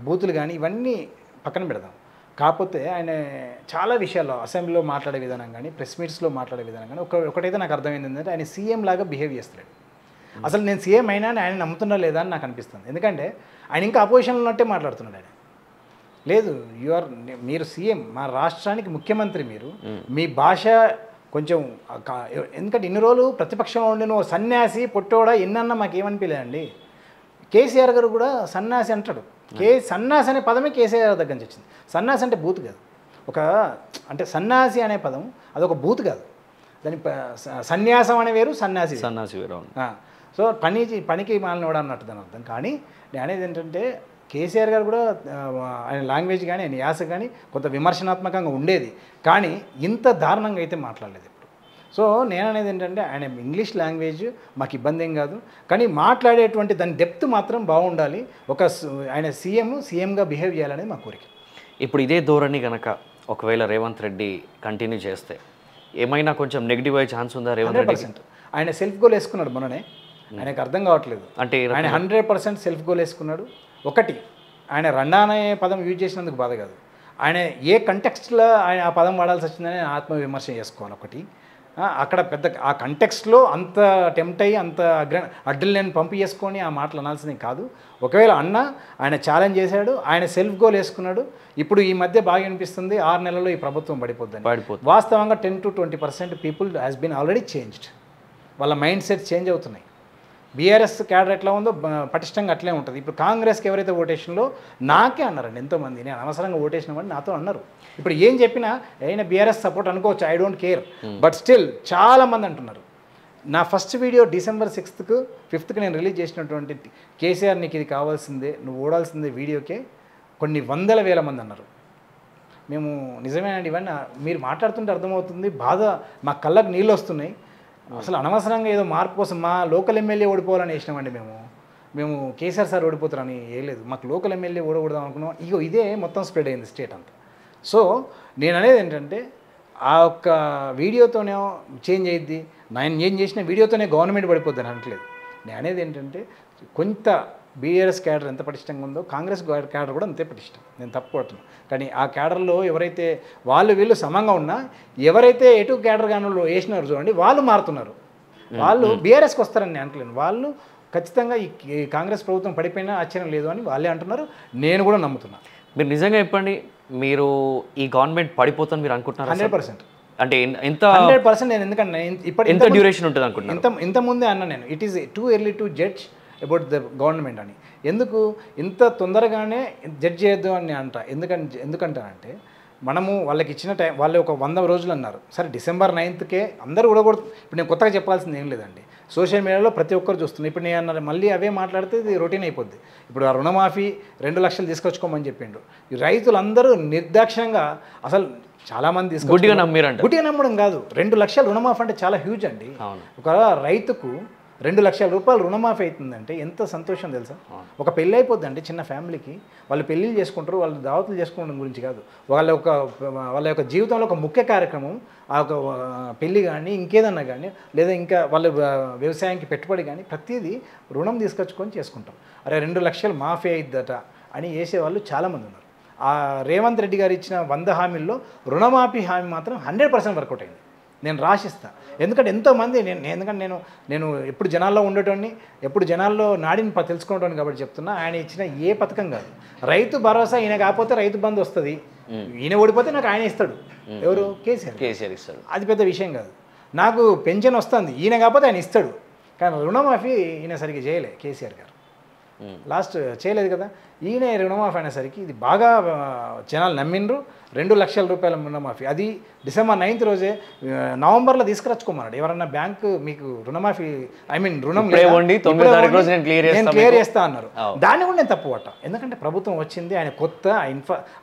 బూతులు కానీ ఇవన్నీ పక్కన పెడదాం. కాకపోతే ఆయన చాలా విషయాల్లో అసెంబ్లీలో మాట్లాడే విధానం కానీ ప్రెస్ మీట్స్లో మాట్లాడే విధానం కానీ ఒకటైతే నాకు అర్థమైంది ఏంటంటే ఆయన సీఎం లాగా బిహేవ్ చేస్తున్నాడు. అసలు నేను సీఎం అయినా ఆయన నమ్ముతున్నా లేదా అని నాకు అనిపిస్తుంది. ఎందుకంటే ఆయన ఇంకా అపోజిషన్లో ఉన్నట్టే మాట్లాడుతున్నాడు. ఆయన లేదు, మీరు సీఎం, మా రాష్ట్రానికి ముఖ్యమంత్రి, మీరు మీ భాష కొంచెం ఎందుకంటే ఇన్ని రోజులు ప్రతిపక్షంలో ఉండి నువ్వు సన్యాసి పొట్టోడా ఎన్నన్నా మాకేమనిపించలేదండి. కేసీఆర్ గారు కూడా సన్యాసి అంటాడు. సన్యాసి అనే పదమే కేసీఆర్ దగ్గర నుంచి వచ్చింది. సన్యాసి అంటే బూత్ కాదు, అంటే సన్యాసి అనే పదం అదొక బూత్ కాదు, దాని సన్యాసం అనే వేరు, సన్యాసి వేరు. సో పనికి మాలినవాడు అన్నట్టు దాని అర్థం. కానీ నేను అనేది ఏంటంటే కేసీఆర్ గారు కూడా ఆయన లాంగ్వేజ్ కానీ ఆయన యాస కానీ కొంత విమర్శనాత్మకంగా ఉండేది, కానీ ఇంత దారుణంగా అయితే మాట్లాడలేదు ఇప్పుడు. సో నేను అనేది ఏంటంటే ఆయన ఇంగ్లీష్ లాంగ్వేజ్ మాకు ఇబ్బంది ఏం కాదు, కానీ మాట్లాడేటువంటి దాని డెప్త్ మాత్రం బాగుండాలి. ఆయన సీఎంగా బిహేవ్ చేయాలనేది మా కోరిక. ఇప్పుడు ఇదే ధోరణి కనుక ఒకవేళ రేవంత్ రెడ్డి కంటిన్యూ చేస్తే ఏమైనా కొంచెం నెగిటివ్ అయ్యే ఛాన్స్ ఉందా రేవంత్ రెడ్డి? 100%. ఆయన సెల్ఫ్ గోల్ వేసుకున్నాడు మొన్ననే, ఆయనకు అర్థం కావట్లేదు. అంటే ఆయన 100% సెల్ఫ్ గోల్ వేసుకున్నాడు. ఒకటి, ఆయన రండా అనే పదం యూజ్ చేసినందుకు బాధ కాదు, ఆయన ఏ కంటెక్స్ట్లో ఆయన ఆ పదం వాడాల్సి వచ్చిందని ఆత్మవిమర్శ చేసుకోవాలి. ఒకటి, అక్కడ పెద్ద ఆ కంటెక్స్ట్లో అంత టెంప్ట్ అయ్యి అంత అడ్రినలిన్ పంపు చేసుకొని ఆ మాటలు అనాల్సింది కాదు. ఒకవేళ ఆయన ఛాలెంజ్ చేశాడు, ఆయన సెల్ఫ్ గోల్ వేసుకున్నాడు. ఇప్పుడు ఈ మధ్య బాగా అనిపిస్తుంది 6 నెలల్లో ఈ ప్రభుత్వం పడిపోద్దని. వాస్తవంగా 10 to 20% people has been already changed. వాళ్ళ మైండ్ సెట్ చేంజ్ అవుతున్నాయి. బీఆర్ఎస్ క్యాడర్ ఎట్లా ఉందో పటిష్టంగా అట్లే ఉంటుంది. ఇప్పుడు కాంగ్రెస్కి ఎవరైతే ఓటేషన్లో నాకే అన్నారండి ఎంతోమంది, నేను అనవసరంగా ఓటేసినామని నాతో అన్నారు. ఇప్పుడు ఏం చెప్పినా అయినా బీఆర్ఎస్ సపోర్ట్ అనుకోవచ్చు, I don't care, but still చాలామంది అంటున్నారు. నా first video December 6th, 5th నేను రిలీజ్ చేసినటువంటి కేసీఆర్ నీకు ఇది కావాల్సిందే, నువ్వు ఓడాల్సిందే వీడియోకే కొన్ని వందల వేల మంది అన్నారు. మేము నిజమేనండి, ఇవన్నీ మీరు మాట్లాడుతుంటే అర్థమవుతుంది, బాధ మా కళ్ళకు నీళ్ళు వస్తున్నాయి. అసలు అనవసరంగా ఏదో మార్పు కోసం మా లోకల్ ఎమ్మెల్యే ఓడిపోవాలని వేసినామండి. మేము కేసీఆర్ సార్ ఓడిపోతారని వేయలేదు, మాకు లోకల్ ఎమ్మెల్యే ఓడకూడదాం అనుకున్నాం. ఇదే మొత్తం స్ప్రెడ్ అయింది స్టేట్ అంతా. సో నేను అనేది ఏంటంటే ఆ ఒక్క వీడియోతోనే చేంజ్ అయ్యిద్ది, నేను ఏం చేసిన వీడియోతోనే గవర్నమెంట్ పడిపోద్ది అని అనట్లేదు. నేను అనేది ఏంటంటే కొంత బీఆర్ఎస్ క్యాడర్ ఎంత పటిష్టంగా ఉందో కాంగ్రెస్ క్యాడర్ కూడా అంతే పటిష్టం, నేను తప్పు పడుతున్నాను. కానీ ఆ క్యాడర్లో ఎవరైతే వీళ్ళు సమంగా ఉన్నా, ఎవరైతే ఎటు క్యాడర్ గాను వేసినారు చూడండి వాళ్ళు మారుతున్నారు. వాళ్ళు బీఆర్ఎస్కి వస్తారని నేను అంటలేను, వాళ్ళు ఖచ్చితంగా ఈ కాంగ్రెస్ ప్రభుత్వం పడిపోయినా ఆశ్చర్యం లేదు అని వాళ్ళే అంటున్నారు, నేను కూడా నమ్ముతున్నాను. మీరు నిజంగా చెప్పండి, మీరు ఈ గవర్నమెంట్ పడిపోతుంది మీరు అనుకుంటున్నారు? 100%. అంటే ఎంత 100% నేను ఎందుకంటే ఎంత డ్యూరేషన్ ఉంటుంది అనుకుంటున్నాను? ఇంతకుముందే అన్నా నేను, it is too early to judge about the government అని. ఎందుకు ఇంత తొందరగానే జడ్జ్ చేయొద్దు అని అంట. ఎందుకంటానంటే మనము వాళ్ళకి ఇచ్చిన టైం, వాళ్ళు ఒక 100 రోజులు అన్నారు. సరే December 9th అందరూ కూడా ఇప్పుడు నేను కొత్తగా చెప్పాల్సింది ఏం లేదండి, సోషల్ మీడియాలో ప్రతి ఒక్కరు చూస్తున్నారు. ఇప్పుడు నేను అన్నారు మళ్ళీ అవే మాట్లాడితే ఇది రొటీన్ అయిపోద్ది. ఇప్పుడు ఆ రుణమాఫీ 2 లక్షలు తీసుకొచ్చుకోమని చెప్పిండు. ఈ రైతులందరూ నిర్దాక్షిణ్యంగా అసలు చాలామంది గుడ్డిగా నమ్మిరంట. గుడ్డిగా నమ్మడం కాదు, 2 లక్షలు రుణమాఫీ అంటే చాలా హ్యూజ్ అండి. ఒక రైతుకు 2 లక్షల రూపాయలు రుణమాఫీ అవుతుందంటే ఎంత సంతోషం తెలుసా. ఒక పెళ్ళి అయిపోద్దండి చిన్న ఫ్యామిలీకి, వాళ్ళు పెళ్ళిళ్ళు చేసుకుంటారు, వాళ్ళు దావతులు చేసుకోవడం గురించి కాదు, వాళ్ళ యొక్క జీవితంలో ఒక ముఖ్య కార్యక్రమం ఆ ఒక పెళ్ళి కానీ ఇంకేదన్నా కానీ, లేదా ఇంకా వాళ్ళ వ్యవసాయానికి పెట్టుబడి కానీ ప్రతిదీ రుణం తీసుకొచ్చుకొని చేసుకుంటారు. అరే 2 లక్షలు మాఫీ అయిద్దట అని వేసేవాళ్ళు చాలామంది ఉన్నారు. ఆ రేవంత్ రెడ్డి గారు ఇచ్చిన 100 హామీల్లో రుణమాఫీ హామీ మాత్రం 100% వర్కౌట్ అయింది. నేను రాసిస్తాను, ఎందుకంటే ఎంతోమంది నేను ఎప్పుడు జనాల్లో ఉండేటోని, ఎప్పుడు జనాల్లో నాడిని తెలుసుకునేటోని కాబట్టి చెప్తున్నా. ఆయన ఇచ్చిన ఏ పథకం కాదు, రైతు భరోసా ఈయన కాకపోతే రైతు బంధు వస్తుంది, ఈయన ఓడిపోతే నాకు ఆయన ఇస్తాడు. ఎవరు? కేసీఆర్ ఇస్తాడు. అది పెద్ద విషయం కాదు. నాకు పెన్షన్ వస్తుంది, ఈయన కాకపోతే ఆయన ఇస్తాడు. కానీ రుణమాఫీ ఈయన సరిగ్గా చేయలే కేసీఆర్ గారు, లాస్ట్ చేయలేదు కదా. ఈయన రుణమాఫీ అనేసరికి ఇది బాగా జనాలు నమ్మిండ్రు. 2 లక్షల రూపాయల రుణమాఫీ, అది December 9th రోజే నవంబర్లో తీసుకురచ్చుకోమన్నాడు. ఎవరన్నా బ్యాంకు మీకు రుణమాఫీ రుణం నేను క్లియర్ చేస్తా అన్నారు. దాన్ని కూడా నేను తప్పు పట్టా, ఎందుకంటే ప్రభుత్వం వచ్చింది, ఆయన కొత్త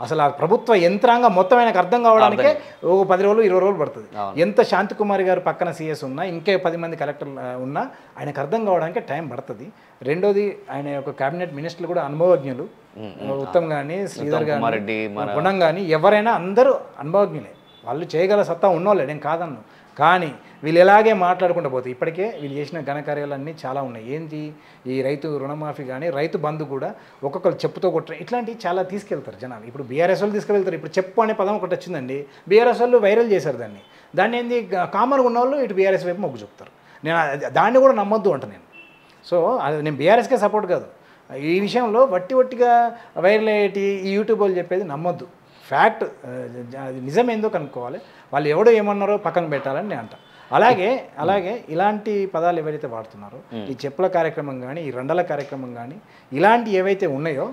అసలు ఆ ప్రభుత్వ యంత్రాంగం మొత్తం ఆయనకు అర్థం కావడానికే ఒక 10 రోజులు 20 రోజులు పడుతుంది. ఎంత శాంతికుమారి గారు పక్కన సీఎస్ ఉన్నా, ఇంకే 10 మంది కలెక్టర్లు ఉన్నా ఆయనకు అర్థం కావడానికి టైం పడుతుంది. రెండోది ఆయన యొక్క క్యాబినెట్ మినిస్టర్లు కూడా అనుభవజ్ఞులు, ఉత్తమ్ కానీ శ్రీధర్ కానీ గుణం కానీ ఎవరైనా అందరూ అనుభవజ్ఞులే, వాళ్ళు చేయగల సత్తా ఉన్నోళ్ళే, నేను కాదన్ను. కానీ వీళ్ళు ఎలాగే మాట్లాడుకుంటూ పోతే ఇప్పటికే వీళ్ళు చేసిన ఘనకార్యాలన్నీ చాలా ఉన్నాయి. ఏంటి ఈ రైతు రుణమాఫీ కానీ రైతు బంధు కూడా ఒక్కొక్కరు చెప్పుతో కొట్టడం ఇట్లాంటివి చాలా తీసుకెళ్తారు జనాలు. ఇప్పుడు బీఆర్ఎస్ వాళ్ళు తీసుకెళ్తారు. ఇప్పుడు చెప్పు అనే పదం ఒకటి వచ్చిందండి, బీఆర్ఎస్ వాళ్ళు వైరల్ చేశారు దాన్ని ఏంది కామన్గా ఉన్న వాళ్ళు ఇటు బీఆర్ఎస్ వైపు మొగ్గు చూపుతారు. నేను దాన్ని కూడా నమ్మొద్దు అంట నేను. సో అది నేను బీఆర్ఎస్కే సపోర్ట్ కాదు, ఈ విషయంలో వట్టిగా వైరల్ అయ్యేటి ఈ యూట్యూబ్ వాళ్ళు చెప్పేది నమ్మొద్దు. ఫ్యాక్ట్ అది నిజం ఏందో కనుక్కోవాలి, వాళ్ళు ఎవడో ఏమన్నారో పక్కన పెట్టాలని నేను అంట. అలాగే ఇలాంటి పదాలు ఎవరైతే వాడుతున్నారో, ఈ చెప్పుల కార్యక్రమం కానీ ఈ రండల కార్యక్రమం కానీ ఇలాంటి ఏవైతే ఉన్నాయో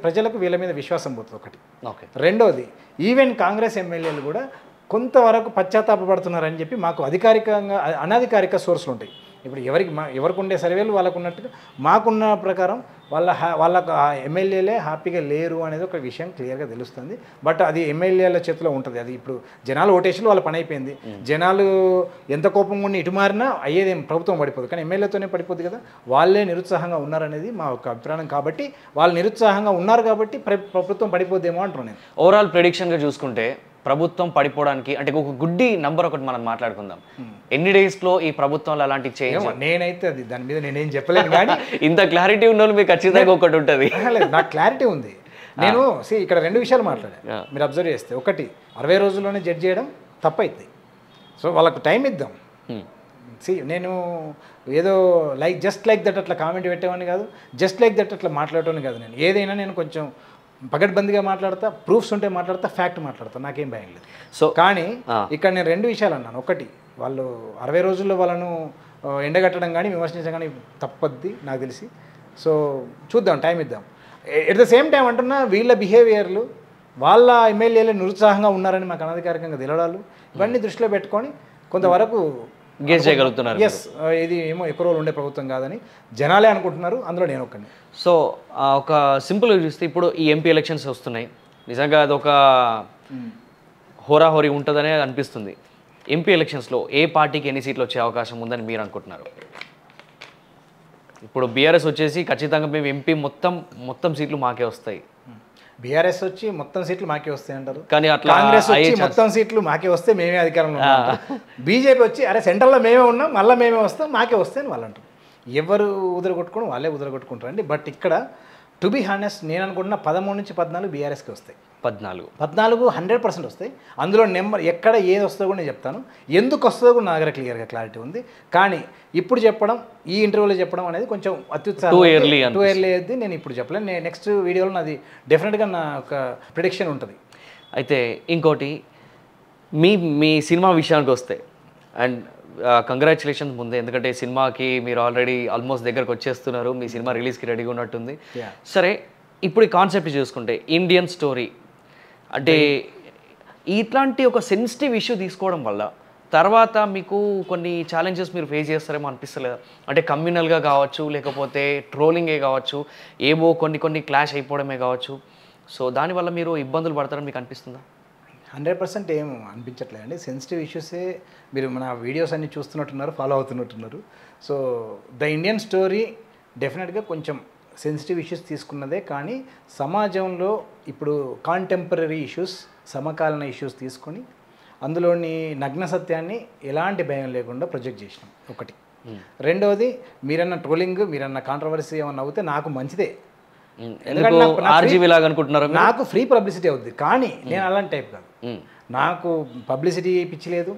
ప్రజలకు వీళ్ళ మీద విశ్వాసం పోతుంది ఒకటి. రెండోది ఈవెన్ కాంగ్రెస్ ఎమ్మెల్యేలు కూడా కొంతవరకు పశ్చాత్తాపడుతున్నారని చెప్పి మాకు అధికారికంగా అనధికారిక సోర్సులు ఉంటాయి. ఇప్పుడు ఎవరికి ఉండే సర్వేలు వాళ్ళకు ఉన్నట్టుగా మాకున్న ప్రకారం వాళ్ళకు ఆ ఎమ్మెల్యేలే హ్యాపీగా లేరు అనేది ఒక విషయం క్లియర్గా తెలుస్తుంది. బట్ అది ఎమ్మెల్యేల చేతిలో ఉంటుంది. అది ఇప్పుడు జనాలు ఓటేసి వాళ్ళ పని అయిపోయింది. జనాలు ఎంత కోపంగా ఉండి ఇటు మారినా అయ్యేదేం ప్రభుత్వం పడిపోదు, కానీ ఎమ్మెల్యేతోనే పడిపోద్ది కదా. వాళ్ళే నిరుత్సాహంగా ఉన్నారనేది మా ఒక అభిప్రాయం. కాబట్టి వాళ్ళు నిరుత్సాహంగా ఉన్నారు కాబట్టి ప్రభుత్వం పడిపోద్దేమో అంటున్నాను నేను. ఓవరాల్ ప్రెడిక్షన్గా చూసుకుంటే ప్రభుత్వం పడిపోవడానికి అంటే ఒక గుడ్డి నంబర్ ఒకటి మనం మాట్లాడుకుందాం. ఎన్ని డేస్లో ఈ ప్రభుత్వంలో అలాంటి చేంజ్? నేనైతే అది దాని మీద నేనేం చెప్పలేను, కానీ ఇంత క్లారిటీ ఉన్న వాళ్ళు మీకు ఖచ్చితంగా ఒకటి ఉంటుంది. నాకు క్లారిటీ ఉంది. నేను ఇక్కడ 2 విషయాలు మాట్లాడాను, మీరు అబ్జర్వ్ చేస్తే. ఒకటి, 60 రోజుల్లోనే జడ్జ్ చేయడం తప్పైంది. సో వాళ్ళకు టైం ఇద్దాం. నేను ఏదో జస్ట్ లైక్ దట్ అట్లా కామెంట్ పెట్టేవాడిని కాదు, జస్ట్ లైక్ దట్ అట్లా మాట్లాడేవాడిని కాదు. నేను ఏదైనా నేను కొంచెం పగడ్బందీగా మాట్లాడతా, ప్రూఫ్స్ ఉంటే మాట్లాడతా, ఫ్యాక్ట్ మాట్లాడతా, నాకేం భయం లేదు. సో కానీ ఇక్కడ నేను 2 విషయాలు అన్నాను. ఒకటి, వాళ్ళు 60 రోజుల్లో వాళ్ళను ఎండగట్టడం కానీ విమర్శించడం కానీ తప్పద్ది నాకు తెలిసి. సో చూద్దాం, టైం ఇద్దాం. ఎట్ ద సేమ్ టైం అంటున్నా, వీళ్ళ బిహేవియర్లు, వాళ్ళ ఎమ్మెల్యేలు నిరుత్సాహంగా ఉన్నారని మాకు అనధికారికంగా తెలవడాలు, ఇవన్నీ దృష్టిలో పెట్టుకొని కొంతవరకు గెస్ చేయగలుగుతున్నారు. ఎస్, ఇది ఏమో ఎక్కువ రోజులు ఉండే ప్రభుత్వం కాదని జనాలే అనుకుంటున్నారు, అందులో నేను ఒక్కని. సో ఒక సింపుల్గా చూస్తే ఇప్పుడు ఈ ఎంపీ ఎలక్షన్స్ వస్తున్నాయి, నిజంగా అదొక హోరాహోరీ ఉంటుందనే అనిపిస్తుంది. ఎంపీ ఎలక్షన్స్లో ఏ పార్టీకి ఎన్ని సీట్లు వచ్చే అవకాశం ఉందని మీరు అనుకుంటున్నారు? ఇప్పుడు బీఆర్ఎస్ వచ్చేసి ఖచ్చితంగా మేము ఎంపీ మొత్తం సీట్లు మాకే వస్తాయి, బీఆర్ఎస్ వచ్చి మొత్తం సీట్లు మాకే వస్తాయి అంటారు. కానీ అట్లా కాంగ్రెస్ వచ్చి మొత్తం సీట్లు మాకే వస్తే మేమే అధికారంలో ఉన్నాం. బీజేపీ వచ్చి అరే సెంట్రల్లో మేమే ఉన్నాం, మళ్ళీ మేమే వస్తాం, మాకే వస్తాయి అని వాళ్ళు అంటారు. ఎవరు ఉదరగొట్టుకోవడం వాళ్ళే ఉదరగొట్టుకుంటారండి. బట్ ఇక్కడ టు బీ హానెస్ట్ నేను అనుకుంటున్నా 13 నుంచి 14 బీఆర్ఎస్కి వస్తాయి. 14 100% వస్తాయి. అందులో నెంబర్ ఎక్కడ ఏది వస్తుందో కూడా నేను చెప్తాను, ఎందుకు వస్తుందో కూడా నా దగ్గర క్లియర్గా క్లారిటీ ఉంది. కానీ ఇప్పుడు చెప్పడం, ఈ ఇంటర్వ్యూలో చెప్పడం అనేది కొంచెం అత్యుత్సాహం, టూ ఎర్లీ అయితే నేను ఇప్పుడు చెప్పలేను. నేను నెక్స్ట్ వీడియోలో నాది డెఫినెట్గా నా ఒక ప్రిడిక్షన్ ఉంటుంది. అయితే ఇంకోటి, మీ సినిమా విషయానికి వస్తే, అండ్ కంగ్రాచులేషన్స్ ముందే, ఎందుకంటే సినిమాకి మీరు ఆల్మోస్ట్ దగ్గరకు వచ్చేస్తున్నారు, మీ సినిమా రిలీజ్కి రెడీగా ఉన్నట్టుంది. సరే, ఇప్పుడు ఈ కాన్సెప్ట్ చూసుకుంటే ఇండియన్ స్టోరీ అంటే ఇట్లాంటి ఒక సెన్సిటివ్ ఇష్యూ తీసుకోవడం వల్ల తర్వాత మీకు కొన్ని ఛాలెంజెస్ మీరు ఫేస్ చేస్తారేమో అనిపిస్తలేదా? అంటే కమ్యూనల్గా కావచ్చు, లేకపోతే ట్రోలింగే కావచ్చు, ఏవో కొన్ని క్లాష్ అయిపోవడమే కావచ్చు. సో దానివల్ల మీరు ఇబ్బందులు పడతారని మీకు అనిపిస్తుందా? 100% ఏం అనిపించట్లేదండి. సెన్సిటివ్ ఇష్యూసే మీరు మన వీడియోస్ అన్ని చూస్తున్నట్టున్నారు, ఫాలో అవుతున్నట్టున్నారు. సో ద ఇండియన్ స్టోరీ డెఫినెట్గా కొంచెం సెన్సిటివ్ ఇష్యూస్ తీసుకున్నదే, కానీ సమాజంలో ఇప్పుడు కాంటెంపరీ ఇష్యూస్, సమకాలీన ఇష్యూస్ తీసుకొని అందులోని నగ్న సత్యాన్ని ఎలాంటి భయం లేకుండా ప్రొజెక్ట్ చేసినాం ఒకటి. రెండవది, మీరన్న ట్రోలింగ్, మీరన్న కాంట్రవర్సీ ఏమన్నా అవుతే నాకు మంచిదే, నాకు ఫ్రీ పబ్లిసిటీ అవుద్ది. కానీ నేను అలాంటి టైప్ కాదు, నాకు పబ్లిసిటీ పిచ్చి లేదు.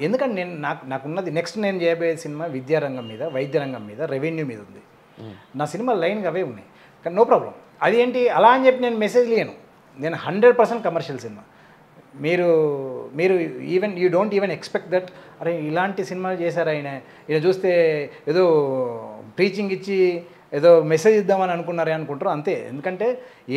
ఎందుకంటే నాకున్నది నెక్స్ట్ నేను చేయబోయే సినిమా విద్యారంగం మీద, వైద్య రంగం మీద, రెవెన్యూ మీద ఉంది. నా సినిమా లైన్గా అవే ఉన్నాయి, కానీ నో ప్రాబ్లం. అది ఏంటి అలా అని చెప్పి నేను మెసేజ్ లేను. నేను 100% కమర్షియల్ సినిమా. మీరు you don't even expect that అరే ఇలాంటి సినిమాలు చేశారు ఈయన చూస్తే ఏదో టీచింగ్ ఇచ్చి ఏదో మెసేజ్ ఇద్దామని అనుకుంటారు అంతే. ఎందుకంటే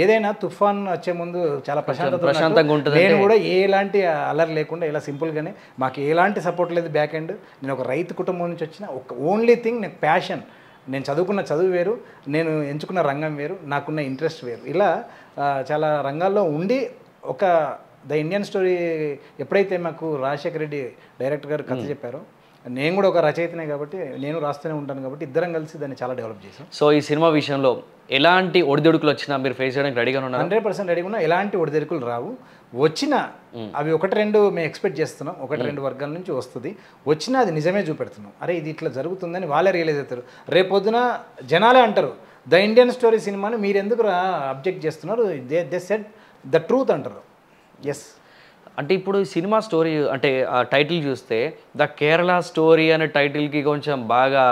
ఏదైనా తుఫాన్ వచ్చే ముందు చాలా ప్రశాంతంగా ఉంటుంది. నేను కూడా ఎలాంటి అలర్ లేకుండా ఇలా సింపుల్గానే, మాకు ఎలాంటి సపోర్ట్ లేదు బ్యాక్ ఎండ్. నేను ఒక రైతు కుటుంబం నుంచి వచ్చిన ఒక ఓన్లీ థింగ్, నాకు ప్యాషన్, నేను చదువుకున్న చదువు వేరు, నేను ఎంచుకున్న రంగం వేరు, నాకున్న ఇంట్రెస్ట్ వేరు. ఇలా చాలా రంగాల్లో ఉండి ఒక ద ఇండియన్ స్టోరీ ఎప్పుడైతే మాకు రాజశేఖర రెడ్డి డైరెక్టర్ గారు కథ చెప్పారో, నేను కూడా ఒక రచయితనే కాబట్టి నేను రాస్తూనే ఉంటాను కాబట్టి ఇద్దరం కలిసి దాన్ని చాలా డెవలప్ చేసాం. సో ఈ సినిమా విషయంలో ఎలాంటి ఒడిదుడుకులు వచ్చినా మీరు ఫేస్ చేయడానికి రెడీగా ఉన్నారు? 100% రెడీగా ఉన్నా. ఎలాంటి ఒడిదుడుకులు రావు. వచ్చిన అవి 1-2 మేము ఎక్స్పెక్ట్ చేస్తున్నాం, 1-2 వర్గాల నుంచి వస్తుంది. వచ్చినా అది నిజమే చూపెడుతున్నాం. అరే ఇది ఇట్లా జరుగుతుందని వాళ్ళే రియలైజ్ అవుతారు. రేపొద్దున జనాలే అంటారు, ద ఇండియన్ స్టోరీ సినిమాని మీరు ఎందుకు అబ్జెక్ట్ చేస్తున్నారు, దే సెడ్ ద ట్రూత్ అంటారు. ఎస్, అంటే ఇప్పుడు సినిమా స్టోరీ అంటే ఆ టైటిల్ చూస్తే ద కేరళ స్టోరీ అనే టైటిల్కి కొంచెం బాగా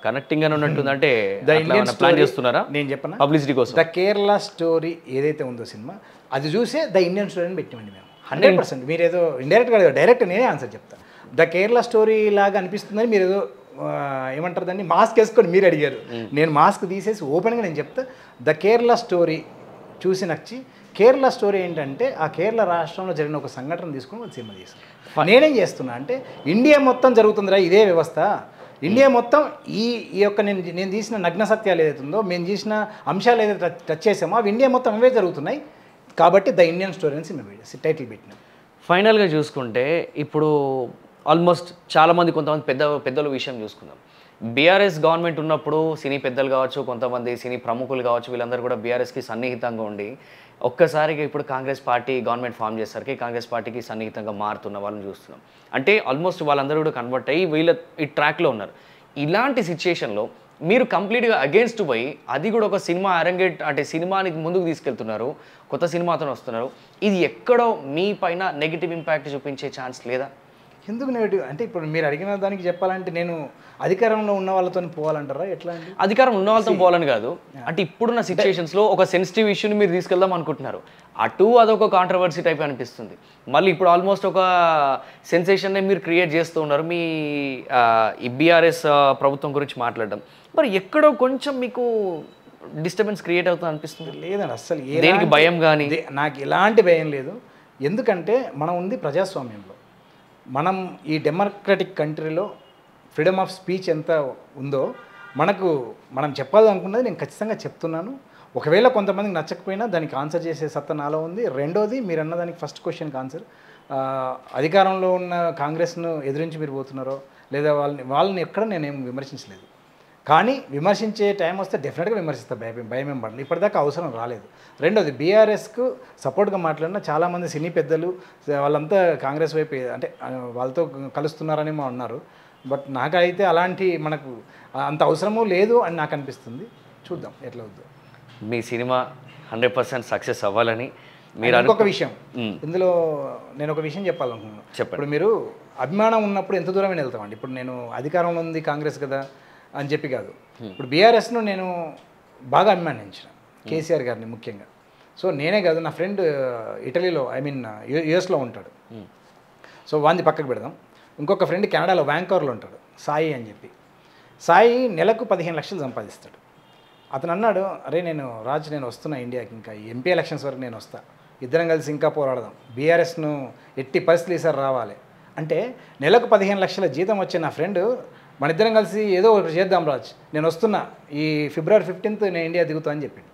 కనెక్టింగ్ అని ఉన్నట్టుంది. అంటే ద ఇండియన్ ప్లాన్ చేస్తున్నారా? నేను చెప్పనా, పబ్లిసిటీ కోసం ద కేరళ స్టోరీ ఏదైతే ఉందో సినిమా, అది చూసే ద ఇండియన్ స్టోరీని పెట్టామండి మేము. 100%. మీరు ఏదో ఇండైరెక్ట్గా డైరెక్ట్ నేనే ఆన్సర్ చెప్తాను. ద కేరళ స్టోరీ లాగా అనిపిస్తుందని మీరు ఏదో ఏమంటారు దాన్ని, మాస్క్ వేసుకొని మీరు అడిగారు. నేను మాస్క్ తీసేసి ఓపెన్గా నేను చెప్తా, ద కేరళ స్టోరీ చూసి నచ్చి, కేరళ స్టోరీ ఏంటంటే ఆ కేరళ రాష్ట్రంలో జరిగిన ఒక సంఘటన తీసుకొని వాళ్ళు సినిమా చేశారు. నేనేం చేస్తున్నా అంటే ఇండియా మొత్తం జరుగుతుందిరా ఇదే వ్యవస్థ, ఇండియా మొత్తం ఈ ఈ యొక్క నేను తీసిన నగ్న సత్యాలు ఏదైతే ఉందో, మేము తీసిన అంశాలు ఏదైతే టచ్ చేసామో అవి ఇండియా మొత్తం అవే జరుగుతున్నాయి. కాబట్టి ద ఇండియన్ స్టోరీ అని మేము టైటిల్ పెట్టినాం. ఫైనల్గా చూసుకుంటే ఇప్పుడు ఆల్మోస్ట్ చాలామంది కొంతమంది పెద్దల విషయం చూసుకుందాం. బీఆర్ఎస్ గవర్నమెంట్ ఉన్నప్పుడు సినీ పెద్దలు కావచ్చు, కొంతమంది సినీ ప్రముఖులు కావచ్చు, వీళ్ళందరూ కూడా బీఆర్ఎస్కి సన్నిహితంగా ఉండి ఒక్కసారిగా ఇప్పుడు కాంగ్రెస్ పార్టీ గవర్నమెంట్ ఫామ్ చేసరికి కాంగ్రెస్ పార్టీకి సన్నిహితంగా మారుతున్న వాళ్ళని చూస్తున్నాం. అంటే ఆల్మోస్ట్ వాళ్ళందరూ కూడా కన్వర్ట్ అయ్యి వీళ్ళ ఈ ట్రాక్లో ఉన్నారు. ఇలాంటి సిచ్యుయేషన్లో మీరు కంప్లీట్గా అగేన్స్ట్ పోయి అది కూడా ఒక సినిమా అరంగేట్ అంటే సినిమాని ముందుకు తీసుకెళ్తున్నారు, కొత్త సినిమాతో వస్తున్నారు. ఇది ఎక్కడో మీ పైన నెగిటివ్ ఇంపాక్ట్ చూపించే ఛాన్స్ లేదా? ఎందుకు నెగిటివ్ అంటే ఇప్పుడు మీరు అడిగిన దానికి చెప్పాలంటే నేను అధికారంలో ఉన్న వాళ్ళతో పోవాలంటారా ఎట్లా అండి? అధికారం ఉన్న వాళ్ళతో పోవాలని కాదు, అంటే ఇప్పుడున్న సిచ్యుయేషన్స్లో ఒక సెన్సిటివ్ ఇష్యూని మీరు తీసుకెళ్దాం అనుకుంటున్నారు. అటు అదొక కాంట్రవర్సీ టైప్ అనిపిస్తుంది. మళ్ళీ ఇప్పుడు ఆల్మోస్ట్ ఒక సెన్సేషన్నే మీరు క్రియేట్ చేస్తూ ఉన్నారు మీ ఈ బీఆర్ఎస్ ప్రభుత్వం గురించి మాట్లాడడం. మరి ఎక్కడో కొంచెం మీకు డిస్టర్బెన్స్ క్రియేట్ అవుతుంది అనిపిస్తుంది. లేదండి, అస్సలు దేనికి భయం కానీ నాకు ఎలాంటి భయం లేదు. ఎందుకంటే మనం ఉంది ప్రజాస్వామ్యంలో. మనం ఈ డెమోక్రటిక్ కంట్రీలో ఫ్రీడమ్ ఆఫ్ స్పీచ్ ఎంత ఉందో మనం చెప్పాలనుకున్నది నేను ఖచ్చితంగా చెప్తున్నాను. ఒకవేళ కొంతమందికి నచ్చకపోయినా దానికి ఆన్సర్ చేసే సత్తా నాలో ఉంది. రెండోది మీరు అన్నదానికి ఫస్ట్ క్వశ్చన్కి ఆన్సర్, అధికారంలో ఉన్న కాంగ్రెస్ను ఎదిరించి మీరు పోతున్నారో లేదా వాళ్ళని ఎక్కడ నేనేం విమర్శించలేదు. కానీ విమర్శించే టైం వస్తే డెఫినెట్గా విమర్శిస్తా, భయం ఏం పడలేదు. ఇప్పటిదాకా అవసరం రాలేదు. రెండోది బీఆర్ఎస్కు సపోర్ట్గా మాట్లాడిన చాలామంది సినీ పెద్దలు వాళ్ళంతా కాంగ్రెస్ వైపు అంటే వాళ్ళతో కలుస్తున్నారని అన్నారు. బట్ నాకైతే అలాంటి మనకు అంత అవసరమూ లేదు అని నాకు అనిపిస్తుంది. చూద్దాం ఎట్లా అవుద్దో. మీ సినిమా 100% సక్సెస్ అవ్వాలని మీరు ఇంకొక విషయం ఇందులో నేను ఒక విషయం చెప్పాలనుకున్నాను. ఇప్పుడు మీరు అభిమానం ఉన్నప్పుడు ఎంత దూరమైనా వెళ్తామండి. ఇప్పుడు నేను అధికారంలో ఉంది కాంగ్రెస్ కదా అని చెప్పి కాదు. ఇప్పుడు బీఆర్ఎస్ను నేను బాగా అభిమానించిన కేసీఆర్ గారిని ముఖ్యంగా. సో నేనే కాదు, నా ఫ్రెండ్ ఇటలీలో యుఎస్లో ఉంటాడు. సో వాంది పక్కకు పెడదాం. ఇంకొక ఫ్రెండ్ కెనడాలో వ్యాంకోవర్లో ఉంటాడు, సాయి అని చెప్పి. సాయి నెలకు 15 లక్షలు సంపాదిస్తాడు. అతను అన్నాడు, అరే నేను వస్తున్నా ఇండియాకి, ఇంకా ఎంపీ ఎలక్షన్స్ వరకు నేను వస్తా, ఇద్దరం కలిసి ఇంకా పోరాడదాం, బీఆర్ఎస్ను ఎట్టి పరిస్థితులు ఈసారి రావాలి అంటే నెలకు 15 లక్షల జీతం వచ్చే నా ఫ్రెండ్ మన ఇద్దరం కలిసి ఏదో ఒకటి చేద్దాం రాజ్, నేను వస్తున్నా, ఈ ఫిబ్రవరి 15th నేను ఇండియా దిగుతా అని చెప్పింది.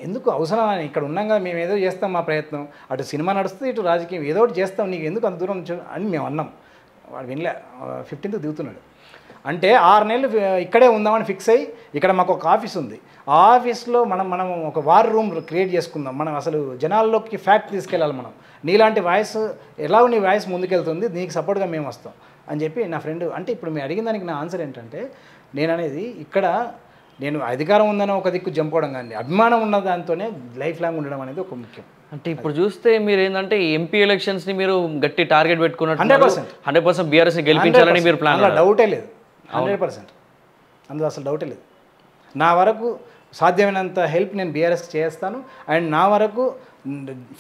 ఎందుకు అవసరం అని, ఇక్కడ ఉన్నాగా మేము ఏదో చేస్తాం మా ప్రయత్నం, అటు సినిమా నడుస్తుంది ఇటు రాజకీయం ఏదో ఒకటి చేస్తాం, నీకు ఎందుకు అంత దూరం అని మేము అన్నాం. వాడు వినలే, 15th దిగుతున్నాడు. అంటే 6 నెలలు ఇక్కడే ఉందామని ఫిక్స్ అయ్యి, ఇక్కడ మాకు ఒక ఆఫీస్ ఉంది, ఆ ఆఫీస్లో మనం ఒక వార్ రూమ్ క్రియేట్ చేసుకుందాం, మనం అసలు జనాల్లోకి ఫ్యాక్ట్ తీసుకెళ్ళాలి, మనం నీలాంటి వాయిస్ ఎలాగో నీ వాయిస్ ముందుకెళ్తుంది, నీకు సపోర్ట్గా మేము వస్తాం అని చెప్పి నా ఫ్రెండ్. అంటే ఇప్పుడు మీరు అడిగిన దానికి నా ఆన్సర్ ఏంటంటే, నేను అనేది ఇక్కడ నేను అధికారం ఉందని ఒక దిక్కు జంపడం కానీ అభిమానం ఉన్న దాంతోనే లైఫ్ లాంగ్ ఉండడం అనేది ఒక ముఖ్యం. అంటే ఇప్పుడు చూస్తే మీరు ఏంటంటే ఎంపీ ఎలక్షన్స్ని మీరు గట్టి టార్గెట్ పెట్టుకున్నట్టు 100% బీఆర్ఎస్ని గెలిపించాలని మీరు ప్లాన్. డౌటే లేదు, 100%, అందులో అసలు డౌటే లేదు. నా వరకు సాధ్యమైనంత హెల్ప్ నేను బీఆర్ఎస్కి చేస్తాను. అండ్ నా వరకు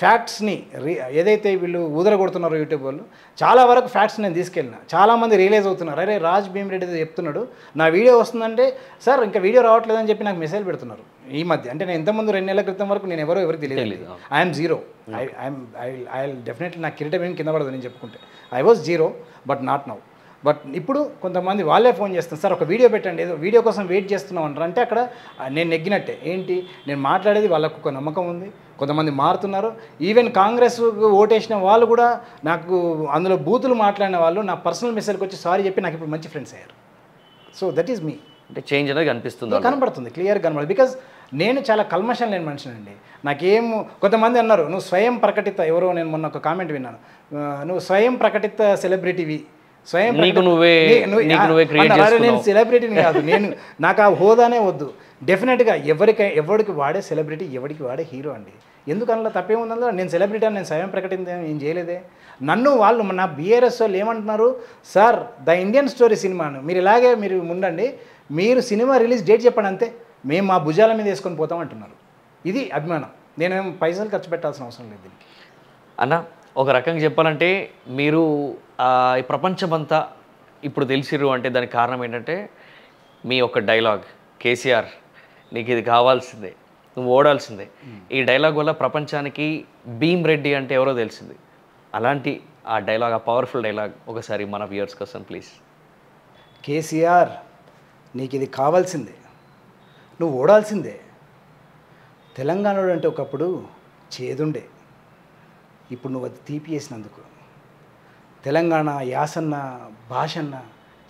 ఫ్యాక్ట్స్ని ఏదైతే వీళ్ళు ఊదరగొడుతున్నారో యూట్యూబ్ వాళ్ళు, చాలా వరకు ఫ్యాక్ట్స్ నేను తీసుకెళ్ళిన. చాలామంది రియలైజ్ అవుతున్నారు, అరే రాజ్ భీమిరెడ్డి చెప్తున్నాడు, నా వీడియో వస్తుందంటే సార్ ఇంకా వీడియో రావట్లేదని చెప్పి నాకు మెసేజ్ పెడుతున్నారు ఈ మధ్య. అంటే నేను ఇంతకుముందు 2 నెలల క్రితం వరకు నేను ఎవరికి తెలియదు. I'm zero. ఐ డెఫినెట్లీ నాకు కిరీటం ఏం కింద పడదు నేను చెప్పుకుంటే. I was zero but not now. But ఇప్పుడు కొంతమంది వాళ్ళే ఫోన్ చేస్తారు, సార్ ఒక వీడియో పెట్టండి, ఏదో వీడియో కోసం వెయిట్ చేస్తున్నాం అంటారు. అంటే అక్కడ నేను నెగ్గినట్టే. ఏంటి, నేను మాట్లాడేది వాళ్ళకు ఒక నమ్మకం ఉంది, కొంతమంది మారుతున్నారు. ఈవెన్ కాంగ్రెస్ ఓటేసిన వాళ్ళు కూడా నాకు అందులో బూతులు మాట్లాడిన వాళ్ళు నా పర్సనల్ మెసేజ్కి వచ్చి సారీ చెప్పి నాకు ఇప్పుడు మంచి ఫ్రెండ్స్ అయ్యారు. సో దట్ ఈస్ మీ. అంటే చేంజ్ అనేది కనబడుతుంది, క్లియర్గా కనబడుతుంది. బికాజ్ నేను చాలా కల్మషం లేని మనిషినండి. నాకేం కొంతమంది అన్నారు, నువ్వు స్వయం ప్రకటిత, ఎవరో నేను మొన్న ఒక కామెంట్ విన్నాను, నువ్వు స్వయం ప్రకటిత సెలబ్రిటీవి, స్వయం నేను సెలబ్రిటీని కాదు, నాకు ఆ హోదానే వద్దు. డెఫినెట్గా ఎవరికి వాడే సెలబ్రిటీ, ఎవరికి వాడే హీరో అండి. ఎందుకన్నా తప్పేముందో, నేను సెలబ్రిటీ అని నేను స్వయం ప్రకటించే ఏం చేయలేదే. నన్ను వాళ్ళు నా బీఆర్ఎస్ వాళ్ళు ఏమంటున్నారు, సార్ ద ఇండియన్ స్టోరీ సినిమాను మీరు ఇలాగే మీరు ఉండండి, మీరు సినిమా రిలీజ్ డేట్ చెప్పండి అంతే, మేము మా భుజాల మీద వేసుకొని పోతాం అంటున్నారు. ఇది అభిమానం. నేనేం పైసలు ఖర్చు పెట్టాల్సిన అవసరం లేదు దీనికి. అన్న ఒక రకంగా చెప్పాలంటే మీరు ఈ ప్రపంచమంతా ఇప్పుడు తెలిసిర్రు అంటే దానికి కారణం ఏంటంటే మీ ఒక డైలాగ్, కేసీఆర్ నీకు ఇది కావాల్సిందే, నువ్వు ఓడాల్సిందే. ఈ డైలాగ్ వల్ల ప్రపంచానికి భీమ్ రెడ్డి అంటే ఎవరో తెలిసింది. అలాంటి ఆ డైలాగ్, ఆ పవర్ఫుల్ డైలాగ్ ఒకసారి మన వ్యూయర్స్ కోసం ప్లీజ్. కేసీఆర్ నీకు ఇది కావాల్సిందే, నువ్వు ఓడాల్సిందే. తెలంగాణలో అంటే ఒకప్పుడు చేదుండే, ఇప్పుడు నువ్వు అది తీపి చేసినందుకు. తెలంగాణ యాసన్న భాషన్న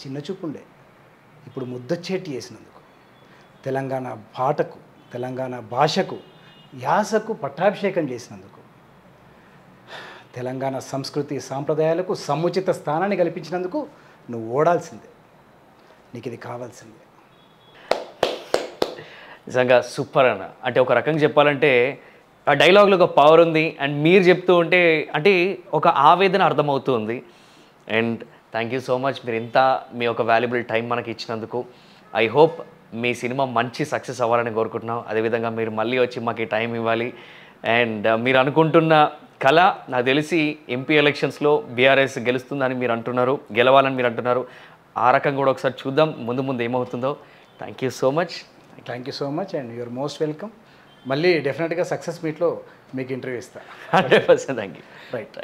చిన్న చూపుండే, ఇప్పుడు ముద్దచ్చేటి చేసినందుకు. తెలంగాణ పాటకు, తెలంగాణ భాషకు, యాసకు పట్టాభిషేకం చేసినందుకు. తెలంగాణ సంస్కృతి సాంప్రదాయాలకు సముచిత స్థానాన్ని కల్పించినందుకు నువ్వు ఓడాల్సిందే, నీకు ఇది కావాల్సిందే. నిజంగా సూపర్ అన్న. అంటే ఒక రకంగా చెప్పాలంటే ఆ డైలాగ్లో ఒక పవర్ ఉంది. అండ్ మీరు చెప్తూ ఉంటే అంటే ఒక ఆవేదన అర్థమవుతుంది. And thank you so much, మీరు ఇంత మీ ఒక వాల్యుబుల్ టైం మనకి ఇచ్చినందుకు. ఐ హోప్ మీ సినిమా మంచి సక్సెస్ అవ్వాలని కోరుకుంటున్నాం. అదేవిధంగా మీరు మళ్ళీ వచ్చి మాకు ఈ టైం ఇవ్వాలి. అండ్ మీరు అనుకుంటున్న కళ నాకు తెలిసి ఎంపీ ఎలక్షన్స్లో బీఆర్ఎస్ గెలుస్తుందని మీరు అంటున్నారు, గెలవాలని మీరు అంటున్నారు. ఆ రకంగా కూడా ఒకసారి చూద్దాం ముందు ముందు ఏమవుతుందో. Thank you so much. Thank you so much and you're most welcome. మళ్ళీ డెఫినెట్గా సక్సెస్ మీట్లో మీకు ఇంటర్వ్యూ ఇస్తాను. 100% థ్యాంక్ యూ. రైట్.